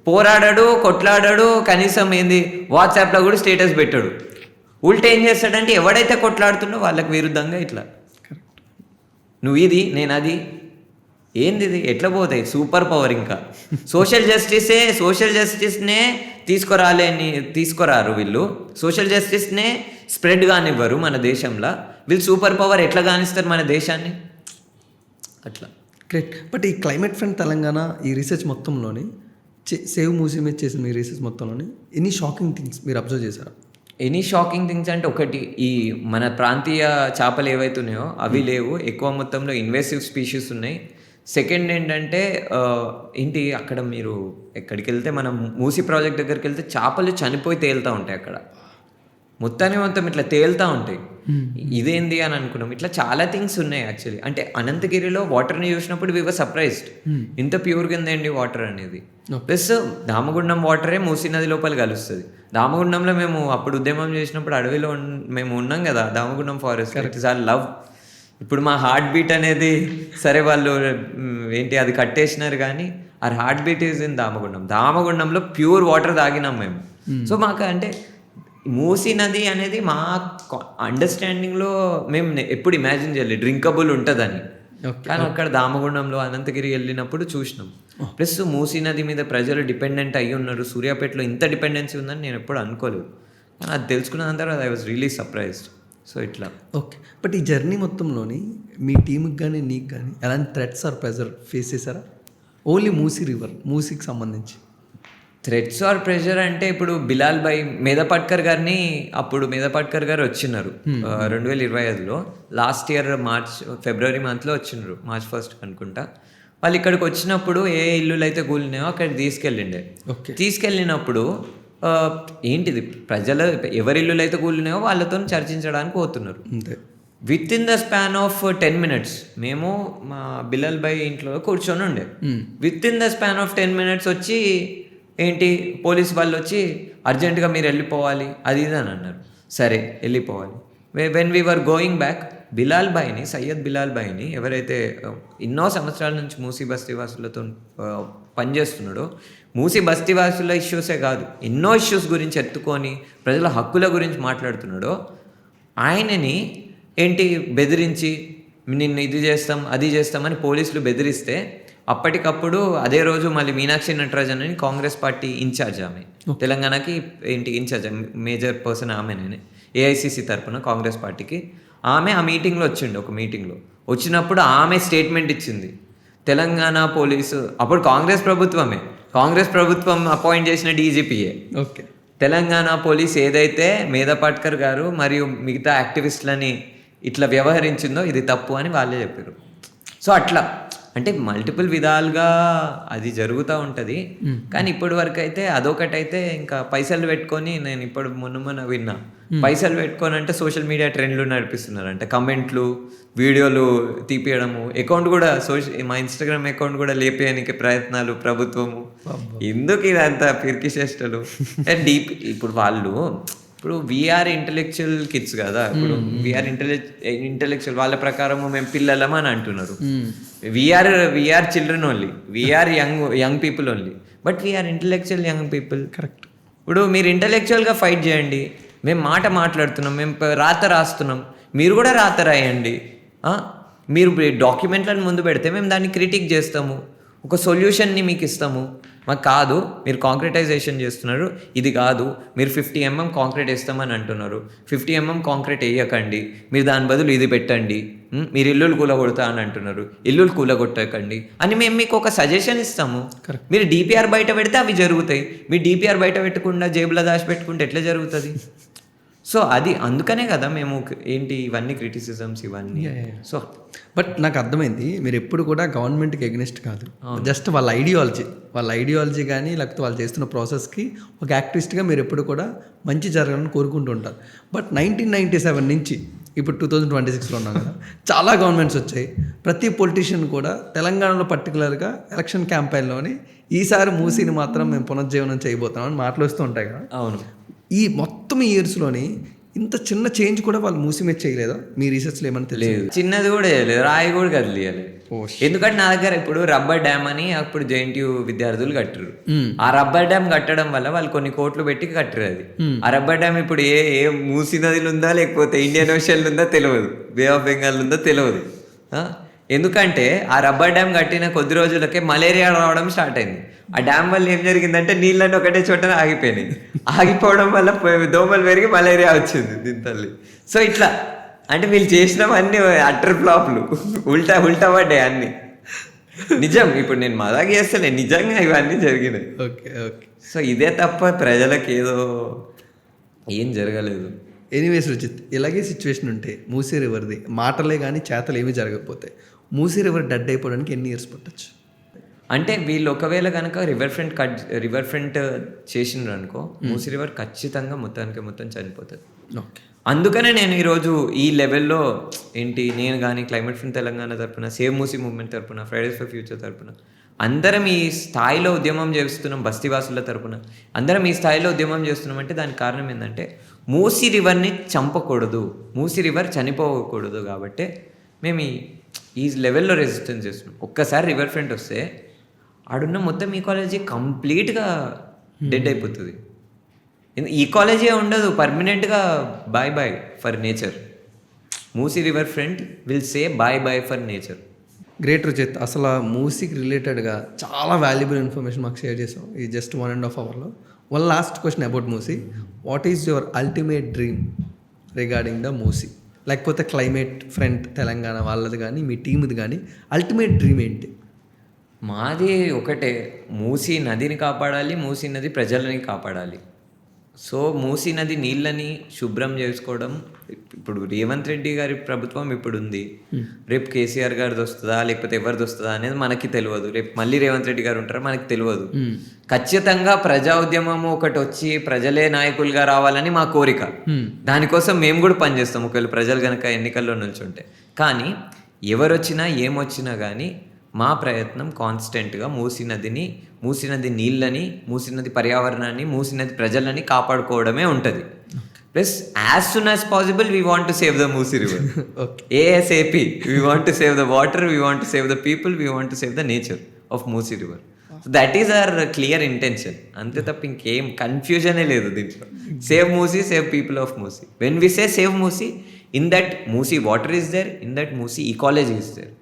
పోరాడాడు, కొట్లాడాడు, కనీసం ఏంది వాట్సాప్లో కూడా స్టేటస్ పెట్టాడు. ఉల్టా ఏం చేస్తాడంటే ఎవడైతే కొట్లాడుతుండో వాళ్ళకి విరుద్ధంగా ఇట్లా నువ్వు ఇది నేను అది. ఏంది ఇది? ఎట్లా పోతాయి? Super power. ఇంకా సోషల్ జస్టిస్నే తీసుకురారు వీళ్ళు, సోషల్ జస్టిస్నే స్ప్రెడ్ కానివ్వరు మన దేశంలో. వీళ్ళు సూపర్ పవర్ ఎట్లా కానిస్తారు మన దేశాన్ని? అట్లా గ్రేట్. బట్ ఈ క్లైమేట్ ఫ్రెండ్ తెలంగాణ ఈ రీసెర్చ్ మొత్తంలోని సేవ్ మ్యూజియం చేసిన మీ రీసెర్చ్ మొత్తంలోని ఎనీ షాకింగ్ థింగ్స్ మీరు అబ్జర్వ్ చేశారా? ఎనీ షాకింగ్ థింగ్స్ అంటే, ఒకటి, ఈ మన ప్రాంతీయ చేపలు ఏవైతున్నాయో అవి లేవు, ఎక్కువ మొత్తంలో ఇన్వేసివ్ స్పీషీస్ ఉన్నాయి. సెకండ్ ఏంటంటే ఏంటి, అక్కడ మీరు ఎక్కడికి వెళ్తే మనం మూసీ ప్రాజెక్ట్ దగ్గరికి వెళ్తే చేపలు చనిపోయి తేలుతూ ఉంటాయి. అక్కడ మొత్తం ఇట్లా తేలుతూ ఉంటాయి. ఇదేంది అని అనుకున్నాం. ఇట్లా చాలా థింగ్స్ ఉన్నాయి యాక్చువల్లీ. అంటే అనంతగిరిలో వాటర్ని చూసినప్పుడు వి వర్ సర్ప్రైజ్డ్, ఇంత ప్యూర్గా ఉందండి వాటర్ అనేది. ప్లస్ దామగుండం వాటరే మూసీ నది లోపల కలుస్తుంది. దామగుండంలో మేము అప్పుడు ఉద్యమం చేసినప్పుడు అడవిలో మేము ఉన్నాం కదా, Damagundam forest. It is our love. ఇప్పుడు మా హార్ట్ బీట్ అనేది సరే వాళ్ళు ఏంటి అది కట్టేసినారు, కానీ our heart beat is in Damagundam. దామగుండంలో ప్యూర్ వాటర్ తాగినాం మేము. సో మాకు అంటే మూసీ నది అనేది మా అండర్స్టాండింగ్లో మేము ఎప్పుడు ఇమాజిన్ చేయలేదు డ్రింకబుల్ ఉంటుందని. కానీ అక్కడ దామగుండంలో అనంతగిరి వెళ్ళినప్పుడు చూసినాం. ప్లస్ మూసీ నది మీద ప్రజలు డిపెండెంట్ అయ్యి ఉన్నారు. సూర్యాపేటలో ఇంత డిపెండెన్సీ ఉందని నేను ఎప్పుడు అనుకోలేదు. కానీ అది తెలుసుకున్న తర్వాత I was really surprised. So ఇట్లా. ఓకే, బట్ ఈ జర్నీ మొత్తంలోని మీ టీంకి కానీ నీకు కానీ ఎలాంటి థ్రెట్స్ ఆర్ ప్రెజర్ ఫేస్ చేశారా? ఓన్లీ మూసీ రివర్, మూసీకి సంబంధించి థ్రెట్స్ ఆర్ ప్రెషర్ అంటే ఇప్పుడు బిలాల్ భాయ్ మేధపాట్కర్ గారిని, అప్పుడు మేధపాట్కర్ గారు వచ్చినారు 2025లో. లాస్ట్ ఇయర్ ఫిబ్రవరి మంత్లో వచ్చినారు, March 1 అనుకుంటా. వాళ్ళు ఇక్కడికి వచ్చినప్పుడు ఏ ఇల్లులు అయితే కూలినాయో అక్కడికి తీసుకెళ్ళిండే. తీసుకెళ్ళినప్పుడు ఏంటిది ప్రజలు ఎవరి ఇల్లులు అయితే కూలినాయో వాళ్ళతో చర్చించడానికి పోతున్నారు. With in the span of 10 minutes మేము మా బిలాల్ భాయ్ ఇంట్లో కూర్చొని ఉండే. With in the span of 10 minutes వచ్చి ఏంటి పోలీస్ వాళ్ళు వచ్చి అర్జెంటుగా మీరు వెళ్ళిపోవాలి అది ఇది అని అన్నారు. సరే వెళ్ళిపోవాలి. When we were going back, Bilal భాయ్ని, సయ్యద్ బిలాల్ భాయ్ని ఎవరైతే ఎన్నో సంవత్సరాల నుంచి మూసీ బస్తీవాసులతో పనిచేస్తున్నాడో, మూసీ బస్తీవాసుల ఇష్యూసే కాదు ఎన్నో ఇష్యూస్ గురించి ఎత్తుకొని ప్రజల హక్కుల గురించి మాట్లాడుతున్నాడో, ఆయనని ఏంటి బెదిరించి నిన్ను ఇది చేస్తాం అది చేస్తామని పోలీసులు బెదిరిస్తే అప్పటికప్పుడు అదే రోజు మళ్ళీ మీనాక్షి నటరాజన్ అని కాంగ్రెస్ పార్టీ ఇన్ఛార్జ్, ఆమె తెలంగాణకి ఏంటి ఇన్ఛార్జ్ మేజర్ పర్సన్ ఆమెనే, ఏఐసిసి తరఫున కాంగ్రెస్ పార్టీకి. ఆమె ఆ మీటింగ్లో వచ్చిండు. ఒక మీటింగ్లో వచ్చినప్పుడు ఆమె స్టేట్మెంట్ ఇచ్చింది. తెలంగాణ పోలీసు అప్పుడు కాంగ్రెస్ ప్రభుత్వం అపాయింట్ చేసిన డీజీపీఏ. ఓకే, తెలంగాణ పోలీస్ ఏదైతే మేధపాట్కర్ గారు మరియు మిగతా యాక్టివిస్టులని ఇట్లా వ్యవహరించిందో ఇది తప్పు అని వాళ్ళే చెప్పారు. సో అట్లా అంటే మల్టిపుల్ విధాలుగా అది జరుగుతూ ఉంటుంది. కానీ ఇప్పటి వరకు అయితే అదొకటైతే ఇంకా పైసలు పెట్టుకొని, నేను ఇప్పుడు మొన్న విన్నా, పైసలు పెట్టుకొని అంటే సోషల్ మీడియా ట్రెండ్లు నడిపిస్తున్నారు. అంటే కమెంట్లు వీడియోలు తీపియడము, అకౌంట్ కూడా మా ఇన్స్టాగ్రామ్ అకౌంట్ కూడా లేపేయడానికి ప్రయత్నాలు ప్రభుత్వము. ఎందుకు ఇదంతా పిరికి చేష్టలు? ఇప్పుడు వాళ్ళు ఇప్పుడు వీఆర్ ఇంటెలెక్చువల్ కిడ్స్ కదా, ఇప్పుడు వీఆర్ ఇంటెలెక్చువల్ వాళ్ళ ప్రకారము మేము పిల్లలం అని అంటున్నారు. We are children only, we are young people only, but we are intellectual young people. Correct. ఇప్పుడు మీరు ఇంటెలెక్చువల్గా ఫైట్ చేయండి, మేము మాట్లాడుతున్నాం, మేము రాత రాస్తున్నాం, మీరు కూడా రాత రాయండి. మీరు డాక్యుమెంట్లను ముందు పెడితే మేము దాన్ని క్రిటిక్ చేస్తాము, ఒక సొల్యూషన్ని మీకు ఇస్తాము. మాకు కాదు, మీరు కాంక్రిటైజేషన్ చేస్తున్నారు, ఇది కాదు, మీరు 50 mm కాంక్రీట్ వేస్తామని అంటున్నారు, 50 mm కాంక్రీట్ వేయకండి, మీరు దాని బదులు ఇది పెట్టండి, మీరు ఇల్లులు కూలగొడతా అని అంటున్నారు, ఇల్లులు కూలగొట్టకండి అని మేము మీకు ఒక సజెషన్ ఇస్తాము. మీరు డిపిఆర్ బయట పెడితే అవి జరుగుతాయి, మీరు డిపిఆర్ బయట పెట్టకుండా జేబులో దాచి పెట్టుకుంటే ఎట్లా జరుగుతుంది? సో అది అందుకనే కదా మేము ఏంటి ఇవన్నీ క్రిటిసిజమ్స్ ఇవన్నీ. సో బట్ నాకు అర్థమైంది, మీరు ఎప్పుడు కూడా గవర్నమెంట్కి ఎగ్నెస్ట్ కాదు, జస్ట్ వాళ్ళ ఐడియాలజీ కానీ లేకపోతే వాళ్ళు చేస్తున్న ప్రాసెస్కి ఒక యాక్టివిస్ట్గా మీరు ఎప్పుడు కూడా మంచి జరగాలని కోరుకుంటూ ఉంటారు. బట్ 1997 నుంచి ఇప్పుడు 2026లో ఉన్నాం కదా, చాలా గవర్నమెంట్స్ వచ్చాయి. ప్రతి పొలిటీషియన్ కూడా తెలంగాణలో పర్టికులర్గా ఎలక్షన్ క్యాంపెయిన్లోని ఈసారి మూసీని మాత్రం మేము పునర్జీవనం చేయబోతున్నామని మాటలు వస్తూ ఉంటాయి కదా. అవును. ఈ మొత్తం ఇయర్స్లోని ఇంత చిన్న చేంజ్ కూడా వాళ్ళు మూసి మీద చేయలేదా? మీ రీసెర్చ్లో ఏమైనా తెలియదు? చిన్నది కూడా చేయలేదు, రాయి కూడా కదిలియాలి. ఎందుకంటే నా దగ్గర ఇప్పుడు రబ్బర్ డ్యామ్ అని అప్పుడు జేఎన్టీయూ విద్యార్థులు కట్టరు. ఆ రబ్బర్ డ్యామ్ కట్టడం వల్ల వాళ్ళు కొన్ని కోట్లు పెట్టి కట్టరు. అది ఆ రబ్బర్ డ్యామ్ ఇప్పుడు ఏ మూసీ నదిలో ఉందా లేకపోతే ఇండియన్ ఓషన్లో ఉందా తెలియదు, బే ఆఫ్ బెంగాల్ ఉందా తెలియదు. ఎందుకంటే ఆ రబ్బర్ డ్యామ్ కట్టిన కొద్ది రోజులకే మలేరియా రావడం స్టార్ట్ అయింది. ఆ డ్యామ్ వల్ల ఏం జరిగిందంటే నీళ్ళని ఒకటే చోట ఆగిపోయినాయి. ఆగిపోవడం వల్ల దోమలు పెరిగి మలేరియా వచ్చింది దీని తల్లి. సో ఇట్లా అంటే వీళ్ళు చేసినవన్నీ అటర్ ఫ్లాప్లు, ఉల్టా పడ్డాయి అన్ని. నిజం, ఇప్పుడు నేను మజాక్ చేస్తలే, నిజంగా ఇవన్నీ జరిగినాయి. Okay okay. సో ఇదే తప్ప ప్రజలకు ఏదో ఏం జరగలేదు. ఎనీవేస్ రుచిత్, ఇలాగే సిచ్యువేషన్ ఉంటే మూసీ రివర్ది మాటలే కానీ చేతలు ఏమీ జరగకపోతే మూసీ రివర్ డెడ్ అయిపోవడానికి ఎన్ని ఇయర్స్ పట్టచ్చు? అంటే వీళ్ళు ఒకవేళ కనుక రివర్ ఫ్రంట్ చేసినారు అనుకో, మూసీ రివర్ ఖచ్చితంగా మొత్తం చనిపోతుంది. ఓకే. అందుకనే నేను ఈరోజు ఈ లెవెల్లో ఏంటి నేను కానీ క్లైమేట్ ఫ్రెండ్ తెలంగాణ తరపున, సేవ్ మూసీ మూవ్మెంట్ తరపున, ఫ్రైడేస్ ఫర్ ఫ్యూచర్ తరపున అందరం ఈ స్థాయిలో ఉద్యమం చేస్తున్నాం, బస్తీవాసుల తరపున అందరం ఈ స్థాయిలో ఉద్యమం చేస్తున్నాం అంటే దానికి కారణం ఏంటంటే మూసీ రివర్ని చంపకూడదు, మూసీ రివర్ చనిపోకూడదు. కాబట్టి మేము ఈ లెవెల్లో రెసిస్టెన్స్ చేస్తున్నాం. ఒక్కసారి రివర్ ఫ్రంట్ వస్తే ఆడున్న మొత్తం ఈకాలజీ కంప్లీట్గా డెడ్ అయిపోతుంది. ఈకాలజీ ఉండదు, పర్మనెంట్గా bye bye for nature. Musi river front will say bye bye for nature. Great Ruchit, అసలు ఆ మూసీకి రిలేటెడ్గా చాలా వాల్యుబుల్ ఇన్ఫర్మేషన్ మాకు షేర్ చేసాం ఈ జస్ట్ 1.5 అవర్లో. One last question about Musi. What is your ultimate dream regarding the Musi? లేకపోతే క్లైమేట్ ఫ్రంట్ తెలంగాణ వాళ్ళది కానీ మీ టీమ్ది కానీ అల్టిమేట్ డ్రీమ్ ఏంటి? మాది ఒకటే, మూసీ నదిని కాపాడాలి, మూసీ నది ప్రజలని కాపాడాలి. సో మూసీ నది నీళ్ళని శుభ్రం చేసుకోవడం, ఇప్పుడు రేవంత్ రెడ్డి గారి ప్రభుత్వం ఇప్పుడు ఉంది, రేపు కేసీఆర్ గారిది వస్తుందా లేకపోతే ఎవరిది వస్తుందా అనేది మనకి తెలియదు. రేపు మళ్ళీ రేవంత్ రెడ్డి గారు ఉంటారా మనకి తెలియదు. ఖచ్చితంగా ప్రజా ఉద్యమము ఒకటి వచ్చి ప్రజలే నాయకులుగా రావాలని మా కోరిక. దానికోసం మేము కూడా పనిచేస్తాం ఒకవేళ ప్రజలు కనుక ఎన్నికల్లో నిల్చుంటే. కానీ ఎవరు వచ్చినా ఏమొచ్చినా కానీ మా ప్రయత్నం కాన్స్టెంట్గా మూసీ నదిని, మూసీ నది నీళ్ళని, మూసీ నది పర్యావరణాన్ని, మూసీ నది ప్రజలని కాపాడుకోవడమే ఉంటుంది. Plus as soon as possible we want to save the Musi river. ASAP we want to save the water, we want to save the people, we want to save the nature of Musi river. That is our clear intention. అంతే తప్ప ఇంకేం కన్ఫ్యూజనే లేదు దీంట్లో. Save Musi, save people of Musi. When we say save Musi, in that Musi water is there, in that Musi ecology is there.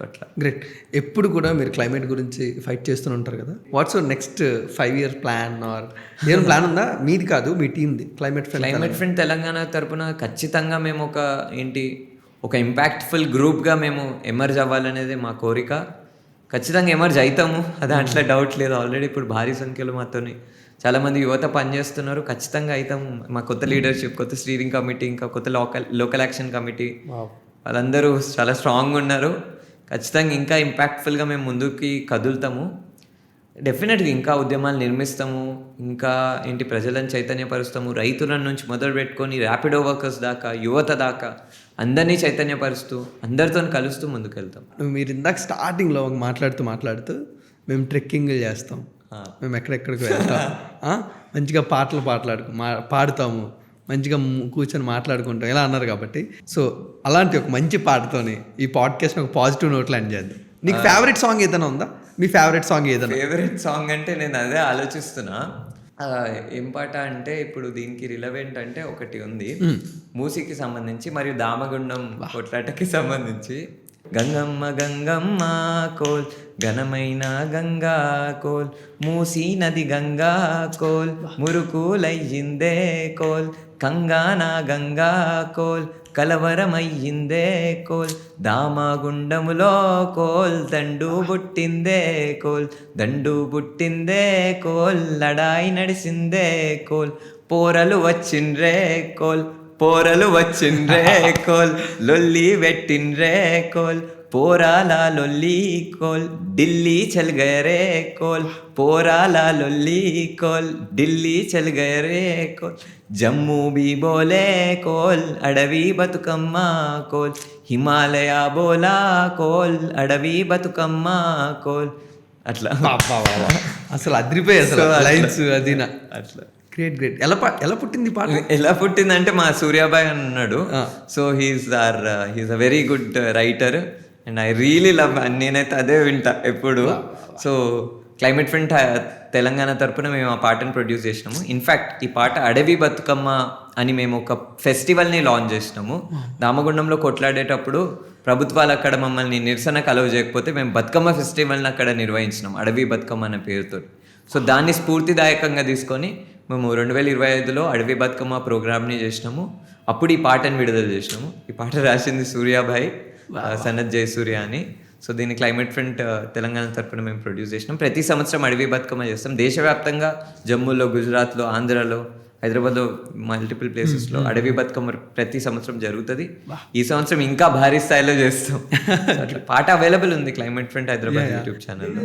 అట్లా. Great. ఎప్పుడు కూడా మీరు క్లైమేట్ గురించి ఫైట్ చేస్తూనే ఉంటారు కదా. What's your next 5 year plan or ఏమైనా ప్లాన్ ఉందా? మీది కాదు, మీ టీమ్ది. క్లైమేట్ ఫ్రెండ్ తెలంగాణ తరపున ఖచ్చితంగా మేము ఒక ఇంపాక్ట్ఫుల్ గ్రూప్గా మేము ఎమర్జ్ అవ్వాలనేది మా కోరిక. ఖచ్చితంగా ఎమర్జ్ అవుతాము, దాంట్లో డౌట్ లేదు. ఆల్రెడీ ఇప్పుడు భారీ సంఖ్యలో మాతోని చాలామంది యువత పనిచేస్తున్నారు. ఖచ్చితంగా అవుతాము. మా కొత్త లీడర్షిప్, కొత్త స్టీరింగ్ కమిటీ, ఇంకా కొత్త లోకల్ యాక్షన్ కమిటీ వాళ్ళందరూ చాలా స్ట్రాంగ్గా ఉన్నారు. ఖచ్చితంగా ఇంకా ఇంపాక్ట్ఫుల్గా మేము ముందుకి కదులుతాము. డెఫినెట్గా ఇంకా ఉద్యమాలు నిర్మిస్తాము, ఇంకా ప్రజలను చైతన్యపరుస్తాము. రైతుల నుంచి మొదలు పెట్టుకొని ర్యాపిడో వర్కర్స్ దాకా, యువత దాకా అందరినీ చైతన్యపరుస్తూ అందరితో కలుస్తూ ముందుకెళ్తాం. మీరు ఇందాక స్టార్టింగ్లో మాట్లాడుతూ మేము ట్రెక్కింగ్లు చేస్తాం, మేము ఎక్కడెక్కడికి వెళ్తాం, మంచిగా పాటలు పాడుతాము, మంచిగా కూర్చొని మాట్లాడుకుంటాం ఇలా అన్నారు. కాబట్టి సో అలాంటి ఒక మంచి పాటతోని ఈ పాడ్కాస్ట్ ఒక పాజిటివ్ నోట్లో ఎండ్ చేద్దాం. నీకు ఫేవరెట్ సాంగ్ ఏదైనా ఉందా? మీ ఫేవరెట్ సాంగ్ ఏదైనా? ఫేవరెట్ సాంగ్ అంటే నేను అదే ఆలోచిస్తున్నా. ఏం పాట అంటే ఇప్పుడు దీనికి రిలవెంట్ అంటే ఒకటి ఉంది, మూసీకి సంబంధించి మరియు దామగుండం కొట్లాటకి సంబంధించి. గంగమ్మ గంగమ్మ కోల్ ఘనమైన గంగా కోల్, మూసీ నది గంగా కోల్, మురుకులయ్యిందే కోల్, కంగానా గంగా కోల్, కలవరమయ్యిందే కోల్, దామగుండములో కోల్, దండు బుట్టిందే కోల్, దండు బుట్టిందే కోల్, లడాయి నడిసిందే కోల్, పోరలు వచ్చిండ్రే కోల్, పోరలు వచ్చిండ్రే కోల్, లొల్లి పెట్టిండ్రే కోల్, పోరాల లొల్లి కోల్, ఢిల్లీ చల్ గయరే కోల్, పోరాల లొల్లి కోల్, ఢిల్లీ చల్ గయరే కోల్, జమ్మూ బీ బోలే కోల్, అడవి బతుకమ్మ కోల్, హిమాలయ బోలా కోల్, అడవి బతుకమ్మ కోల్. అట్లా అసలు అదిరిపోయి అసలు లైన్స్ అది అట్లా. Great great. ఎలా పుట్టింది పాట? ఎలా పుట్టిందంటే మా సూర్యాబాయ్ అని ఉన్నాడు. So he's a very good writer and I really love. నేనైతే అదే వింటా ఎప్పుడు. సో క్లైమేట్ ఫ్రెండ్ తెలంగాణ తరపున మేము ఆ పాటను ప్రొడ్యూస్ చేసినాము. ఇన్ఫ్యాక్ట్ ఈ పాట అడవి బతుకమ్మ అని మేము ఒక ఫెస్టివల్ని లాంచ్ చేసినాము. దామగుండంలో కొట్లాడేటప్పుడు ప్రభుత్వాలు అక్కడ మమ్మల్ని నిరసన కలవ చేయకపోతే మేము బతుకమ్మ ఫెస్టివల్ని అక్కడ నిర్వహించినాం అడవి బతుకమ్మ అనే పేరుతో. సో దాన్ని స్ఫూర్తిదాయకంగా తీసుకొని మేము 2025లో అడవి బతుకమ్మ ప్రోగ్రామ్ని చేసినాము. అప్పుడు ఈ పాటను విడుదల చేసినాము. ఈ పాట రాసింది సూర్యాభాయ్, సనత్ జయసూర్య అని. సో దీన్ని క్లైమేట్ ఫ్రంట్ తెలంగాణ తరపున మేము ప్రొడ్యూస్ చేసినాం. ప్రతి సంవత్సరం అడవి బతుకమ్మ చేస్తాం. దేశవ్యాప్తంగా జమ్మూలో, గుజరాత్లో, ఆంధ్రాలో, హైదరాబాద్లో మల్టిపుల్ ప్లేసెస్లో అడవి బతుకమ్మ ప్రతి సంవత్సరం జరుగుతుంది. ఈ సంవత్సరం ఇంకా భారీ స్థాయిలో చేస్తాం. అట్లా పాట అవైలబుల్ ఉంది క్లైమేట్ ఫ్రంట్ హైదరాబాద్ యూట్యూబ్ ఛానల్లో.